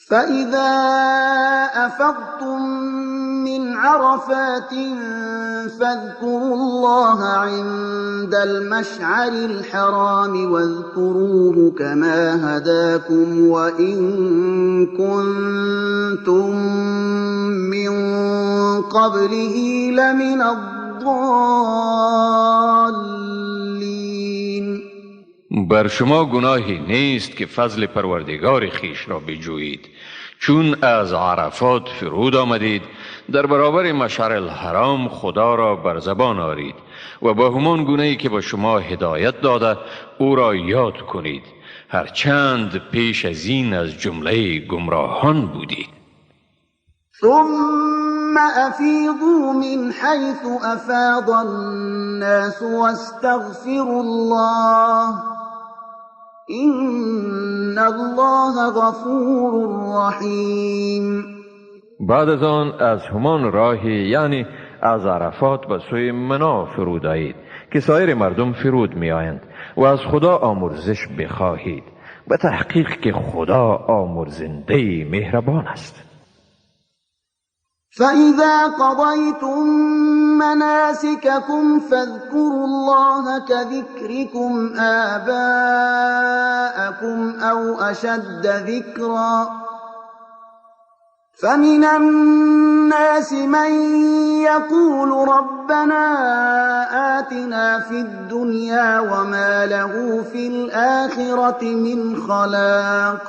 فإذا أفضتم من عرفات فاذكروا الله عند المشعر الحرام واذكروه كما هداكم وإن كنتم من قبله لمن الضالين. بر شما گناهی نیست که فضل پروردگار خیش را بجویید. چون از عرفات فرود آمدید در برابر مشعر الحرام خدا را بر زبان آرید و با همان گونه‌ای که به شما هدایت داده او را یاد کنید، هرچند پیش از این از جمله گمراهان بودید. ثم أفيضوا من حيث أفاض الناس واستغفروا الله إن الله غفور رحیم. بعد از آن از همان راهی یعنی از عرفات به سوی منا فرود آیید که سایر مردم فرود می آیند و از خدا آمرزش بخواهید. به تحقیق که خدا آمرزنده مهربان است. فإذا قضيتم مناسككم فاذكروا الله كذكركم آباءكم أو أشد ذكرا فمن الناس من يقول ربنا آتنا في الدنيا وما له في الآخرة من خلاق.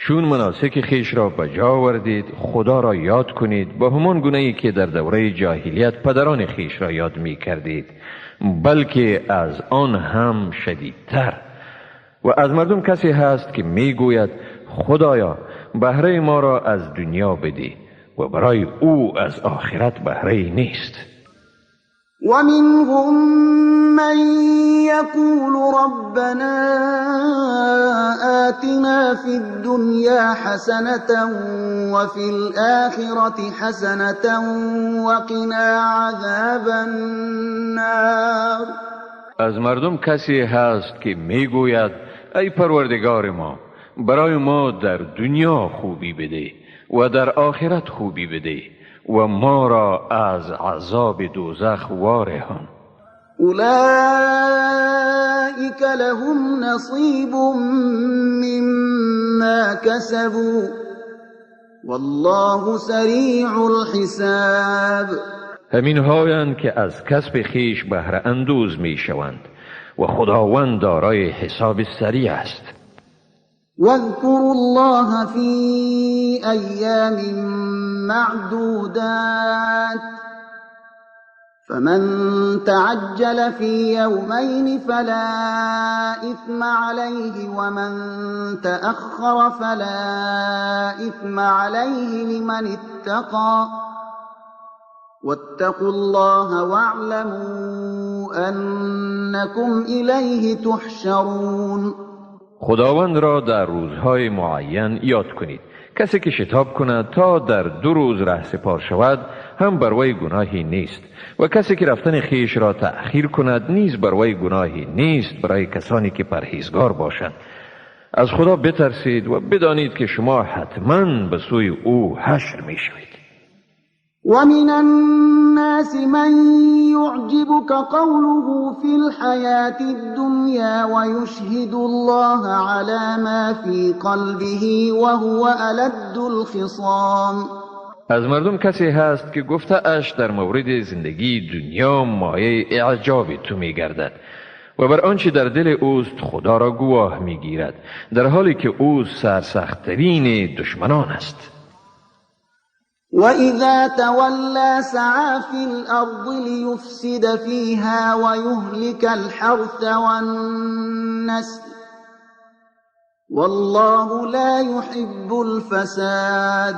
چون مناسک خیش را به جا آوردید خدا را یاد کنید به همان گونه‌ای که در دوره جاهلیت پدران خیش را یاد می کردید، بلکه از آن هم شدیدتر. و از مردم کسی هست که می گوید خدایا بهره ما را از دنیا بده و برای او از آخرت بهره نیست. ومنهم من يقول ربنا آتنا في الدنيا حسنة وفي الآخرة حسنة وقنا عذاب النار. از مردم کسی هست که میگوید ای پروردگار ما برای ما در دنیا خوبی بده و در آخرت خوبی بده و ما را از عذاب دوزخ وارهان. أولئك لهم نصيب مما كسبوا والله سریع الحساب. همین هایند که از کسب خیش بهره اندوز می شوند و خداوند دارای حساب سریع است. واذكروا الله في أيام معدودات فمن تعجل في يومين فلا إثم عليه ومن تأخر فلا إثم عليه لمن اتقى واتقوا الله واعلموا أنكم إليه تحشرون. خداوند را در روزهای معین یاد کنید. کسی که شتاب کند تا در 2 روز رهسپار شود هم بر وی گناهی نیست و کسی که رفتن خیش را تأخیر کند نیز بر وی گناهی نیست برای کسانی که پرهیزگار باشند. از خدا بترسید و بدانید که شما حتما به سوی او حشر می شوید. ومن الناس من يعجبك قوله في الحياة الدنيا ويشهد الله على ما في قلبه وهو ألد الخصام. از مردم کسی هست که گفته اش در مورد زندگی دنیا مایه اعجاب تو می گردد و بر آنچه در دل اوست خدا را گواه می گیرد، در حالی که او سرسخت‌ترین دشمنان است. وإذا تولى سعى في الأرض ليفسد فيها ويهلك الحرث والنسل والله لا يحب الفساد.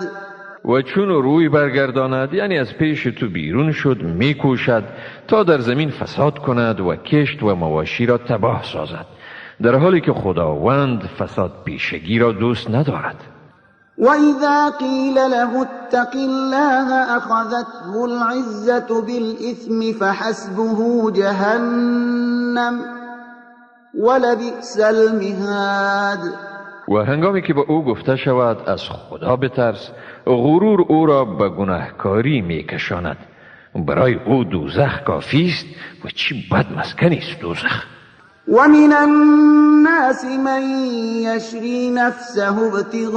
و چون روی برگرداند، یعنی از پیش تو بیرون شد، می کوشد تا در زمین فساد کند و کشت و مواشی را تباه سازد، در حالی که خداوند فساد پیشگی را دوست ندارد. وإذا قيل له اتق الله أخذته العزة بالإثم فحسبه جهنم ولبئس المهاد. و هنگامی که به او گفته شود از خدا بترس، غرور او را به گناهکاری می کشاند. برای او دوزخ کافی است و چی بد مسکنی است دوزخ. ومن الناس من يشري نفسه ابتغاء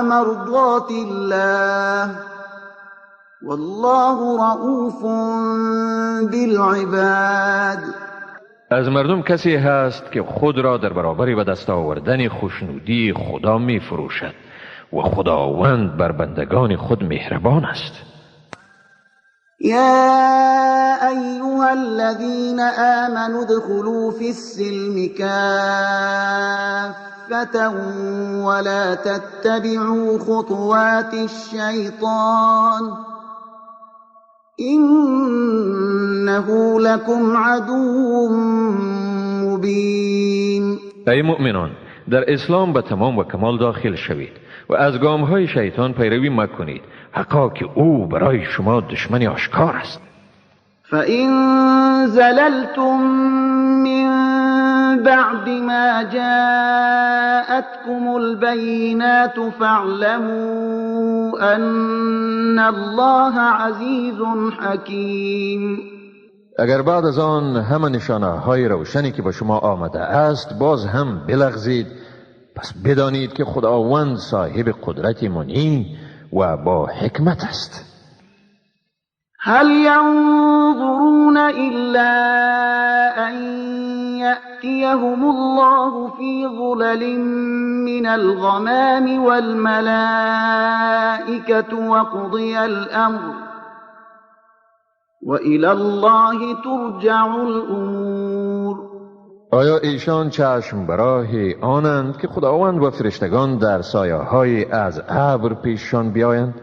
مرضات الله والله رؤوف بالعباد. از مردم کسی هست که خود را در برابر به دست آوردن خوشنودی خدا می فروشد و خداوند بر بندگان خود مهربان است. يا أيها الذين آمنوا ادخلوا في السلم كافة ولا تتبعوا خطوات الشيطان إنه لكم عدو مبين. ای مؤمنان، در اسلام به تمام و کمال داخل شوید و از گامهای شیطان پیروی مکنید، حقا که او برای شما دشمن آشکار است. فإن زللتم من بعد ما جاءتكم البينات فاعلموا أن الله عزيز حكيم. اگر بعد از آن همه نشانه های روشنی که به شما آمده است باز هم بلغزید، پس بدانید که خداوند صاحب قدرت منی و با حکمت است. هل ينظرون إلا أن يأتيهم الله في ظلل من الغمام والملائكة وقضي الأمر وإلى الله ترجع الأمور. آیا ایشان چشم براه آنند که خداوند و فرشتگان در سایه های از ابر پیششان بیایند؟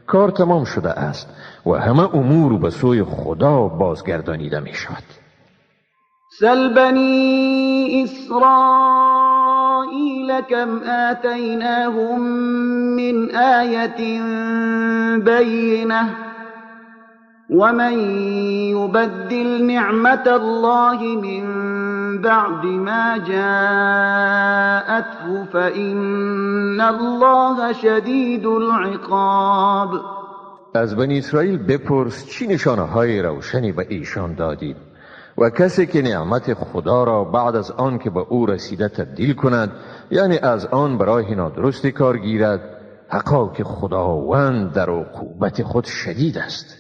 کار تمام شده است و همه امور به سوی خدا بازگردانیده می شود. سل بني إسرائيل كم آتيناهم من آية بينة ومن يبدل نعمة الله من بعد ما جاءته فإن الله شديد العقاب. از بنی اسرائیل بپرس چی نشانه های روشنی به ایشان دادید و کسی که نعمت خدا را بعد از آن که به او رسیده تبدیل کند، یعنی از آن برای نادرستی کار گیرد، حقا که خداوند در عقوبت خود شدید است.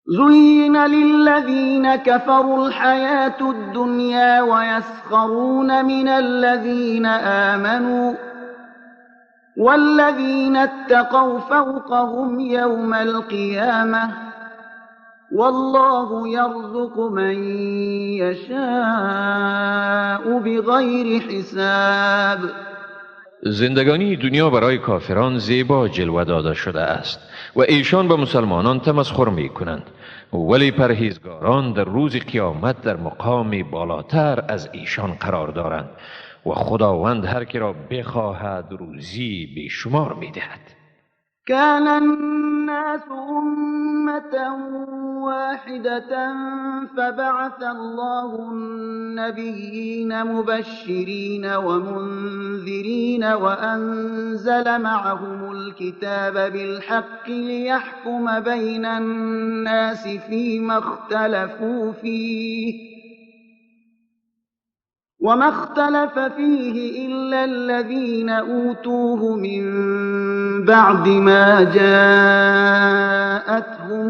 زين للذين كفروا الحياة الدنيا ويسخرون من الذين آمنوا والذين اتقوا فوقهم يوم القيامة والله يرزق من يشاء بغير حساب. زندگانی دنیا برای کافران زیبا جلوه داده شده است و ایشان به مسلمانان تمسخر می کنند، ولی پرهیزگاران در روز قیامت در مقام بالاتر از ایشان قرار دارند و خداوند هر کی را بخواهد روزی بیشمار می دهد. كان الناس أمة واحدة فبعث الله النبيين مبشرين ومنذرين وأنزل معهم الكتاب بالحق ليحكم بين الناس فيما اختلفوا فيه وما اختلف فيه إلا الذين أوتوه من بعد ما جاءتهم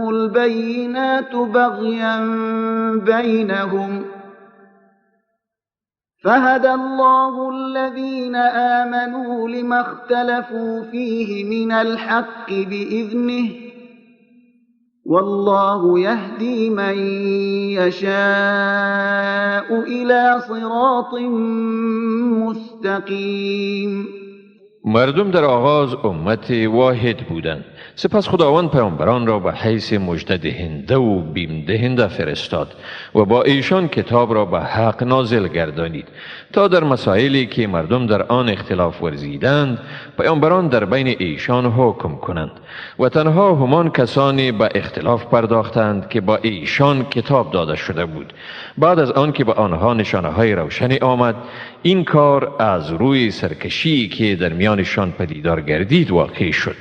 البينات بغيا بينهم فهدى الله الذين آمنوا لما اختلفوا فيه من الحق بإذنه والله يهدي من يشاء إلى صراط مستقیم. مردم در آغاز امت واحد بودند. سپس خداوند پیامبران را به حیث مژده دهنده و بیم دهنده فرستاد و با ایشان کتاب را به حق نازل گردانید تا در مسائلی که مردم در آن اختلاف ورزیدند پیامبران در بین ایشان حکم کنند و تنها همان کسانی به اختلاف پرداختند که با ایشان کتاب داده شده بود. بعد از آن که به آنها نشانه های روشنی آمد این کار از روی سرکشی که در میانشان پدیدار گردید واقع شد.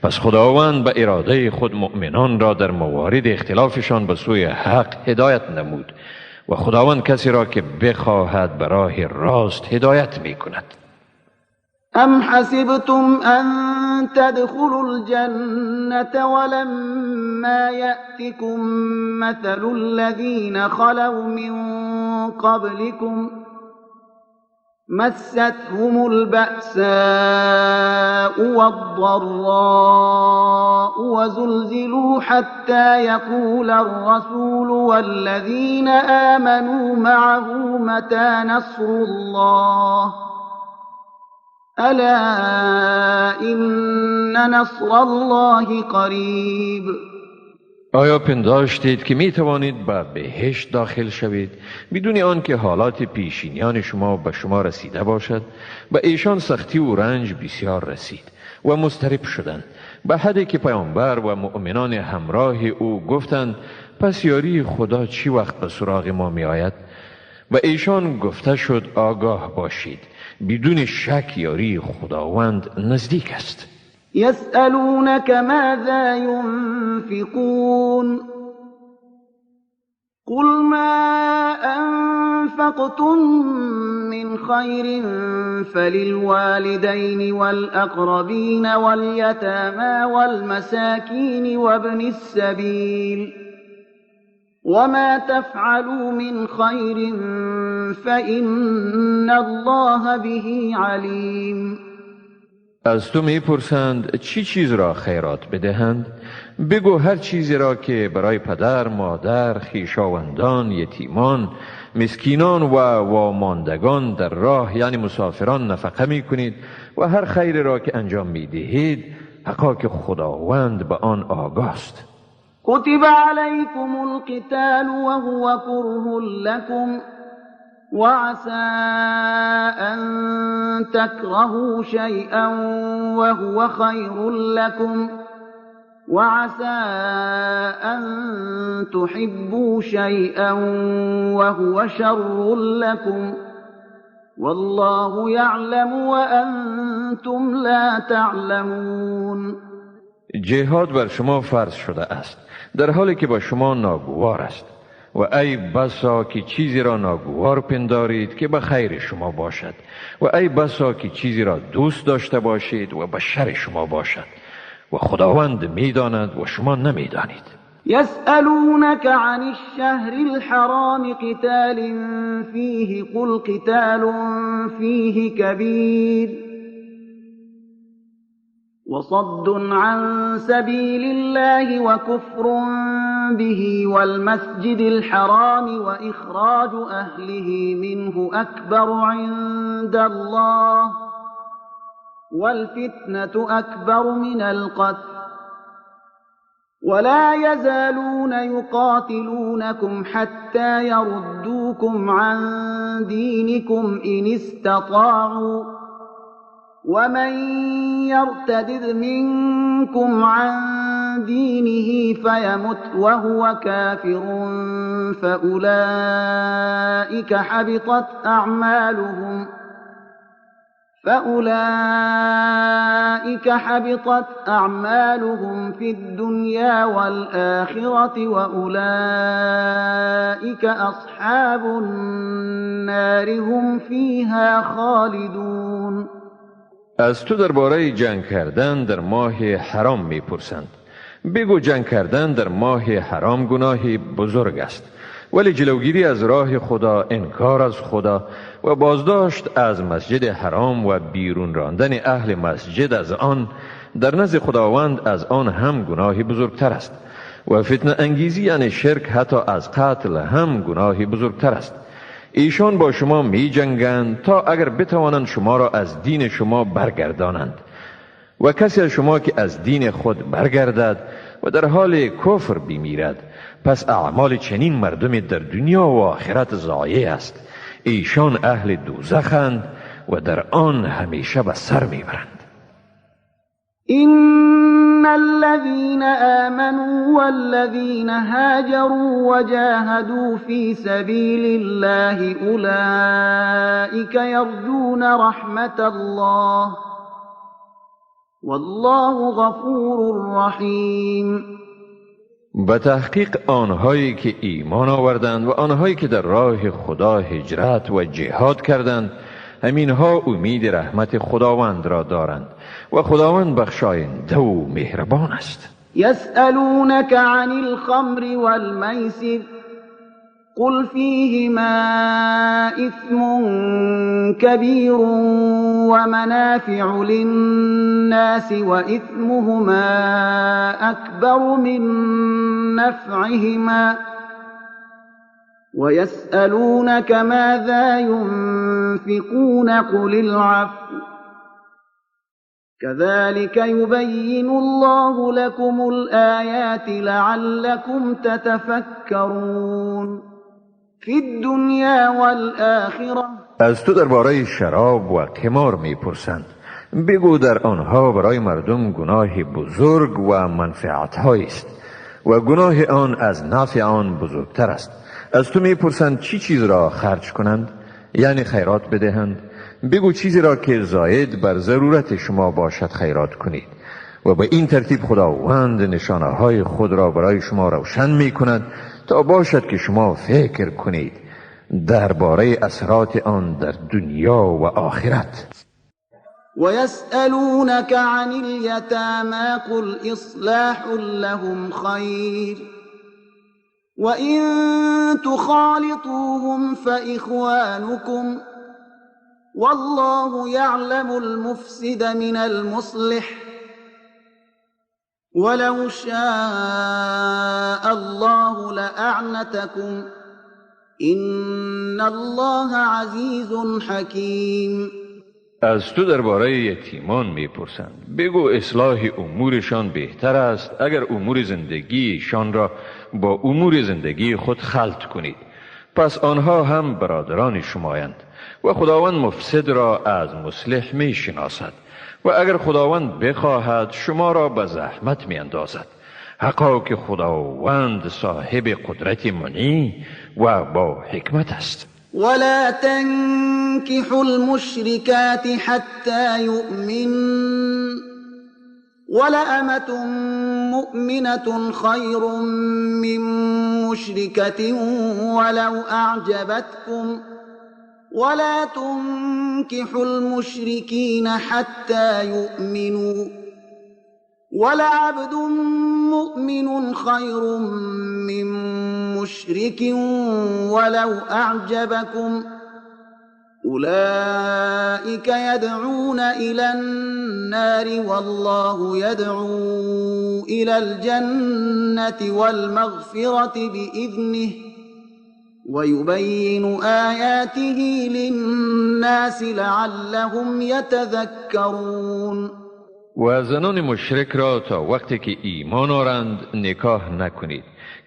پس خداوند به اراده خود مؤمنان را در موارد اختلافشان به سوی حق هدایت نمود و خداوند کسی را که بخواهد به راه راست هدایت می کند. ام حسبتم ان تدخلوا الجنة ولما يأتكم مثل الذين خلوا من قبلكم مستهم البأساء والضراء وزلزلوا حتى يقول الرسول والذين آمنوا معه متى نصر الله ألا إن نصر الله قریب. آیا پنداشتید که می توانید به بهشت داخل شوید بدون آنکه حالات پیشینیان شما به شما رسیده باشد؟ به ایشان سختی و رنج بسیار رسید و مضطرب شدند به حدی که پیامبر و مؤمنان همراه او گفتند پس یاری خدا چی وقت به سراغ ما می آید؟ و ایشان گفته شد آگاه باشید بدون شک یاری خداوند نزدیک است. يسألونك ماذا ينفقون قل ما أنفقتم من خير فللوالدين والأقربين واليتامى والمساكين وابن السبيل وما تفعلوا من خير فإن الله به عليم. از تو می پرسند چی چیز را خیرات بدهند؟ بگو هر چیزی را که برای پدر، مادر، خویشاوندان، یتیمان، مسکینان و واماندگان در راه یعنی مسافران نفقه می کنید و هر خیر را که انجام می دهید حقا که خداوند به آن آگاه است. كتب عليكم القتال وهو كره لكم وعسى أن تكرهوا شيئا وهو خير لكم وعسى أن تحبوا شيئا وهو شر لكم والله يعلم وأنتم لا تعلمون. جهاد بر شما فرض شده است در حالی که با شما ناگوار است و ای بسا که چیزی را ناگوار پندارید که به خیر شما باشد و ای بسا که چیزی را دوست داشته باشید و به شر شما باشد و خداوند میداند و شما نمیدانید. يسألونك عن الشهر الحرام قتال فيه قل قتال فيه كبير وصد عن سبيل الله وكفر به والمسجد الحرام وإخراج أهله منه أكبر عند الله والفتنة أكبر من القتل ولا يزالون يقاتلونكم حتى يردوكم عن دينكم إن استطاعوا ومن يرتد منكم عن دينه فيمت وهو كافر فأولئك حبطت أعمالهم في الدنيا والآخرة وأولئك أصحاب النار هم فيها خالدون. از تو درباره جنگ کردن در ماه حرام میپرسند. بگو جنگ کردن در ماه حرام گناهی بزرگ است، ولی جلوگیری از راه خدا، انکار از خدا و بازداشت از مسجد حرام و بیرون راندن اهل مسجد از آن در نزد خداوند از آن هم گناهی بزرگتر است و فتنه انگیزی یعنی شرک حتی از قتل هم گناهی بزرگتر است. ایشان با شما می جنگند تا اگر بتوانند شما را از دین شما برگردانند و کسی از شما که از دین خود برگردد و در حال کفر بمیرد، پس اعمال چنین مردم در دنیا و آخرت ضایع است. ایشان اهل دوزخند و در آن همیشه به سر میبرند. إن الذين آمنوا والذين هاجروا وجاهدوا في سبيل الله أولئك يرجون رحمة الله والله غفور رحیم. به تحقیق آنهایی که ایمان آوردند و آنهایی که در راه خدا هجرت و جهاد کردند، همینها امید رحمت خداوند را دارند و خداوند بخشاینده و مهربان است. يسألونك عن الخمر والميسر قل فيهما إثم كبير ومنافع للناس وإثمهما أكبر من نفعهما ويسألونك ماذا ينفقون قل العفو كذلك يبين الله لكم الآيات لعلكم تتفكرون في الدنيا والآخرة. از تو درباره شراب و قمار میپرسند. بگو در آنها برای مردم گناه بزرگ و منفعت‌هایی است و گناه آن از نفع آن بزرگتر است. از تو میپرسند چی چیز را خرج کنند، یعنی خیرات بدهند. بگو چیزی را که زاید بر ضرورت شما باشد خیرات کنید و به این ترتیب خداوند نشانه های خود را برای شما روشن می کند تا باشد که شما فکر کنید درباره اثرات آن در دنیا و آخرت. ويسألونك عن اليتامى قل إصلاح لهم خير وإن تخالطوهم فإخوانكم والله يعلم المفسد من المصلح ولو شاء الله لأعنتكم إن الله عزيز حكيم. از تو درباره یتیمان میپرسند. بگو اصلاح امورشان بهتر است اگر امور زندگیشان را با امور زندگی خود خلط کنید، پس آنها هم برادران شمایند و خداوند مفسد را از مصلح می شناسد و اگر خداوند بخواهد شما را به زحمت می اندازد. حقا که خداوند صاحب قدرت منی و با حکمت است. ولا تنكحوا المشركات حتى يؤمن ولأمة مؤمنة خير من مشركة ولو أعجبتكم ولا تنكحوا المشركين حتى يؤمنوا ولعبد مؤمن خير من مشرك ولو أعجبكم أولئك يدعون إلى النار والله يدعو إلى الجنة والمغفرة بإذنه ويبين آياته للناس لعلهم يتذكرون. و زنان مشرک را تا وقتی که ایمان آورند نکاح نکنید.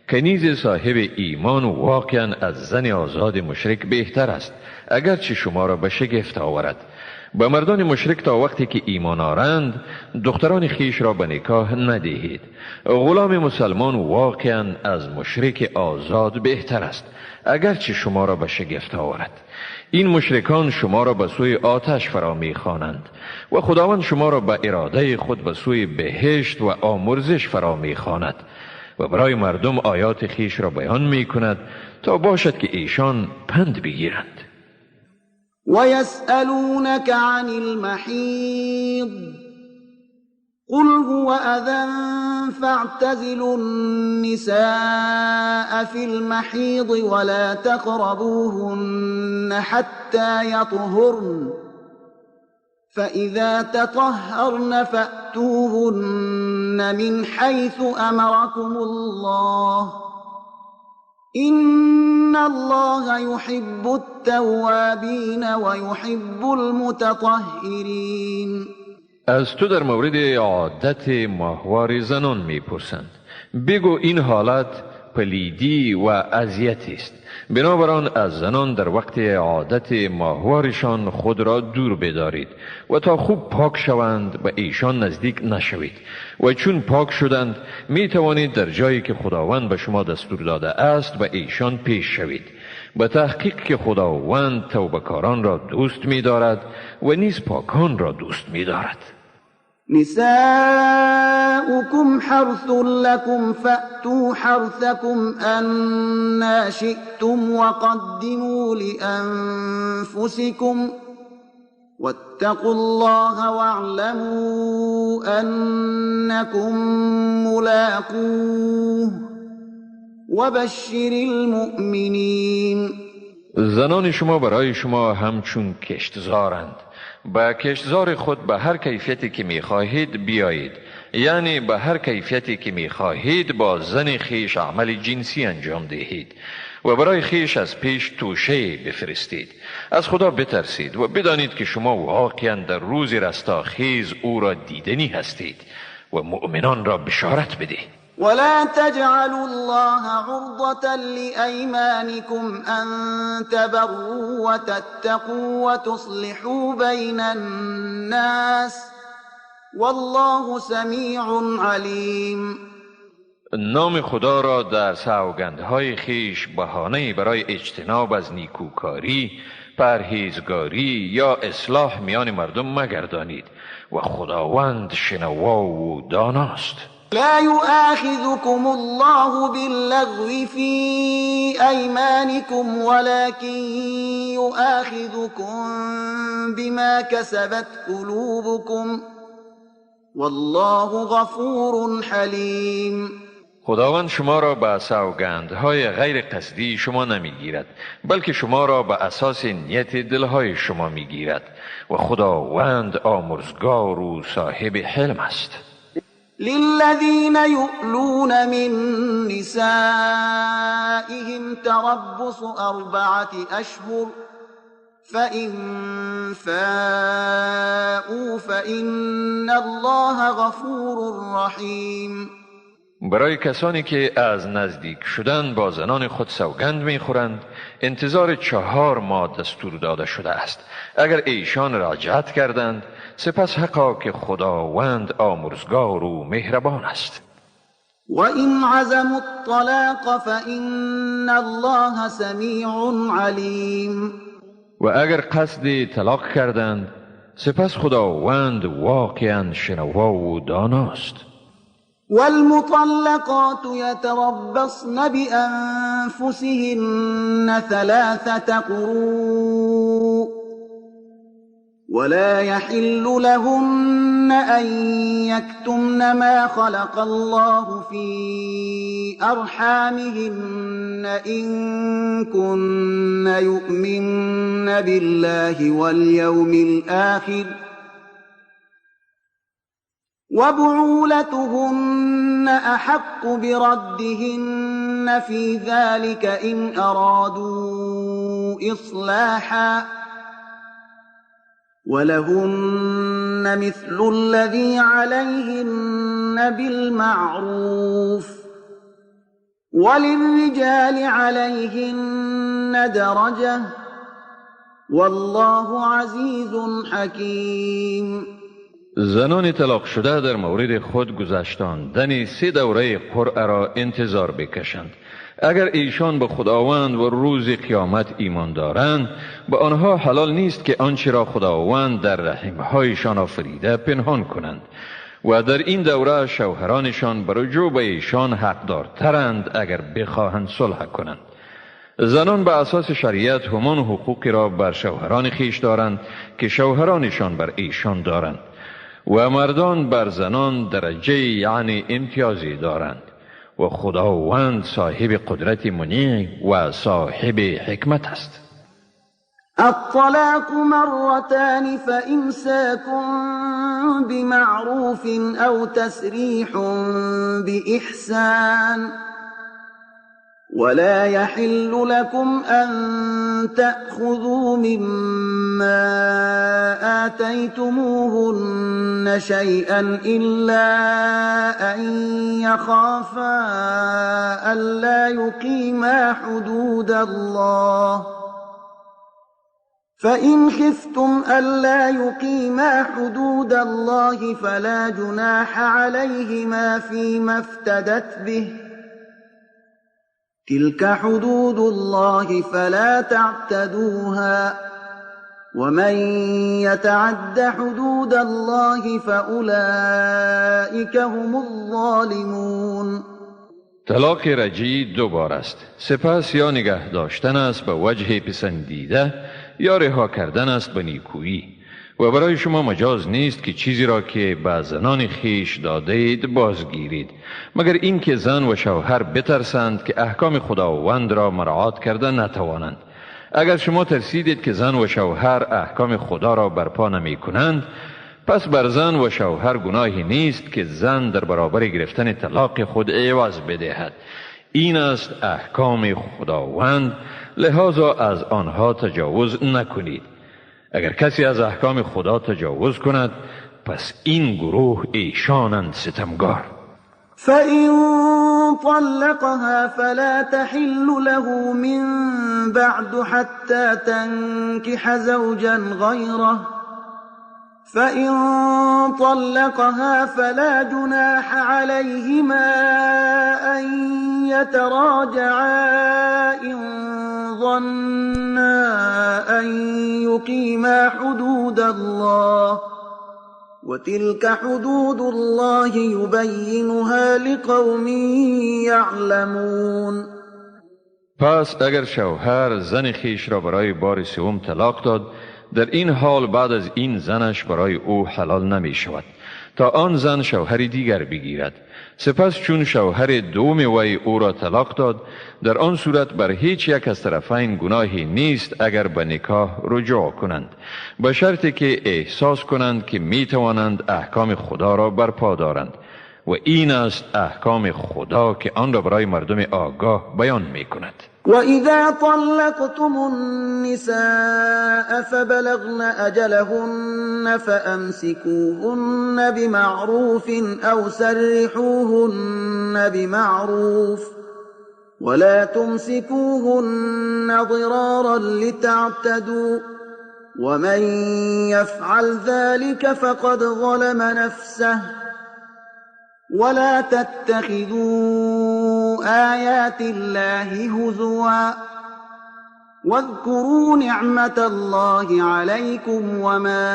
کنیز صاحب ایمان واقعا از زن آزاد مشرک بهتر است اگرچه شما را به شگفت آورد. به مردان مشرک تا وقتی که ایمان آورند دختران خیش را به نکاح ندهید. غلام مسلمان واقعا از مشرک آزاد بهتر است اگرچه شما را به شگفت آورد. این مشرکان شما را به سوی آتش فرا می‌خوانند و خداوند شما را به اراده خود به سوی بهشت و آمرزش فرا می‌خواند و برای مردم آیات خیش را بیان می‌کند تا باشد که ایشان پند بگیرند. ويسألونك عن المحيض قل هو أذى فاعتزلوا النساء في المحيض ولا تقربوهن حتى يطهرن فإذا تطهرن فأتوهن من حيث أمركم الله إن الله يحب التوابين ويحب المتطهرين. از تو در مورد عادت ماهوار زنان میپرسند. بگو این حالت پلیدی و اذیتی است. بنابراین از زنان در وقت عادت ماهوارشان خود را دور بدارید و تا خوب پاک شوند به ایشان نزدیک نشوید و چون پاک شدند می توانید در جایی که خداوند به شما دستور داده است به ایشان پیش شوید. به تحقیق که خداوند توبه‌کاران را دوست می دارد و نیز پاکان را دوست می دارد. نساؤكم حرث لكم فأتوا حرثكم أنا شئتم وقدموا لأنفسكم واتقوا الله واعلموا أنكم ملاقوه وبشر المؤمنين. زنان شما برای شما همچون کشتزارند. با کشتزار خود به هر کیفیتی که می خواهید بیایید، یعنی به هر کیفیتی که می خواهید با زن خیش عمل جنسی انجام دهید و برای خیش از پیش توشه بفرستید. از خدا بترسید و بدانید که شما واقعا در روز رستاخیز او را دیدنی هستید و مؤمنان را بشارت بدهید. ولا تجعلوا الله عرضة لأيمانكم أن تبروا وتتقوا وتصلحوا بين الناس والله سميع عليم. نام خدا را در سوگندهای خیش بهانه برای اجتناب از نیکوکاری، پرهیزگاری یا اصلاح میان مردم مگردانید و خداوند شنوا و داناست. لا يؤاخذكم الله باللغو في أيمانكم ولكن يؤاخذكم بما كسبت قلوبكم والله غفور حليم. خداوند شما را به سوگندهای غیر قصدی شما نمیگیرد، بلکه شما را به اساس نیت دلهای شما میگیرد و خداوند آمرزگار و صاحب حلم است. للذين يؤلون من نسائهم تربص 4 أشهر فإن فاءوا فإن الله غفور رحيم. برای کسانی که از نزدیک شدن با زنان خود سوگند میخورند انتظار 4 ماه دستور داده شده است. اگر ایشان رجعت کردند سپس حقا که خداوند آمرزگار و مهربان است. وإن عزموا الطلاق فإن الله سميع عليم. و اگر قصد طلاق کردند سپس خداوند واقعا شنوا و داناست. والمطلقات يتربصن بأنفسهن 3 قروء ولا يحل لهن أن يكتمن ما خلق الله في أرحامهن إن كن يؤمن بالله واليوم الآخر وبعولتهن أحق بردهن في ذلك إن أرادوا إصلاحا ولهن مثل الذي عليهن بالمعروف وللرجال عليهن درجة والله عزيز حكيم. زنان طلاق شده در مورد خود گذشتاندن 3 دوره قرعه را انتظار بکشند. اگر ایشان به خداوند و روز قیامت ایمان دارند به آنها حلال نیست که آنچه را خداوند در رحمهایشان آفریده پنهان کنند و در این دوره شوهرانشان به رجوع به ایشان حقدارترند اگر بخواهند صلح کنند. زنان به اساس شریعت همان حقوقی را بر شوهران خیش دارند که شوهرانشان بر ایشان دارند و مردان بر زنان درجه یعنی امتیازی دارند و خداوند صاحب قدرت منیع و صاحب حکمت است. الطلاق مرتان فإمساك بمعروف أو تسريح بإحسان ولا يحل لكم أن تأخذوا مما آتيتموهن شيئا إلا أن يخافا ألا يقيما حدود الله فإن خفتم ألا يقيما حدود الله فلا جناح عليهما فيما افتدت به تلك حدود الله فلا تعتدوها ومن يتعد حدود الله فأولئك هم الظالمون. طلاق رجعی دو بار است. سپس یا نگه داشتن است به وجه پسندیده یا رها کردن است به نیکویی و برای شما مجاز نیست که چیزی را که به زنان خیش داده اید بازگیرید مگر اینکه زن و شوهر بترسند که احکام خداوند را مراعات کرده نتوانند. اگر شما ترسیدید که زن و شوهر احکام خدا را برپا نمی کنند پس بر زن و شوهر گناهی نیست که زن در برابر گرفتن طلاق خود عوض بدهد. این است احکام خداوند، لذا از آنها تجاوز نکنید. اگر کسی از احکام خدا تجاوز کند پس این گروه ایشانند ستمگار. فإن طلقها فلا تحل له من بعد حتى تنكح زوجا غيره فإن طلقها فلا جناح عليهما أن يتراجعا إن ظنا أن يقيما حدود الله وتلك حدود الله يبينها لقوم يعلمون. پس اگر شوهر زن خیش را برای بار سوم طلاق داد در این حال بعد از این زنش برای او حلال نمی شود تا آن زن شوهری دیگر بگیرد. سپس چون شوهر دوم وی او را طلاق داد در آن صورت بر هیچ یک از طرفین گناهی نیست اگر به نکاح رجوع کنند به شرطی که احساس کنند که می توانند احکام خدا را برپا دارند و این است احکام خدا که آن را برای مردم آگاه بیان می کند. وَإِذَا طَلَّقْتُمُ النِّسَاءَ فَبَلَغْنَ أَجَلَهُنَّ فَأَمْسِكُوهُنَّ بِمَعْرُوفٍ أَوْ سَرِّحُوهُنَّ بِمَعْرُوفٍ وَلَا تُمْسِكُوهُنَّ ضِرَارًا لِتَعْتَدُوا وَمَنْ يَفْعَلْ ذَلِكَ فَقَدْ ظَلَمَ نَفْسَهُ ولا تتخذوا آيات الله هزوا واذكروا نعمة الله عليكم وما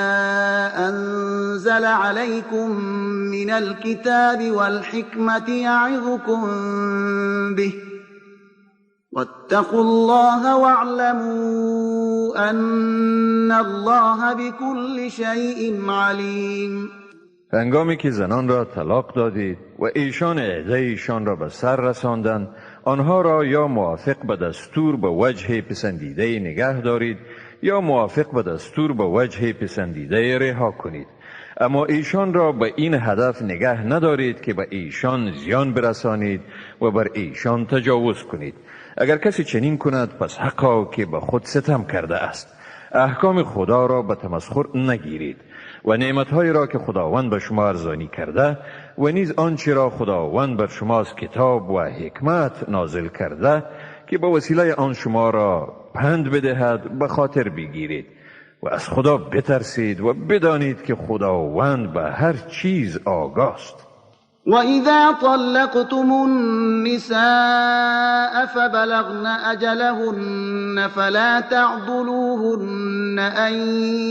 أنزل عليكم من الكتاب والحكمة يعظكم به واتقوا الله واعلموا أن الله بكل شيء عليم. هنگامی که زنان را طلاق دادید و ایشان عده ایشان را به سر رساندند آنها را یا موافق به دستور به وجه پسندیده نگه دارید یا موافق به دستور به وجه پسندیده رها کنید، اما ایشان را به این هدف نگه ندارید که به ایشان زیان برسانید و بر ایشان تجاوز کنید. اگر کسی چنین کند پس حقا که به خود ستم کرده است. احکام خدا را به تمسخر نگیرید و نعمتهای را که خداوند به شما ارزانی کرده و نیز آنچه را خداوند بر شما از کتاب و حکمت نازل کرده که به وسیله آن شما را پند بدهد به خاطر بگیرید و از خدا بترسید و بدانید که خداوند به هر چیز آگاه است. وَإِذَا طَلَّقْتُمُ النِّسَاءَ فَبَلَغْنَ أَجَلَهُنَّ فَلَا تَعْضُلُوهُنَّ أَن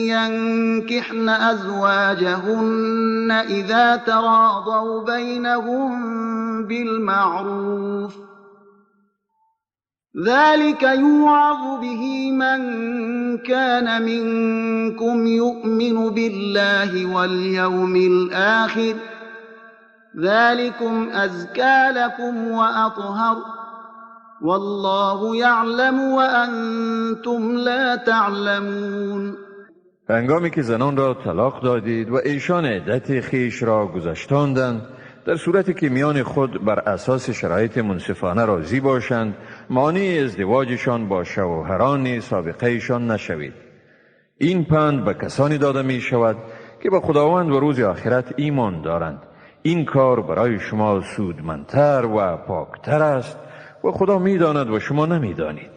يَنكِحْنَ أَزْوَاجَهُنَّ إِذَا تَرَاضَوْا بَيْنَهُم بِالْمَعْرُوفِ ذلك يوعظ به من كان منكم يؤمن بالله واليوم الآخر ذلكم أزكى لكم وأطهر والله يعلم وأنتم لا تعلمون. هنگامی که زنان را طلاق دادید و ایشان عدت خیش را گذشتاندند، در صورتی که میان خود بر اساس شرایط منصفانه راضی باشند، مانع ازدواجشان با شوهران سابقه ایشان نشوید. این پند به کسانی داده می شود که به خداوند و روز آخرت ایمان دارند. این کار برای شما سودمندتر و پاکتر است و خدا می داند و شما نمی دانید.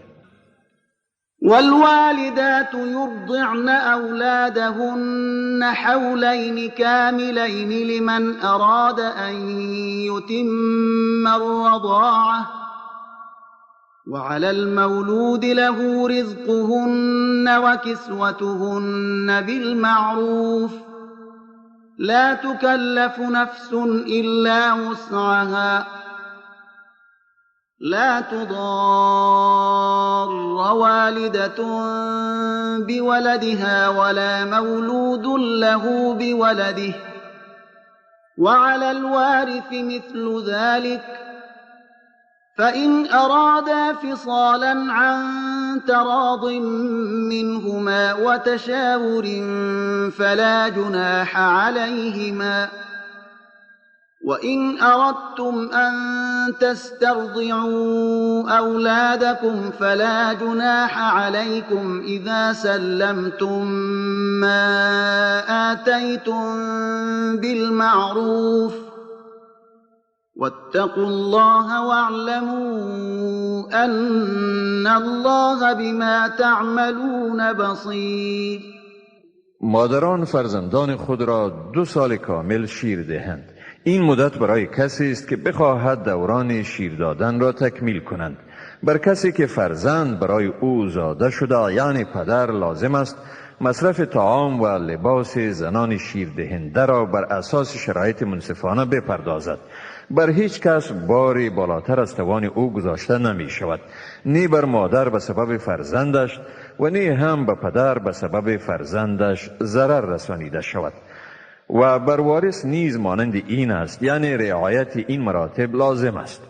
والوالدات يرضعن أولادهن حولين كاملين لمن أراد أن يتم الرضاعة وعلى المولود له رزقهن وكسوتهن بالمعروف لا تكلف نفس إلا وسعها لا تضار والدة بولدها ولا مولود له بولده وعلى الوارث مثل ذلك فإن أرادا فصالا عن تراض منهما وتشاور فلا جناح عليهما وإن أردتم أن تسترضعوا أولادكم فلا جناح عليكم إذا سلمتم ما آتيتم بالمعروف واتقوا الله واعلموا أن الله بما تعملون بصير. مادران فرزندان خود را 2 سال کامل شیر دهند. این مدت برای کسی است که بخواهد دوران شیر دادن را تکمیل کنند. بر کسی که فرزند برای او زاده شده یعنی پدر لازم است مصرف طعام و لباس زنان شیر دهنده را بر اساس شرایط منصفانه بپردازد. بر هیچ کس باری بالاتر از توان او گذاشته نمی شود، نه بر مادر به سبب فرزندش و نه هم به پدر به سبب فرزندش ضرر رسانیده شود. و بر وارث نیز مانند این است، یعنی رعایت این مراتب لازم است.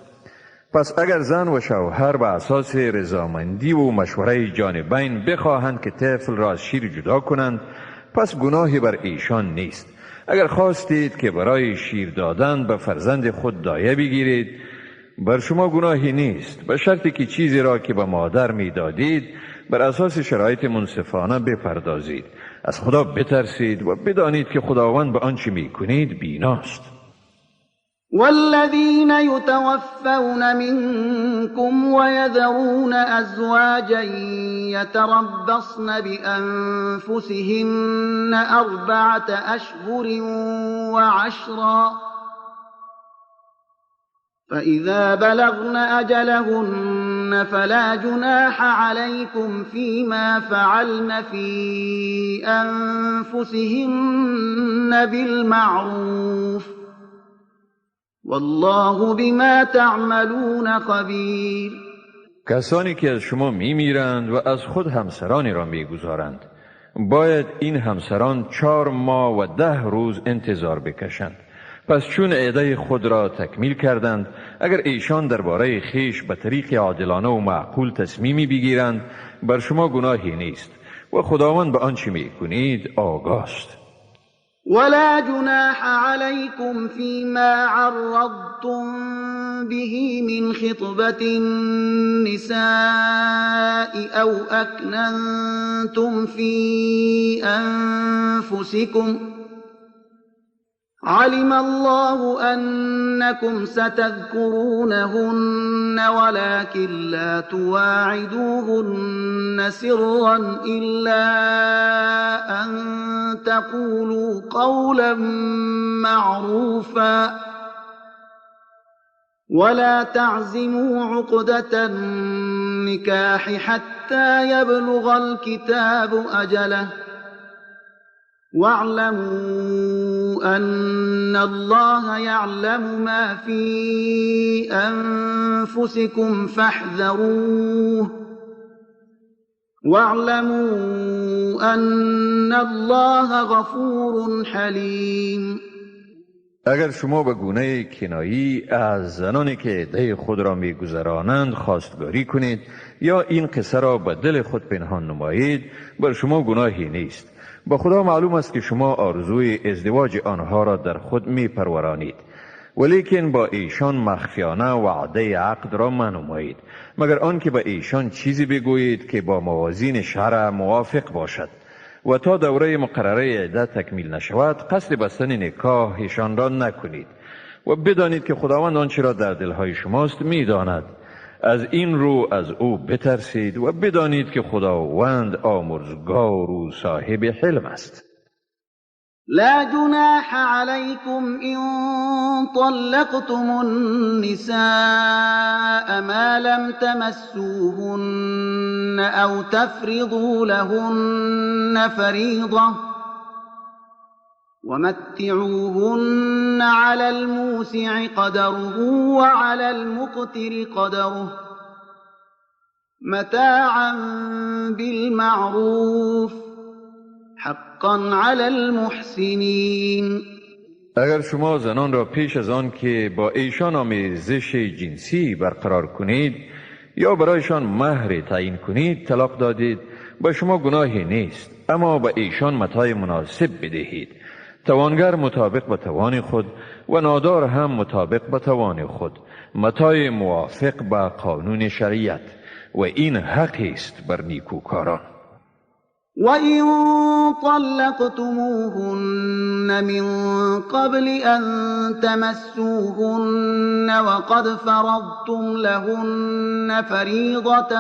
پس اگر زن و شوهر به اساس رضامندی و مشوره جانبین بخواهند که طفل را از شیر جدا کنند، پس گناهی بر ایشان نیست. اگر خواستید که برای شیر دادن به فرزند خود دایه بگیرید، بر شما گناهی نیست، به شرطی که چیزی را که به مادر می دادید بر اساس شرایط منصفانه بپردازید. از خدا بترسید و بدانید که خداوند به آنچه می کنید بیناست. والذين يتوفون منكم ويذرون أزواجا يتربصن بأنفسهن 4 أشهر وعشرا فإذا بلغن أجلهن فلا جناح عليكم فيما فعلن في أنفسهن بالمعروف والله بما تعملون خبیر. کسانی که از شما میمیرند و از خود همسرانی را میگذارند، باید این همسران 4 ماه و 10 روز انتظار بکشند. پس چون عده خود را تکمیل کردند، اگر ایشان درباره خیش به طریق عادلانه و معقول تصمیمی بگیرند، بر شما گناهی نیست و خداوند به آنچه میکنید آگاه است. ولا جناح عليكم فيما عرضتم به من خطبة النساء أو أكننتم في أنفسكم علم الله أنكم ستذكرونهن ولكن لا تواعدوهن سرا إلا أن تقولوا قولا معروفا ولا تعزموا عقدة النكاح حتى يبلغ الكتاب أجله واعلموا أن الله يعلم ما في أنفسكم فاحذروه واعلموا أن الله غفور حلیم. اگر شما به گونه کنایی از زنانی که عده خود را می‌گذرانند خواستگاری کنید یا این قصه را به دل خود پنهان نمایید، بر شما گناهی نیست. با خدا معلوم است که شما آرزوی ازدواج آنها را در خود می‌پرورانید، ولیکن با ایشان مخفیانه وعده عقد را منمایید، مگر آنکه به ایشان چیزی بگویید که با موازین شرع موافق باشد و تا دوره مقرره عدت تکمیل نشود قصد بستن نکاح ایشان را نکنید و بدانید که خداوند آنچه را در دلهای شماست میداند. از این رو از او بترسید و بدانید که خداوند آمرزگار و صاحب حلم است. لا جناح عليكم إن طلقتم النساء ما لم تمسوهن أو تفرضوا لهن فريضة ومتعوهن على الموسع قدره وعلى المقتر قدره متاعا بالمعروف حقا علی المحسنین. اگر شما زنان را پیش از آن که با ایشان آمیزش جنسی برقرار کنید یا برایشان مهر تعیین کنید طلاق دادید، با شما گناهی نیست، اما با ایشان متاع مناسب بدهید. توانگر مطابق به توان خود و نادار هم مطابق به توان خود، متاع موافق به قانون شریعت، و این حقی است بر نیکوکاران. وَإِن طَلَّقْتُمُوهُنَّ مِن قَبْلِ أَن تَمَسُّوهُنَّ وَقَدْ فَرَضْتُمْ لَهُنَّ فَرِيضَةً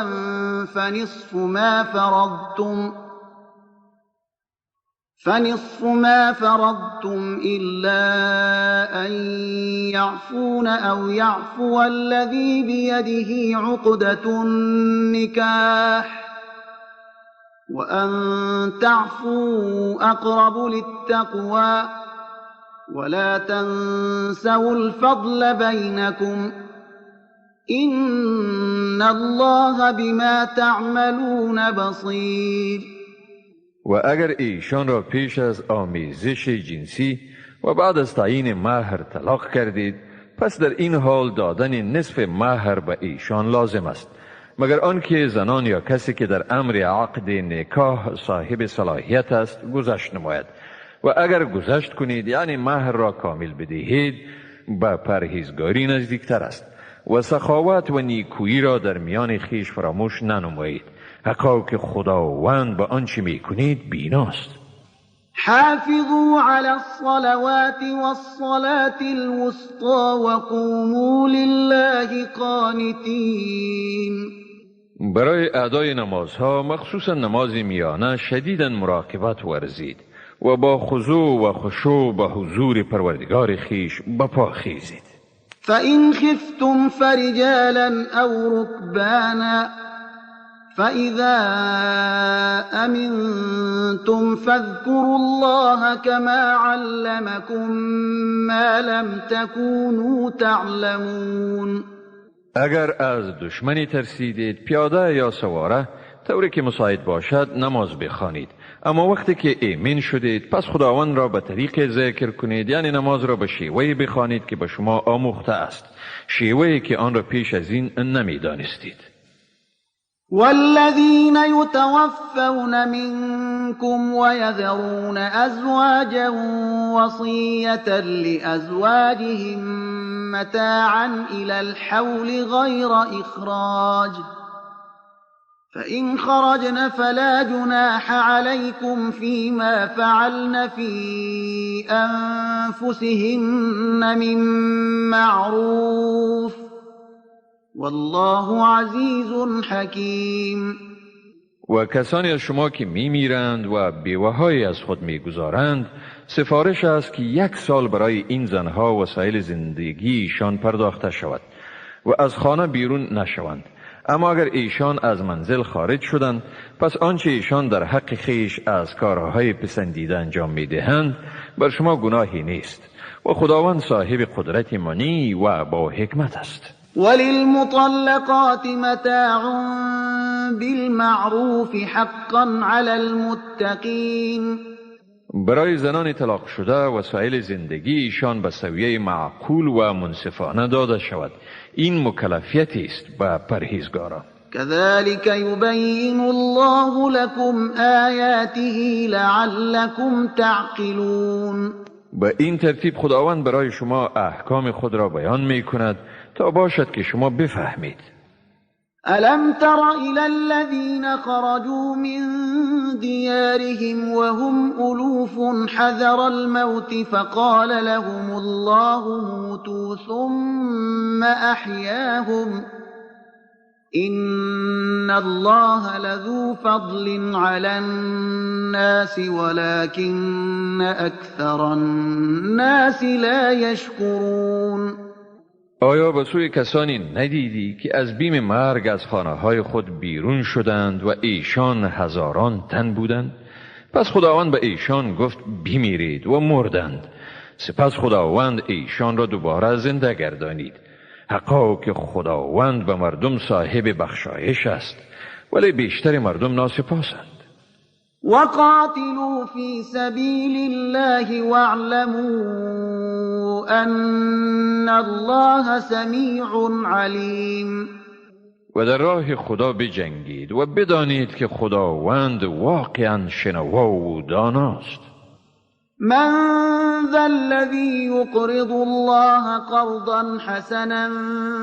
فَنِصْفُ مَا فَرَضْتُمْ إِلَّا أَن يَعْفُونَ أَوْ يَعْفُوَ الَّذِي بِيَدِهِ عُقْدَةُ النِّكَاحِ وَأَن تَعْفُوا أَقْرَبُ لِلتَّقْوَى وَلَا تَنسَوُا الْفَضْلَ بَيْنَكُمْ إِنَّ اللَّهَ بِمَا تَعْمَلُونَ بَصِيرٌ. و اگر ایشان را پیش از آمیزش جنسی و بعد از تعیین مهر طلاق کردید، پس در این حال دادن نصف مهر به ایشان لازم است، مگر آنکه زنان یا کسی که در امر عقد نکاح صاحب صلاحیت است گذشت نماید. و اگر گذشت کنید یعنی مهر را کامل بدهید، به پرهیزگاری نزدیکتر است. و سخاوت و نیکویی را در میان خیش فراموش ننمایید، حقا که خداوند به آنچه میکنید بیناست. حافظوا على الصلوات والصلاة الوسطى وقوموا لله قانتين. برای ادای نمازها مخصوصا نماز میانه شدیداً مراقبت ورزید و با خضوع و خشوع به حضور پروردگار خیش بپا خیزید. فإن خفتم فرجالا أو ركبانا فإذا أمنتم فاذكروا الله كما علمكم ما لم تكونوا تعلمون. اگر از دشمنی ترسیدید پیاده یا سواره طوری که مساعد باشد نماز بخوانید، اما وقتی که ایمن شدید پس خداوند را به طریق ذکر کنید، یعنی نماز را به شیوهی بخوانید که به شما آموخته است، شیوهی که آن را پیش از این نمیدانستید. والذين يتوفون منكم ويذرون أزواجا وصية لأزواجهم متاعا إلى الحول غير إخراج فإن خرجن فلا جناح عليكم فيما فعلن في أنفسهن من معروف والله عزیز حکیم. و کسانی از شما که میمیرند و بیوه‌هایی از خود میگذارند، سفارش است که 1 سال برای این زنها وسایل زندگیشان پرداخته شود و از خانه بیرون نشوند. اما اگر ایشان از منزل خارج شدند، پس آنچه ایشان در حق خیش از کارهای پسندیده انجام میدهند بر شما گناهی نیست و خداوند صاحب قدرت منی و با حکمت است. وللمطلقات متاع بالمعروف حقا على المتقین. برای زنان طلاق شده وسایل زندگی ایشان به سویه معقول و منصفانه داده شود. این مکلفیتی است به پرهیزگاران. كذلك يبين الله لكم آياته لعلكم تعقلون. به این ترتیب خداوند برای شما احکام خود را بیان می کند تا باشد که شما بفهمید. ألم تر إلى الذين خرجوا من ديارهم وهم ألوف حذر الموت فقال لهم الله موتوا ثم أحياهم إن الله لذو فضل على الناس ولكن أكثر الناس لا يشكرون. آیا به سوی کسانی ندیدی که از بیم مرگ از خانه‌های خود بیرون شدند و ایشان هزاران تن بودند؟ پس خداوند به ایشان گفت بمیرید و مردند. سپس خداوند ایشان را دوباره زنده گردانید. حقا که خداوند به مردم صاحب بخشایش است، ولی بیشتر مردم ناسپاسند. وقاتلوا في سبيل الله واعلموا أن الله سميع عليم. و در راه خدا بجنگید و بدانید که خداوند واقعا شنوا و داناست. من ذا الذي يقرض الله قرضا حسنا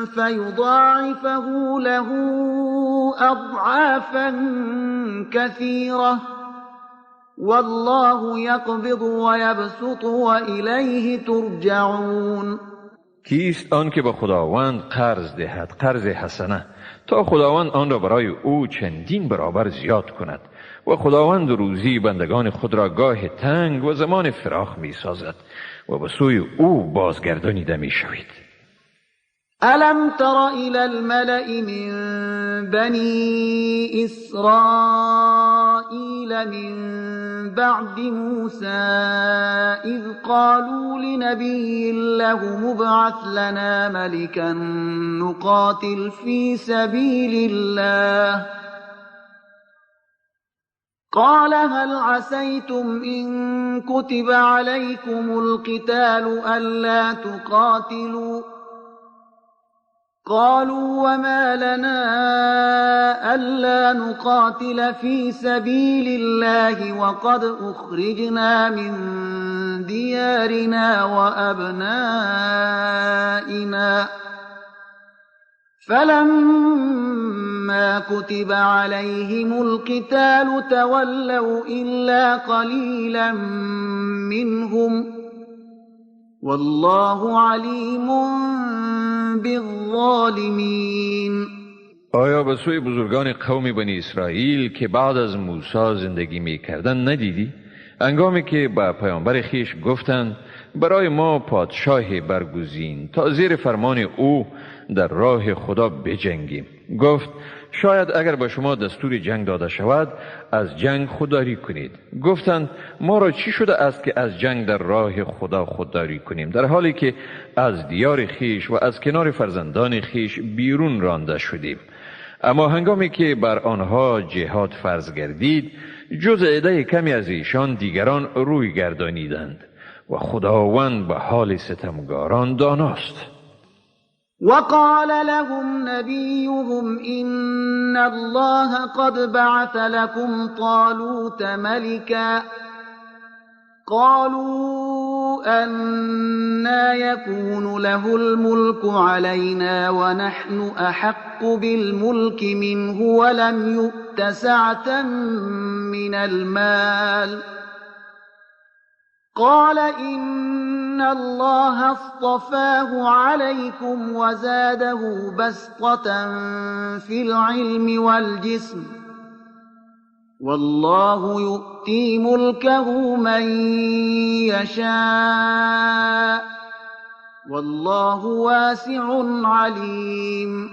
فيضاعفه له أضعافا كثيرة والله يقبض ويبسط وإليه ترجعون. کیست آن که به خداوند قرض دهد قرض حسنه تا خداوند آن را برای او چندین برابر زیاد کند و خداوند روزی بندگان خود را گاه تنگ و زمان فراخ می سازد و به سوی او بازگردانیده می شوید. ألم تر إلى الملأ من بني إسرائيل من بعد موسى إذ قالوا لنبي له مبعث لنا ملكا نقاتل في سبيل الله قال هل عسيتم إن كتب عليكم القتال ألا تقاتلوا قالوا وما لنا ألا نقاتل في سبيل الله وقد أخرجنا من ديارنا وأبنائنا فلما كتب عليهم القتال تولوا إلا قليلا منهم والله علیم بالظالمین. آیا به سوی بزرگان قوم بنی اسرائیل که بعد از موسی زندگی می کردن ندیدی؟ انگامی که به پیامبر خیش گفتند برای ما پادشاه برگزین تا زیر فرمان او در راه خدا بجنگیم. گفت شاید اگر به شما دستور جنگ داده شود از جنگ خودداری کنید. گفتند ما را چی شده است که از جنگ در راه خدا خودداری کنیم در حالی که از دیار خیش و از کنار فرزندان خیش بیرون رانده شدیم. اما هنگامی که بر آنها جهاد فرض گردید جز عده کمی از ایشان دیگران روی گردانیدند و خداوند به حال ستمگاران داناست. وقال لهم نبيهم إن الله قد بعث لكم طالوت ملكا قالوا أنا يكون له الملك علينا ونحن أحق بالملك منه ولم يؤت سعة من المال قال إن الله اصطفاه عليكم وزاده بسطة في العلم والجسم والله يؤتي ملكه من يشاء والله واسع عليم.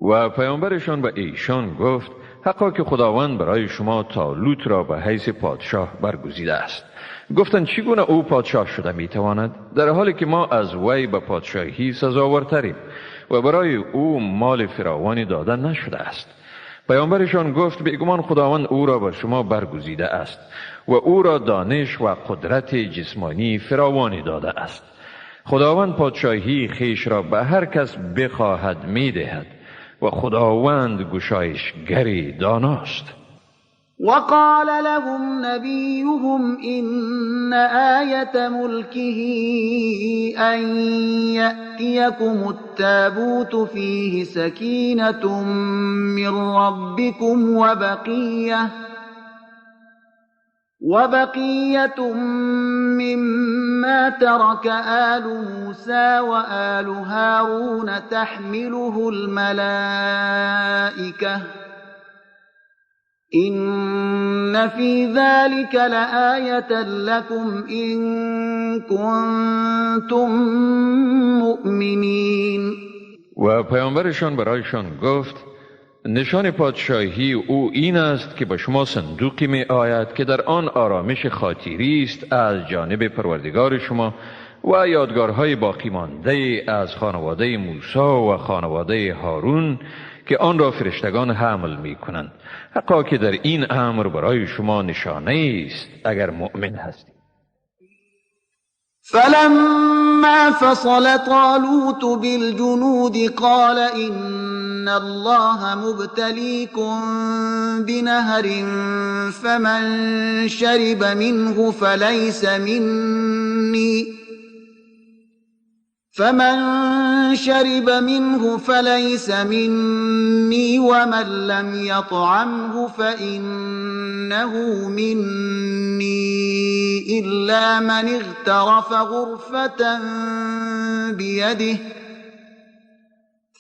و پیامبرشان به ایشان گفت حقا که خداوند برای شما طالوت را به حیث پادشاه برگزیده است. گفتند چگونه او پادشاه شده میتواند، در حالی که ما از وی به پادشاهی سزاوارتریم و برای او مال فراوانی داده نشده است. پیامبرشان گفت بیگمان خداوند او را بر شما برگزیده است و او را دانش و قدرت جسمانی فراوانی داده است. خداوند پادشاهی خیش را به هر کس بخواهد میدهد و خداوند گشایشگر داناست. وقال لهم نبيهم إن آية ملكه أن يأتيكم التابوت فيه سكينة من ربكم وبقية مما ترك آل موسى وآل هارون تحمله الملائكة إن في ذلك لآية لكم إن كنتم مؤمنين. و پیامبرشان برایشان گفت نشان پادشاهی او این است که به شما صندوقی می آید که در آن آرامش خاطری است از جانب پروردگار شما و یادگارهای باقی مانده از خانواده موسی و خانواده هارون که آن را فرشتگان حمل می کنند. حقا که در این امر برای شما نشانه است اگر مؤمن هستید. فلما فصل طالوت بالجنود قال إن الله مبتليكم بنهر فمن شرب منه فليس مني ومن لم يطعمه فإنه مني إلا من اغترف غرفة بيده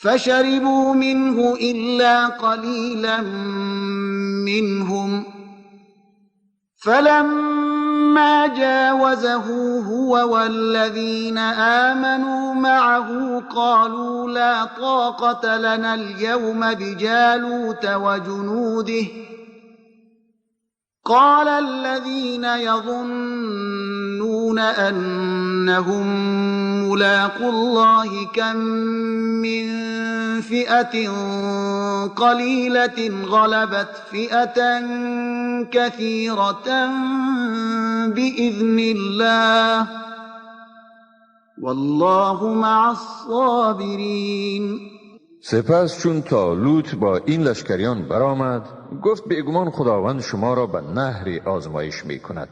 فشربوا منه إلا قليلا منهم فلما جاوزه هو والذين آمنوا معه قالوا لا طاقة لنا اليوم بجالوت وجنوده قال الذين يظنون أنهم ملاقو الله كم من فئة قليلة غلبت فئة كثيرة بإذن الله والله مع الصابرين. سپس چون طالوت با این لشکریان برآمد گفت بیگمان خداوند شما را به نهری آزمایش می کند،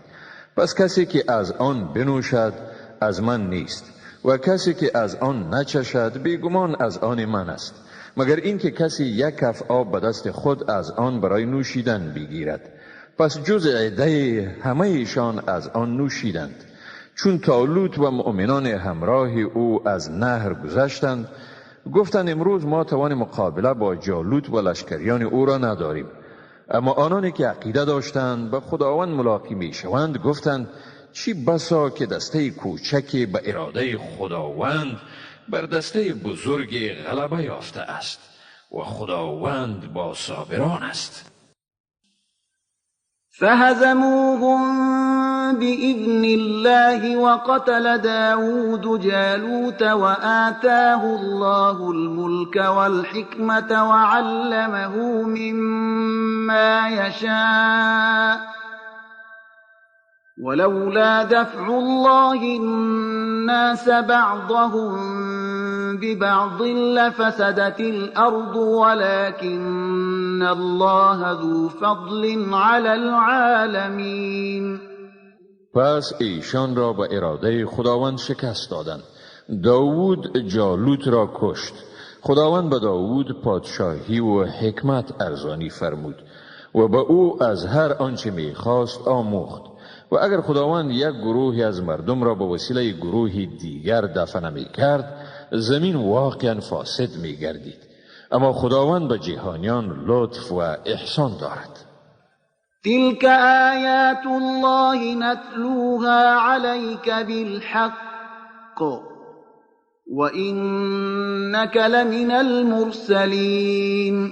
پس کسی که از آن بنوشد از من نیست و کسی که از آن نچشد بیگمان از آن من است، مگر اینکه کسی یک کف آب به دست خود از آن برای نوشیدن بگیرد. پس جز عده همه ایشان از آن نوشیدند. چون طالوت و مؤمنان همراه او از نهر گذشتند گفتند امروز ما توان مقابله با جالوت و لشکریان او را نداریم. اما آنانی که عقیده داشتند به خداوند ملاقی می شوند گفتند چی بسا که دسته کوچکی به اراده خداوند بر دسته بزرگ غلبه یافته است و خداوند با صابران است. فهزموهم بإذن الله وقتل داود جالوت وآتاه الله الملك والحكمة وعلمه مما يشاء ولولا دفع الله الناس بعضهم ببعض لفسدت الأرض ولكن الله ذو فضل على العالمين. پس ایشان را به اراده خداوند شکست دادند. داوود جالوت را کشت. خداوند به داوود پادشاهی و حکمت ارزانی فرمود و به او از هر آنچه می‌خواست آموخت. و اگر خداوند یک گروهی از مردم را به وسیله گروهی دیگر دفن می‌کرد زمین واقعا فاسد می‌گردید. اما خداوند به جهانیان لطف و احسان دارد. تلك آیات الله نتلوها عليك بالحق وإنك لمن المرسلین.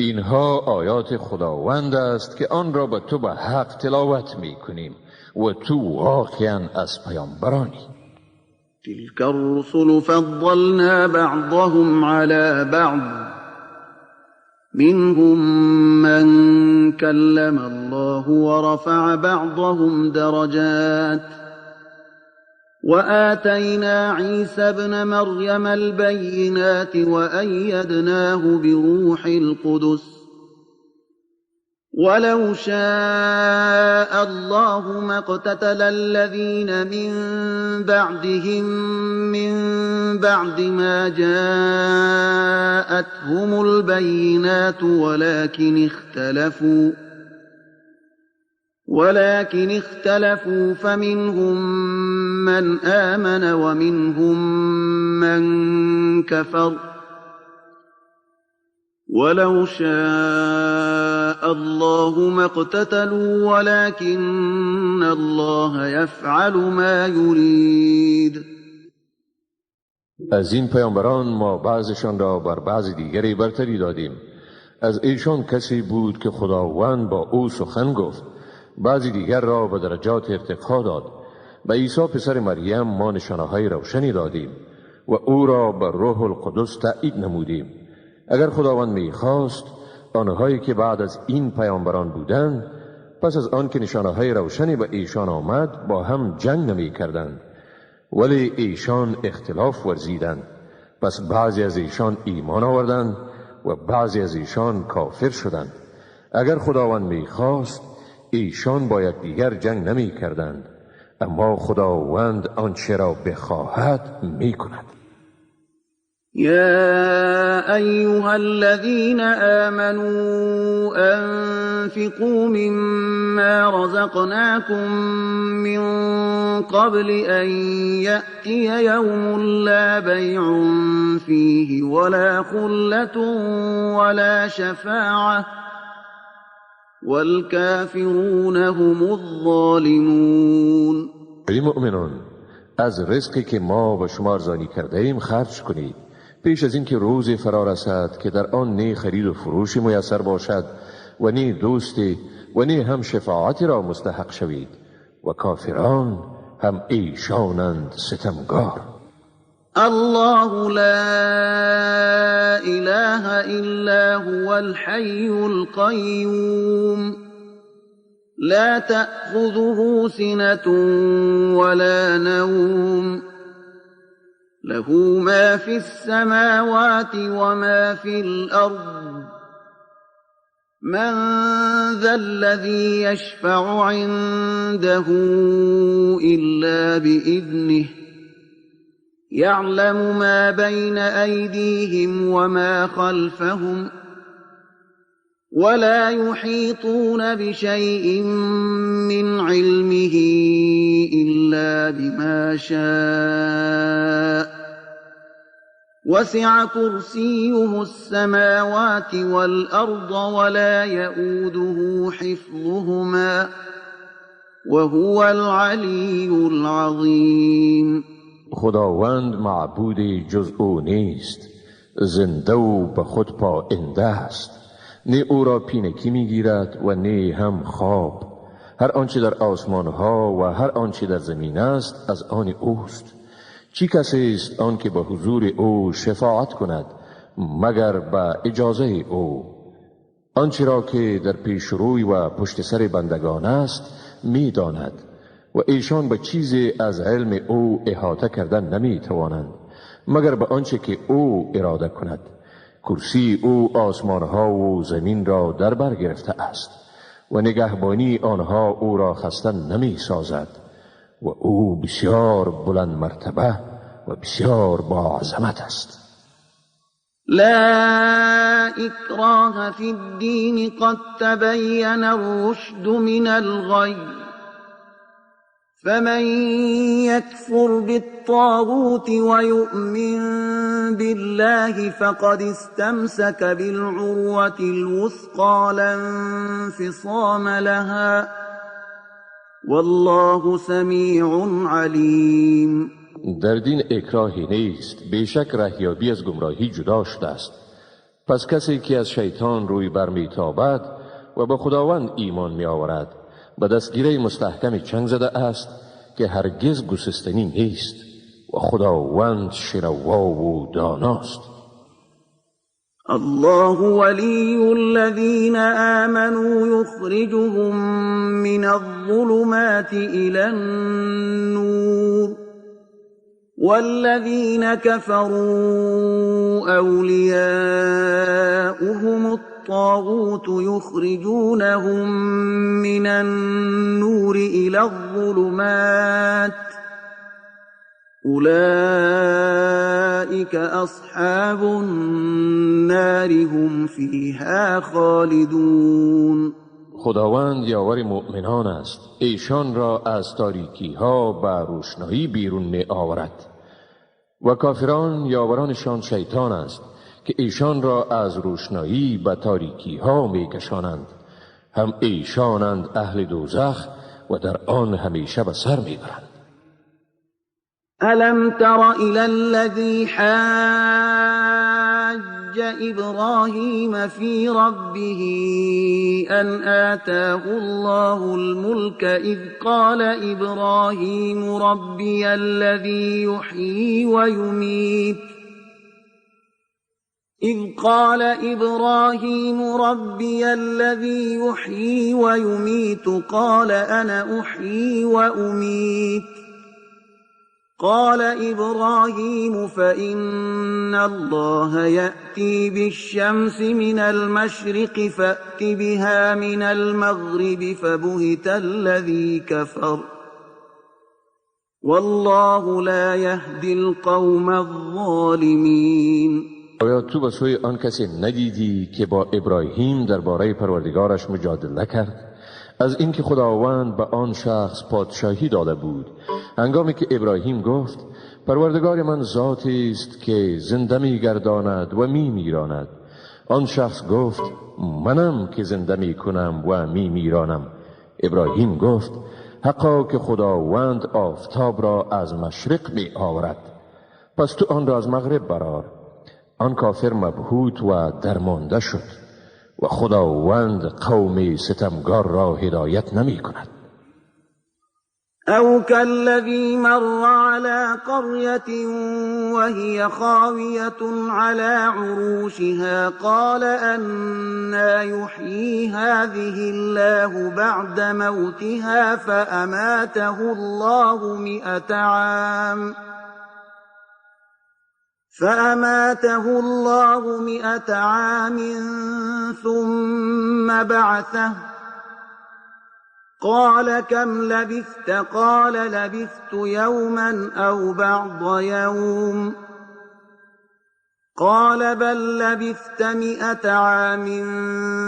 اینها آیات خداوند است که آن را به تو به حق تلاوت می کنیم و تو واقعا از پیامبرانی. تلك الرسل فضلنا بعضهم على بعض منهم من كلم الله ورفع بعضهم درجات وآتينا عيسى ابن مريم البينات وأيدناه بروح القدس ولو شاء الله ما اقتتل الذين من بعدهم من بعد ما جاءتهم البينات ولكن اختلفوا فمنهم من آمن ومنهم من كفر ولو شاء الله ما اقتتلوا ولكن الله يفعل ما يريد. از این پیامبران ما بعضشان را بر بعض دیگری برتری دادیم. از ایشان کسی بود که خداوند با او سخن گفت، بعضی دیگر را به درجات ارتقا داد. به عیسی پسر مریم ما نشانه‌های روشنی دادیم و او را به روح القدس تأیید نمودیم. اگر خداوند می‌خواست آنهایی که بعد از این پیامبران بودند پس از آن که نشانه‌های روشنی به ایشان آمد با هم جنگ نمی‌کردند، ولی ایشان اختلاف ورزیدند. پس بعضی از ایشان ایمان آوردند و بعضی از ایشان کافر شدند. اگر خداوند می‌خواست ایشان با یکدیگر جنگ نمی‌کردند، اما خداوند آنچه را بخواهد می‌کند. يا أيها الذين آمنوا أنفقوا مما رزقناكم من قبل أن يأتي يوم لا بيع فيه ولا خلة ولا شفاعة والكافرون هم الظالمون. ای مؤمنان، از رزقی که ما به شما ارزانی کرده ایم خرج کنید پیش از اینکه روزی فرا رسد که در آن نه خرید و فروشی میسر باشد و نه دوستی و نه هم شفاعتی را مستحق شوید و کافران هم ایشانند ستمگار. الله لا إله إلا هو الحي القيوم لا تأخذه سنة ولا نوم له ما في السماوات وما في الأرض من ذا الذي يشفع عنده إلا بإذنه يعلم ما بين أيديهم وما خلفهم ولا يحيطون بشيء من علمه إلا بما شاء وسع كرسيه السماوات والأرض ولا يؤوده حفظهما وهو العلي العظيم. خداوند معبودی جز او نیست، زنده و به خود پاینده است، نه او را پینکی میگیرد و نه هم خواب. هر آنچه در آسمان ها و هر آنچه در زمین است از آن اوست. چی کسی است آن که به حضور او شفاعت کند مگر به اجازه او؟ آنچه را که در پیش روی و پشت سر بندگان است میداند و ایشان به چیزی از علم او احاطه کردن نمی توانند مگر به آنچه که او اراده کند. کرسی او آسمانها و زمین را در بر گرفته است و نگهبانی آنها او را خسته نمی سازد و او بسیار بلند مرتبه و بسیار با عظمت است. لا إكراه في الدين قد تبين الرشد من الغي فمن يكفر بالطاغوت ويؤمن بالله فقد استمسك بالعروة الوثقى لا انفصام لها والله سميع عليم. در دین اکراهی نیست، بیشک رهیابی از گمراهی جدا شده است. پس کسی که از شیطان روی برمیتابد و به خداوند ایمان می آورد به دستگیره مستحکم چنگ زده است که هرگز گسستنی نیست و خداوند شنوا و داناست. الله ولي الذين آمنوا يخرجهم من الظلمات إلى النور والذين كفروا أولياؤهم الطاغوت يخرجونهم من النور إلى الظلمات أولئك أصحاب النار هم فيها خالدون. خداوند یاور مؤمنان است، ایشان را از تاریکی ها به روشنایی بیرون می آورد. و کافران یاورانشان شیطان است که ایشان را از روشنایی به تاریکی ها می کشانند. هم ایشانند اهل دوزخ و در آن همیشه به سر می برند. ألم تر إلى الذي حاج إبراهيم في ربه أن آتاه الله الملك إذ قال إبراهيم ربي الذي يحيي ويميت قال أنا أحيي وأميت قال إبراهيم فإن الله يأتي بالشمس من المشرق فأت بها من المغرب فبهت الذي كفر والله لا يهدي القوم الظالمين. آیا تو به سوی آن کسی ندیدی که با ابراهیم درباره پروردگارش مجادله کرد از اینکه خداوند به آن شخص پادشاهی داده بود، هنگامی که ابراهیم گفت پروردگار من ذاتی است که زنده می گرداند و می میراند. آن شخص گفت منم که زنده می کنم و می میرانم. ابراهیم گفت حقا که خداوند آفتاب را از مشرق می آورد، پس تو آن را از مغرب برار. آن کافر مبهوت و درمانده شد و خداوند قوم ستمگار را هدایت نمی کند. أو كالذي مر على قرية وهي خاوية على عروشها قال أنى يحيي هذه الله بعد موتها فأماته الله 100 عام ثم بعثه قال كم لبثت قال لبثت يوما أو بعض يوم قال بل لبثت 100 عام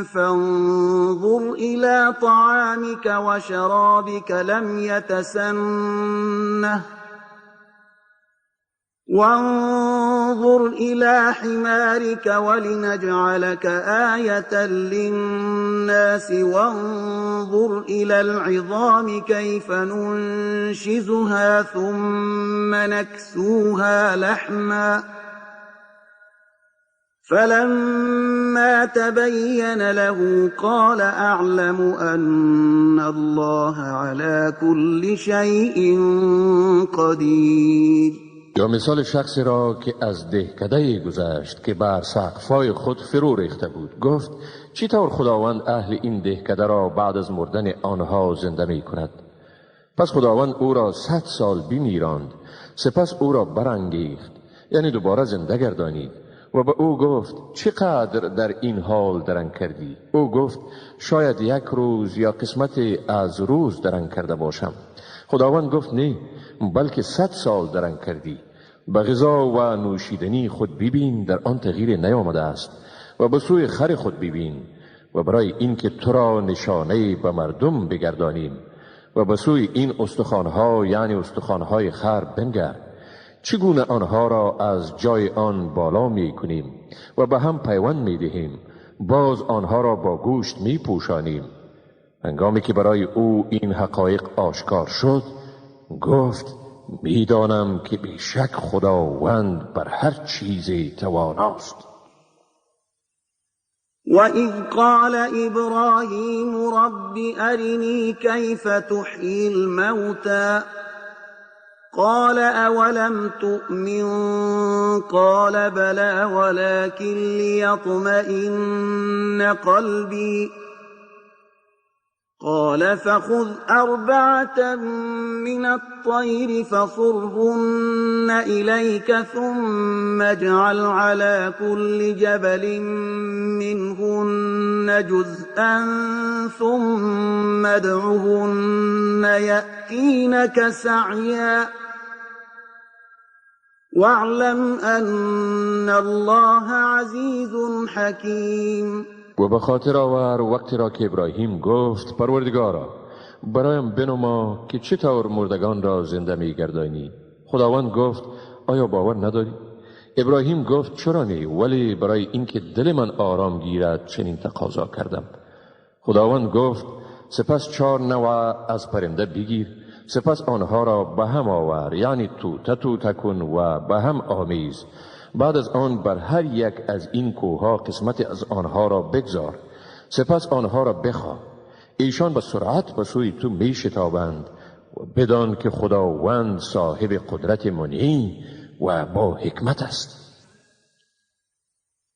فانظر إلى طعامك وشرابك لم يتسنه وانظر إلى حمارك ولنجعلك آية للناس وانظر إلى العظام كيف ننشزها ثم نكسوها لحما فلما تبين له قال أعلم أن الله على كل شيء قدير. یا مثال شخصی را که از دهکده گذشت که بر سقفای خود فرو ریخته بود، گفت چی طور خداوند اهل این دهکده را بعد از مردن آنها زنده می کند؟ پس خداوند او را 100 سال بمیراند، سپس او را برانگیخت، یعنی دوباره زنده گردانید و به او گفت چقدر در این حال درنگ کردی؟ او گفت شاید 1 روز یا قسمت از روز درنگ کرده باشم. خداوند گفت نه، بلکه 100 سال درنگ کردی. به غذا و نوشیدنی خود ببین در آن تغییر نیامده است و به سوی خر خود ببین و برای اینکه تو را نشانه به مردم بگردانیم و به سوی این استخوانها یعنی استخوانهای خر بنگر چگونه آنها را از جای آن بالا می کنیم و به هم پیوند می دهیم، باز آنها را با گوشت می پوشانیم. هنگامی که برای او این حقایق آشکار شد گفت میدانم که بیشک خداوند بر هر چیزی تواناست. وَإِذْ قَالَ إِبْرَاهِيمُ رَبِّ أَرِنِي كَيْفَ تُحْيِي الْمَوْتَى قَالَ أَوَلَمْ تُؤْمِنْ قَالَ بَلَى وَلَكِنْ لِيَطْمَئِنَّ قَلْبِي قال فخذ 4 من الطير فصرهن إليك ثم اجعل على كل جبل منهن جزءا ثم ادعهن يأتينك سعيا واعلم أن الله عزيز حكيم. و به خاطر آور وقتی را که ابراهیم گفت پروردگارا برایم بنما که چطور مردگان را زنده می گردانی. خداوند گفت آیا باور نداری؟ ابراهیم گفت چرا نی، ولی برای اینکه دل من آرام گیرد چنین تقاضا کردم. خداوند گفت سپس 4 نوع از پرنده بگیر، سپس آنها را به هم آور، یعنی توته کن و به هم آمیز. بعد از آن بر هر یک از این کوهها قسمت از آنها را بگذار، سپس آنها را بخواه. ایشان به سرعت به سوی تو می شتابند و بدان که خداوند صاحب قدرت منعی و با حکمت است.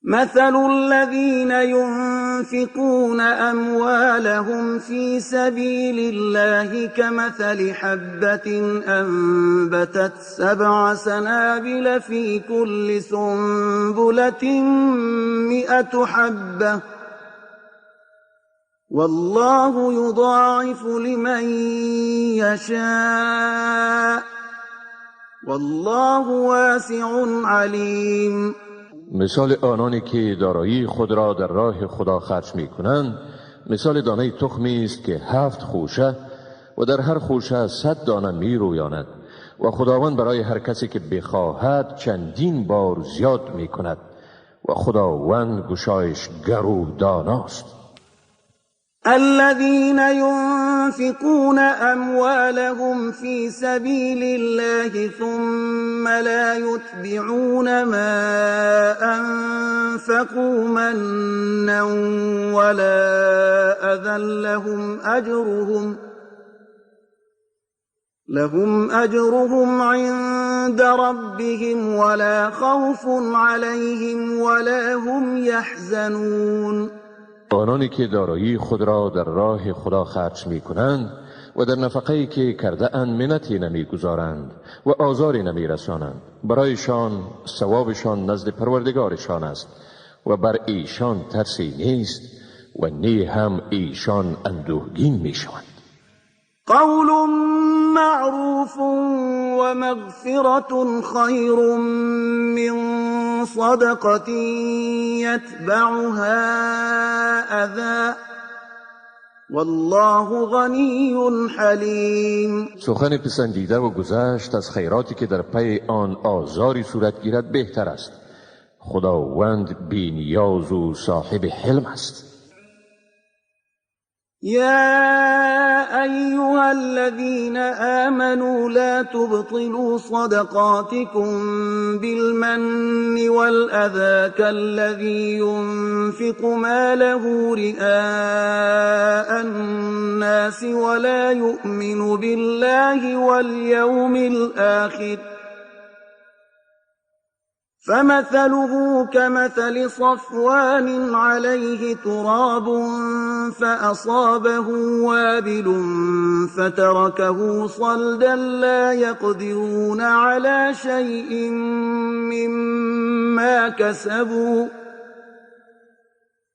مثل الذين ينفقون أموالهم في سبيل الله كمثل حبة أنبتت 7 سنابل في كل سنبلة 100 حبة والله يضاعف لمن يشاء والله واسع عليم. مثال آنانی که دارایی خود را در راه خدا خرج می کنند مثال دانه تخمی است که 7 خوشه و در هر خوشه 100 دانه می رویاند و خداوند برای هر کسی که بخواهد چندین بار زیاد می کند و خداوند گشایشگر و داناست. الذين ينفقون أموالهم في سبيل الله ثم لا يتبعون ما أنفقوا منا ولا أذى لهم أجرهم عند ربهم ولا خوف عليهم ولا هم يحزنون. آنانی که دارایی خود را در راه خدا خرج می کنند و در نفقه‌ای که کرده اند منتی نمی گذارند و آزاری نمی رسانند، برایشان ثوابشان نزد پروردگارشان است و بر ایشان ترسی نیست و نی هم ایشان اندوهگین می شوند. قول معروف ومغفرة خير من صدقة يتبعها أذى والله غني حليم. سخن پسندیده و گذشت از خیراتی که در پی آن آزاری صورت گیرد بهتر است. خداوند بی نیاز و صاحب حلم است. يا أيها الذين آمنوا لا تبطلوا صدقاتكم بالمن والأذى كالذي ينفق ماله رئاء الناس ولا يؤمن بالله واليوم الآخر فمثله كمثل صفوان عليه تراب فأصابه وابل فتركه صلدا لا يقدرون على شيء مما كسبوا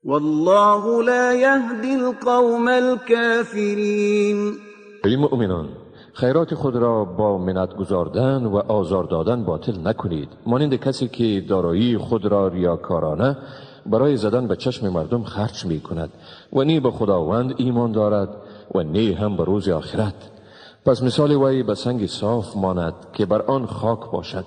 والله لا يهدي القوم الكافرين. ای مؤمنان، خیرات خود را با منت گذاردن و آزار دادن باطل نکنید، مانند کسی که دارایی خود را ریاکارانه برای زدن به چشم مردم خرج می کند و نی به خداوند ایمان دارد و نی هم به روز آخرت. پس مثال وی به سنگ صاف ماند که بر آن خاک باشد،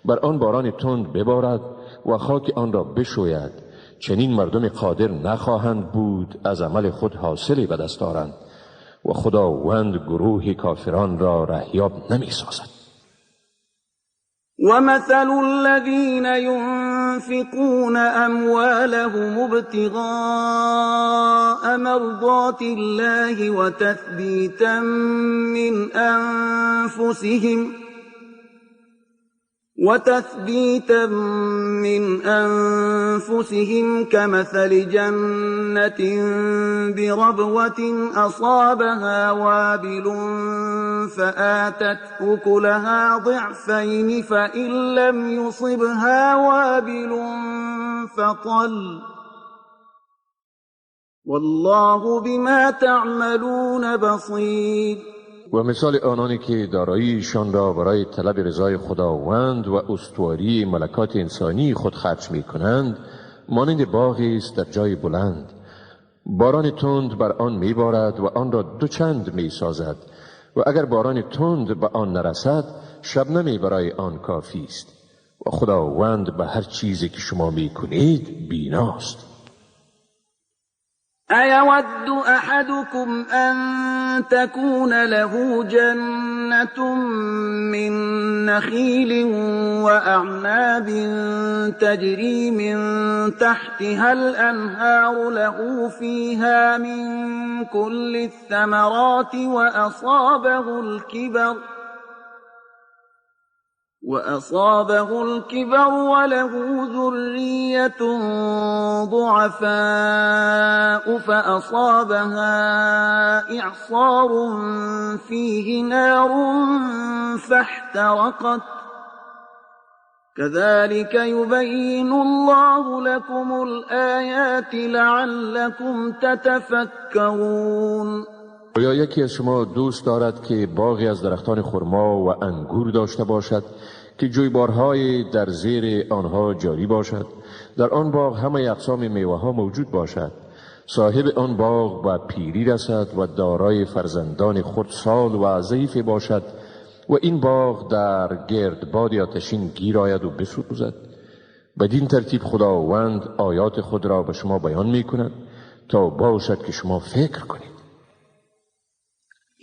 بر آن باران تند ببارد و خاک آن را بشوید. چنین مردم قادر نخواهند بود از عمل خود حاصلی به دست آورند و خداوند گروه کافران را رهیاب نمی سازد. ومثل الذين ينفقون أموالهم ابتغاء مرضات الله وتثبيتا من أنفسهم كمثل جنة بربوة أصابها وابل فآتت أكلها ضعفين فإن لم يصبها وابل فطل والله بما تعملون بصير. و مثال آنانی که داراییشان را برای طلب رضای خداوند و استواری ملکات انسانی خود خرج می کنند مانند باغی است در جای بلند، باران تند بر آن می بارد و آن را دوچند می سازد و اگر باران تند به آن نرسد شبنمی برای آن کافی است و خداوند به هر چیزی که شما می کنید بیناست. أيود أحدكم أن تكون له جنة من نخيل وأعناب تجري من تحتها الأنهار له فيها من كل الثمرات وأصابه الكبر وله ذرية ضعفاء فأصابها إعصار فيه نار فاحترقت كذلك يبين الله لكم الآيات لعلكم تتفكرون. یا یکی از شما دوست دارد که باغی از درختان خرما و انگور داشته باشد که جویبارهای در زیر آنها جاری باشد، در آن باغ همه اقسام میوه ها موجود باشد، صاحب آن باغ به پیری رسد و دارای فرزندان خردسال و ضعیف باشد و این باغ در گردباد آتشین گیر آید و بسوزد. بدین ترتیب خداوند آیات خود را به شما بیان می کند تا باشد که شما فکر کنید.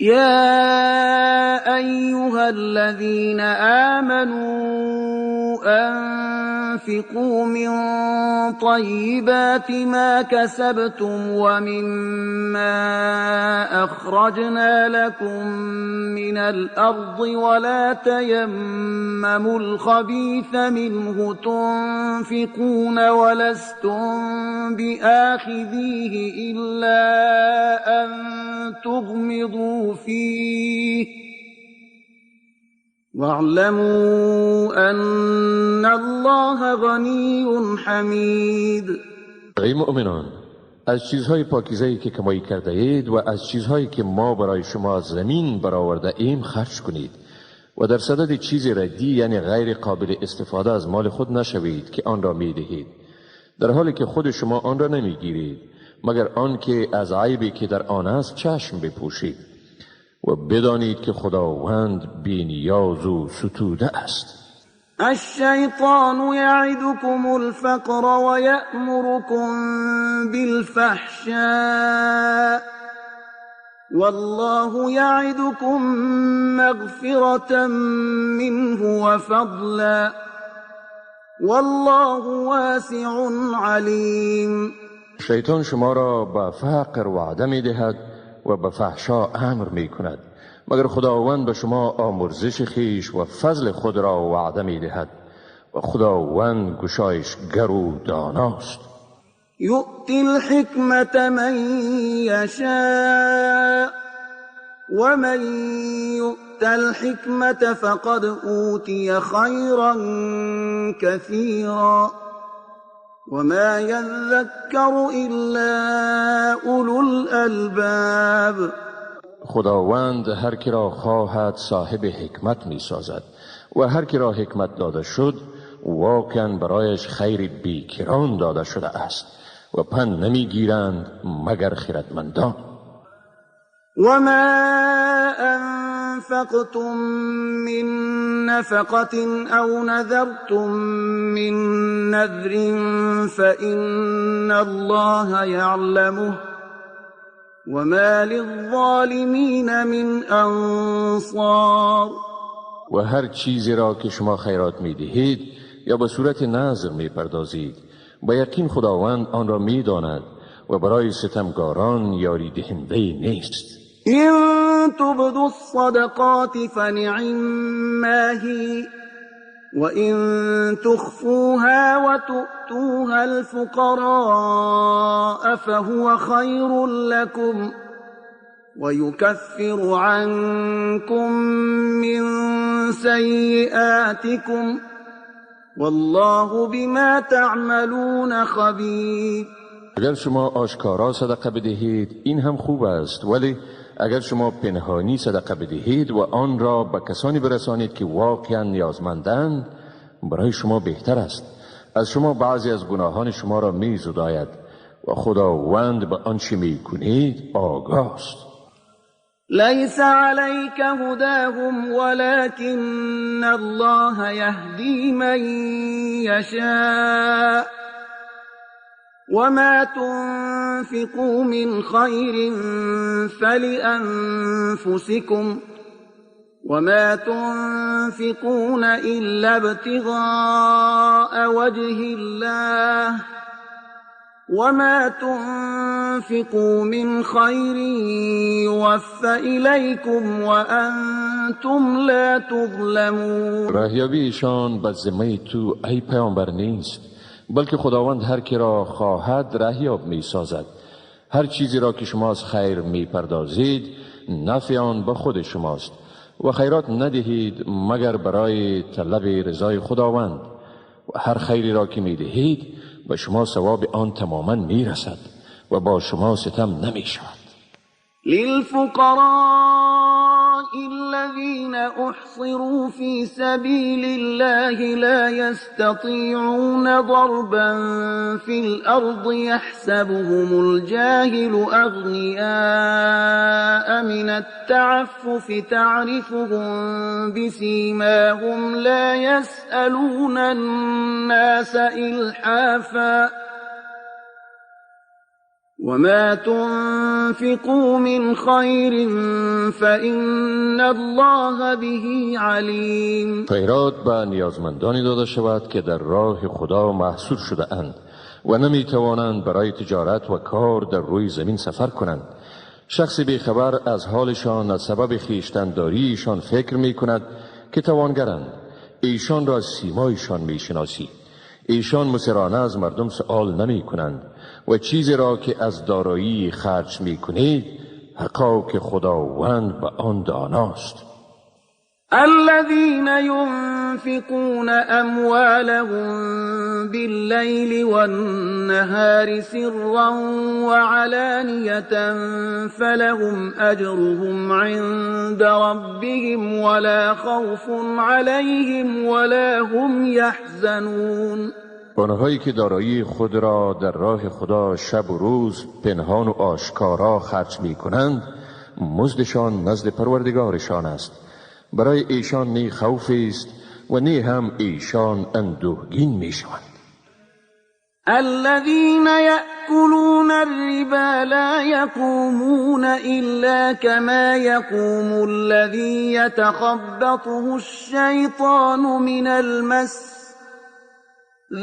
يا أيها الذين آمنوا أنفقوا من طيبات ما كسبتم ومما أخرجنا لكم من الأرض ولا تيمموا الخبيث منه تنفقون ولستم بآخذيه إلا أن تغمضوا فيه واعلموا أن الله غني حمید. ای مؤمنان، از چیزهای پاکیزه‌ای که کمایی کرده اید و از چیزهایی که ما برای شما از زمین برآورده ایم خرج کنید و در صدد چیز ردی یعنی غیر قابل استفاده از مال خود نشوید که آن را می دهید، در حالی که خود شما آن را نمی گیرید مگر آن که از عیبی که در آن است چشم بپوشید و بدانید که خداوند بی‌نیاز و ستوده است. الشیطان یعدکم الفقر و یأمرکم بالفحشاء والله یعدکم مغفرة منه وفضلا والله واسع علیم. شیطان شما را به فقر وعده می دهد و به فحشا امر می کند مگر خداوند به شما آمرزش خیش و فضل خود را وعده می دهد و خداوند گشایشگر و داناست. یؤتی الحکمة من یشاء و من یؤت الحکمة فقد اوتی خیرا کثیرا وما يذكر إلا أولو الألباب. خداوند هر کی را خواهد صاحب حکمت می سازد و هر کی را حکمت داده شد واقعا برایش خیر بیکران داده شده است و پند نمی گیرند مگر خردمندان. وما أنفقتم من نفقة أو نذرتم من نذر فإن الله يعلمه وما للظالمين من أنصار. و هر چیزی را که شما خیرات می دهید یا به صورت نذر می پردازید با یقین خداوند آن را می داند و برای ستمگاران یاری دهنده نیست. إن تبدوا الصدقات فنعما هي وإن تخفوها وتؤتوها الفقراء فهو خير لكم ويكفر عنكم من سيئاتكم والله بما تعملون خبير. اگر شما آشکارا صدقه بدهید این هم خوب است، ولی اگر شما پنهانی صدقه بدهید و آن را به کسانی برسانید که واقعا نیازمندند برای شما بهتر است. از شما بعضی از گناهان شما را می زداید و خداوند به آنچه می کنید آگاه است. ليس عليك هداهم ولكن الله يهدي من يشاء وما تنفقوا من خير فلأنفسكم وما تنفقون إلا ابتغاء وجه الله وما تنفقوا من خير يوفى إليكم وأنتم لا تظلمون. راهیابی ایشان به ذمه تو ای پیامبر نیست، بلکه خداوند هر کی را خواهد راهیاب می سازد. هر چیزی را که شما از خیر می پردازید نفع آن به خود شماست و خیرات ندهید مگر برای طلب رضای خداوند و هر خیری را که می دهید به شما ثواب آن تماما می رسد و با شما ستم نمی شود. للفقراء الذين أحصروا في سبيل الله لا يستطيعون ضربا في الأرض يحسبهم الجاهل أغنياء من التعفف تعرفهم بسيماهم لا يسألون الناس إلحافا وما تنفقوا من خير فإن الله به عليم. خیرات به نیازمندانی داده شود که در راه خدا محصور شده اند و نمی توانند برای تجارت و کار در روی زمین سفر کنند. شخص بیخبر از حالشان از سبب خویشتنداریشان فکر می کند که توانگرند. ایشان را سیمایشان می شناسی. ایشان مسرانه از مردم سؤال نمی کنند و چیزی را که از دارایی خرج می کنید حقا که خداوند به آن داناست. الذين ينفقون أموالهم بالليل والنهار سرا وعلانية فلهم أجرهم عند ربهم ولا خوف عليهم ولا هم يحزنون. آنهایی که دارایی خود را در راه خدا شب و روز پنهان و آشکارا خرج می کنند مزدشان نزد پروردگارشان است. برای ایشان نی خوف است و نی هم ایشان اندوهگین می شوند. الذين يأكلون الربا لا يقومون إلا كما يقوم الذي يتخبطه الشيطان من المس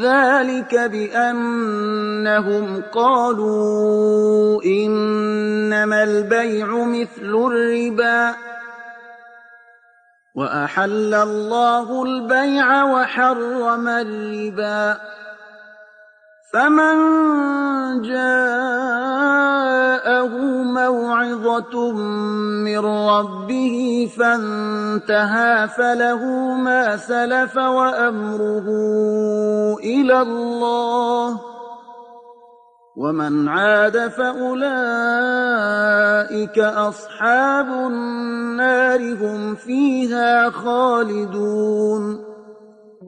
ذلك بأنهم قالوا إنما البيع مثل الربا وأحل الله البيع وحرم الربا فمن جاءه موعظة من ربه فانتهى فله ما سلف وأمره إلى الله ومن عاد فأولئك أصحاب النار هم فيها خالدون.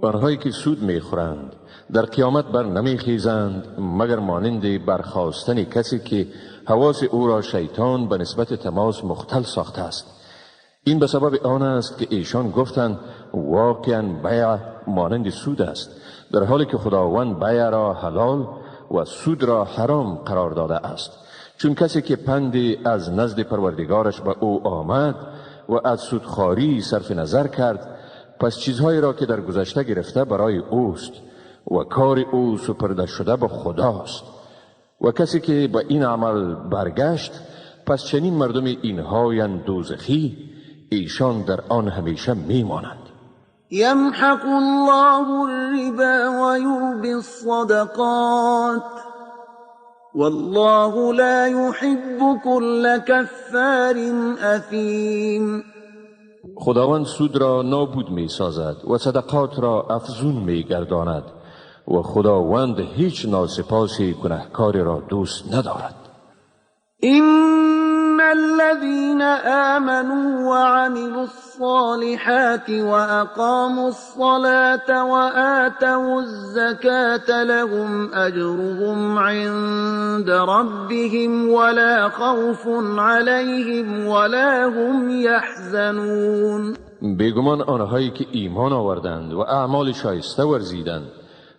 آنهایی که سود میخورند در قیامت بر نمیخیزند مگر مانند برخاستن کسی که حواس او را شیطان به نسبت تماس مختل ساخته است. این به سبب آن است که ایشان گفتند واقعا بیع مانند سود است، در حالی که خداوند بیع را حلال و سود را حرام قرار داده است. چون کسی که پندی از نزد پروردگارش به او آمد و از سودخواری صرف نظر کرد پس چیزهایی را که در گذشته گرفته برای اوست و کار او سپرده شده به خداست و کسی که به این عمل برگشت پس چنین مردم اینهایند دوزخی ایشان در آن همیشه میمانند. يمحق الله الربا ويربي الصدقات والله لا يحب كل كفار أثيم. خداوند سود را نابود می سازد و صدقات را افزون می گرداند و خداوند هیچ ناسپاسی گنهکاری را دوست ندارد. إن الذين آمنوا وعملوا الصالحات وأقاموا الصلاة وآتوا الزكاة لهم أجرهم عند ربهم ولا خوف عليهم ولا هم يحزنون. بیگمان آنهایی که ایمان آوردند و اعمال شایسته ورزیدند،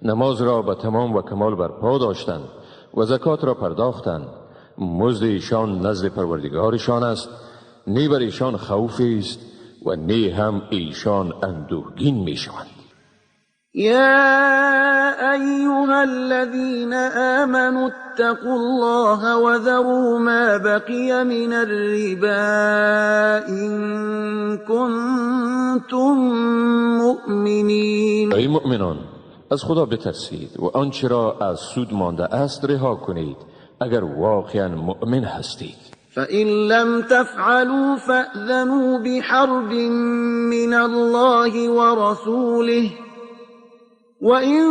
نماز را به تمام و کمال برپا داشتند و زکات را پرداختند، مزد ایشان نزد پروردگارشان است، نی بر ایشان خوفی است و نی هم ایشان اندوهگین می شوند. يا أيها الذين آمنوا اتقوا الله وذروا ما بقي من الربا إن كنتم مؤمنين. ای مؤمنان، از خدا بترسید و آنچه را از سود مانده است رها کنید اگر واقعا مؤمن هستید. فإن لم تفعلوا فأذنوا بحرب من الله ورسوله وإن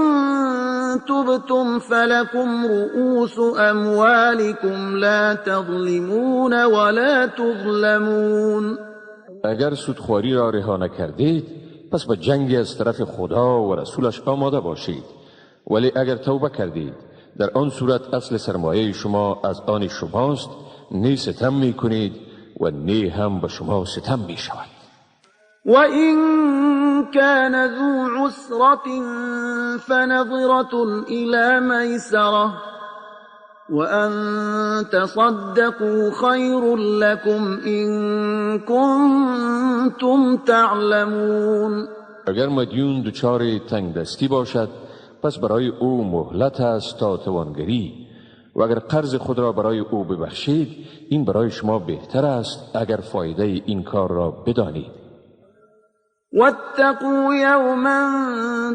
تبتم فلكم رؤوس أموالكم لا تظلمون ولا تظلمون. اگر سودخواری را رها نکردید پس به جنگی از طرف خدا و رسولش آماده باشید، ولی اگر توبه کردید در آن صورت اصل سرمایه شما از آن شماست، نی ستم می کنید و نی هم به شما ستم می شود. وَإِن كَانَ ذُو عُسْرَةٍ فَنَظِرَةٌ إِلَى مَيْسَرَةٍ وَأَن تَصَدَّقُوا خَيْرٌ لَكُمْ إِن كُنتُمْ تَعْلَمُونَ. اگر مدیون دچار تنگ دستی باشد پس برای او مهلت است تا توانگری، و اگر قرض خود را برای او ببخشید این برای شما بهتر است اگر فایده این کار را بدانید. واتقوا يوما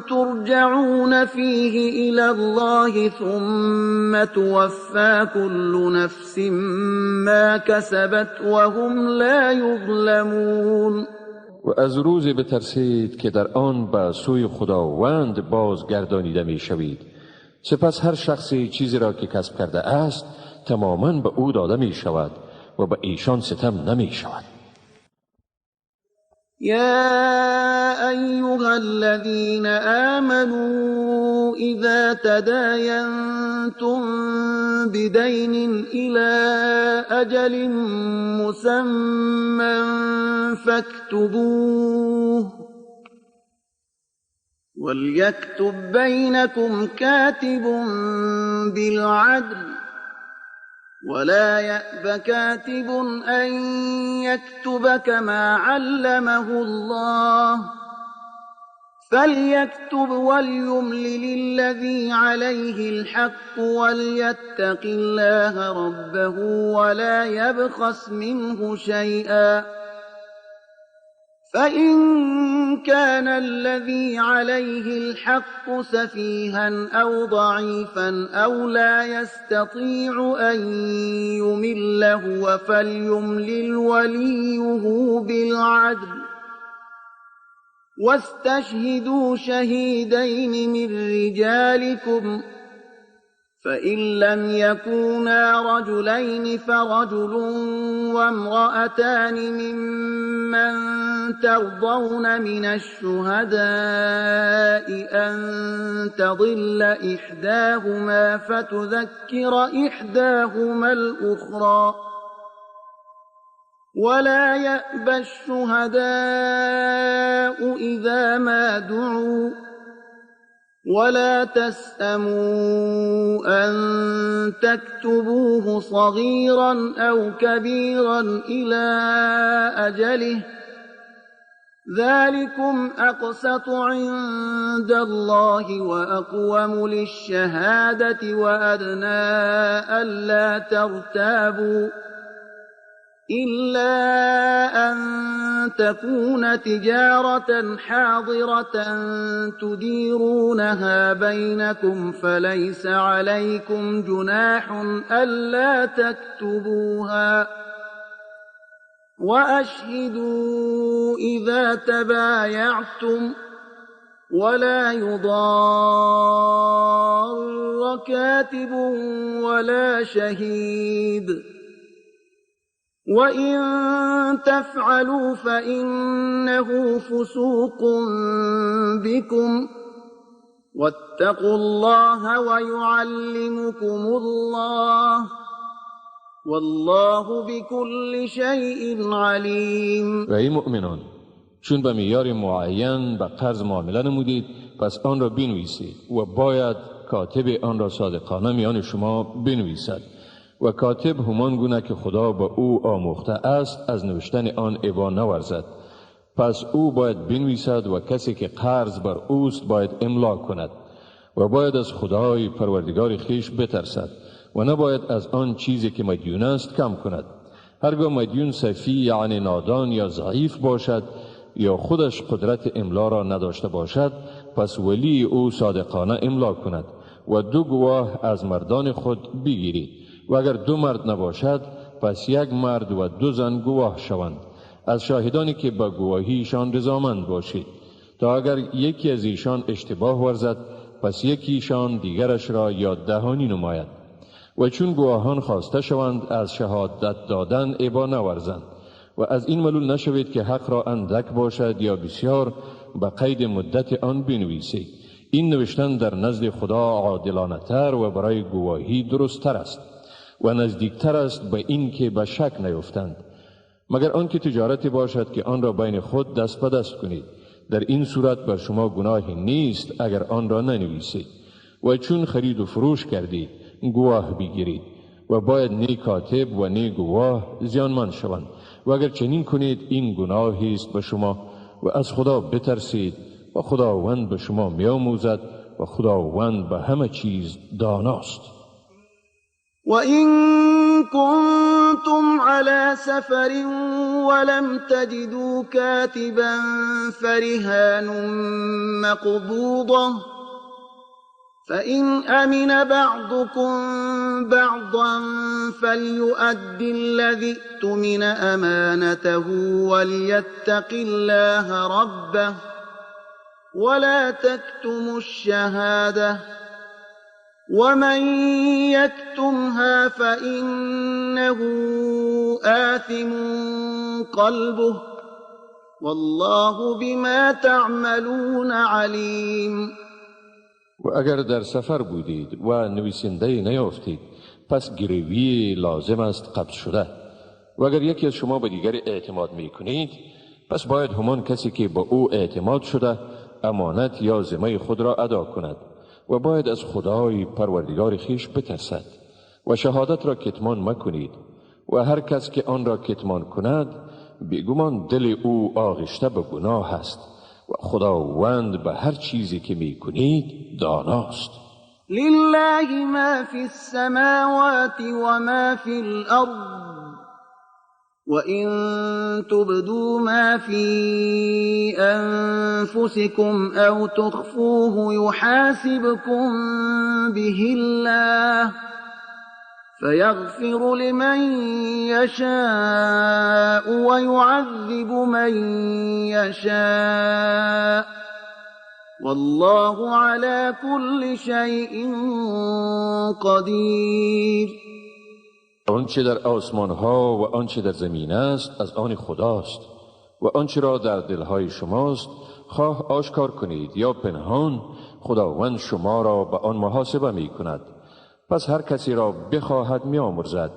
ترجعون فيه إلى الله ثم توفى كل نفس ما كسبت وهم لا يظلمون. و از روزی بترسید که در آن به سوی خداوند بازگردانیده می شوید، سپس هر شخصی چیزی را که کسب کرده است تماما به او داده می شود و به ایشان ستم نمی شود. يا أيها الذين آمنوا إذا تداينتم بدين إلى أجل مسمى فاكتبوه وليكتب بينكم كاتب بالعدل ولا يأب كاتب أن يكتب كما علمه الله فليكتب وليملل الذي عليه الحق وليتق الله ربه ولا يبخس منه شيئا فإن كان الذي عليه الحق سفيها أو ضعيفا أو لا يستطيع أن يمل هو فليملل وليه بالعدل واستشهدوا شهيدين من رجالكم فإن لم يكونا رجلين فرجل وامرأتان ممن ترضون من الشهداء أن تضل إحداهما فتذكر إحداهما الأخرى ولا يأبى الشهداء إذا ما دعوا ولا تسأموا أن تكتبوه صغيرا أو كبيرا إلى أجله ذلكم أقسط عند الله وأقوم للشهادة وأدنى ألا ترتابوا إلا أن تكون تجارة حاضرة تديرونها بينكم فليس عليكم جناح ألا تكتبوها وأشهدوا إذا تبايعتم ولا يضار كاتب ولا شهيد وإن تفعلوا فإنه فسوق بكم واتقوا الله ويعلمكم الله والله بكل شيء علیم. و ای مؤمنان، چون به معیار معین به قرض معامله نمودید پس آن را بنویسید و باید کاتب آن را صادقانه میان شما بنویسد و کاتب همان گونه که خدا به او آموخته است از نوشتن آن ابا نورزد. پس او باید بنویسد و کسی که قرض بر اوست باید املا کند و باید از خدای پروردگار خیش بترسد و نباید از آن چیزی که مدیون است کم کند. هرگاه مدیون سفی یعنی نادان یا ضعیف باشد یا خودش قدرت املا را نداشته باشد پس ولی او صادقانه املا کند و 2 گواه از مردان خود بگیرید و اگر 2 مرد نباشد پس 1 مرد و 2 زن گواه شوند از شاهدانی که به گواهیشان رضامند باشید تا اگر یکی از ایشان اشتباه ورزد پس یکیشان دیگرش را یاد دهانی نماید و چون گواهان خواسته شوند از شهادت دادن ابا نورزند و از این ملول نشوید که حق را اندک باشد یا بسیار به قید مدت آن بنویسید. این نوشتن در نزد خدا عادلانه تر و برای گواهی درست تر است و نزدیکتر است به این که به شک نیفتند مگر آنکه تجارتی باشد که آن را بین خود دست به دست کنید. در این صورت بر شما گناهی نیست اگر آن را ننویسید. و چون خرید و فروش کردید گواه بگیرید و باید نی کاتب و نی گواه زیانمند شوند و اگر چنین کنید این گناهی است به شما و از خدا بترسید و خداوند به شما می‌آموزد و خداوند به همه چیز داناست. وَإِن كُنتُمْ عَلَى سَفَرٍ وَلَمْ تَجِدُوا كَاتِبًا فَرِهَانٌ مَّقْبُوضَةٌ فَإِنْ أَمِنَ بَعْضُكُمْ بَعْضًا فَلْيُؤَدِّ الَّذِي اؤْتُمِنَ أَمَانَتَهُ وَلْيَتَّقِ اللَّهَ رَبَّهُ وَلَا تَكْتُمُوا الشَّهَادَةَ وَمَنْ يَكْتُمْهَا فَإِنَّهُ آثِمٌ قَلْبُهُ وَاللَّهُ بِمَا تَعْمَلُونَ عَلِيمٌ. و اگر در سفر بودید و نویسنده نیافتید پس گروی لازم است قبض شده و اگر یکی از شما به دیگر اعتماد می کنید پس باید همان کسی که با او اعتماد شده امانت یا ذمه خود را ادا کند و باید از خدای پروردگار خیش بترسد و شهادت را کتمان مکنید و هر کس که آن را کتمان کند بیگمان دل او آغشته به گناه است و خداوند به هر چیزی که می کنید داناست. لله ما فی السماوات و ما فی الارض وَإِن تُبْدُوا مَا فِي أَنفُسِكُمْ أَوْ تُخْفُوهُ يُحَاسِبْكُم بِهِ اللَّهُ فَيَغْفِرُ لِمَن يَشَاءُ وَيُعَذِّبُ مَن يَشَاءُ وَاللَّهُ عَلَى كُلِّ شَيْءٍ قَدِيرٌ. آنچه در آسمان ها و آنچه در زمین است از آن خداست و آنچه را در دلهای شماست خواه آشکار کنید یا پنهان خداوند شما را به آن محاسبه می کند. پس هر کسی را بخواهد می آمرزد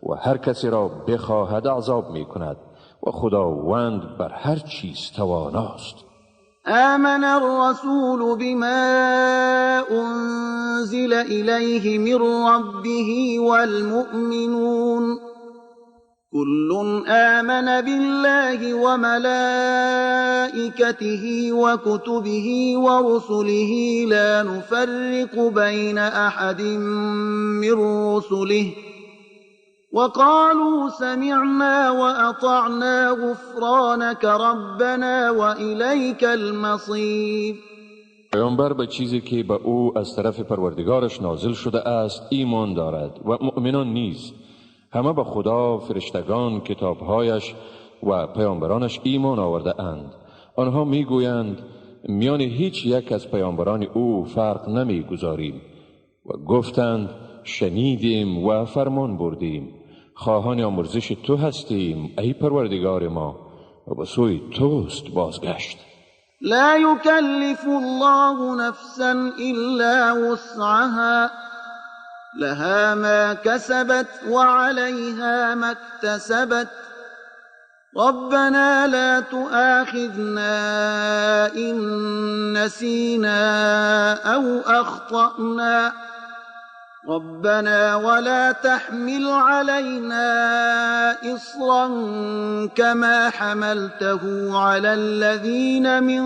و هر کسی را بخواهد عذاب می کند و خداوند بر هر چیز تواناست. آمن الرسول بما أنزل إليه من ربه والمؤمنون كل آمن بالله وملائكته وكتبه ورسله لا نفرق بين أحد من رسله وقالوا سمعنا وأطعنا غفرانك ربنا وإليك المصير. پیامبر به چیزی که به او از طرف پروردگارش نازل شده است ایمان دارد و مؤمنان نیز همه به خدا، فرشتگان، کتابهایش و پیامبرانش ایمان آورده اند. آنها میگویند میان هیچ یک از پیامبران او فرق نمیگذاریم و گفتند شنیدیم و فرمان بردیم. خواهان آمرزش تو هستیم ای پروردگار ما و به سوی توست بازگشت. لا يكلف الله نفسا إلا وسعها لها ما كسبت وعليها ما اكتسبت ربنا لا تؤاخذنا إن نسينا أو أخطأنا ربنا ولا تحمل علينا إصرا كما حملته على الذين من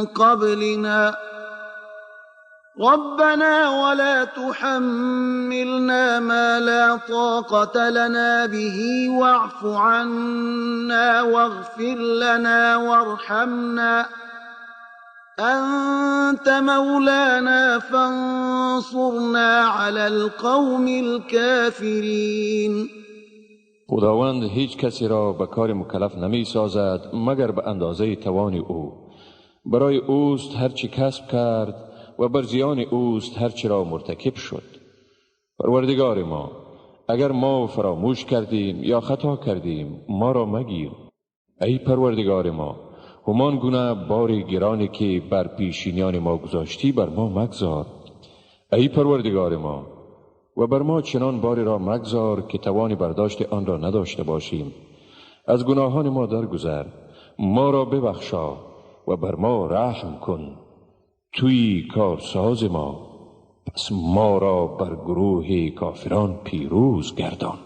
قبلنا ربنا ولا تحملنا ما لا طاقة لنا به واعف عنا واغفر لنا وارحمنا أنت مولانا فانصرنا على القوم الكافرين. خداوند هیچ کسی را به کار مکلف نمی سازد مگر به اندازه توان او. برای اوست هرچی کسب کرد و بر زیان اوست هرچی را مرتکب شد. پروردگار ما، اگر ما فراموش کردیم یا خطا کردیم ما را مگیر. ای پروردگار ما، همان گونه بار گرانی که بر پیشینیان ما گذاشتی بر ما مگذار. ای پروردگار ما، و بر ما چنان باری را مگذار که توان برداشت آن را نداشته باشیم. از گناهان ما درگذر، ما را ببخشا و بر ما رحم کن. توی کارساز ما، پس ما را بر گروه کافران پیروز گردان.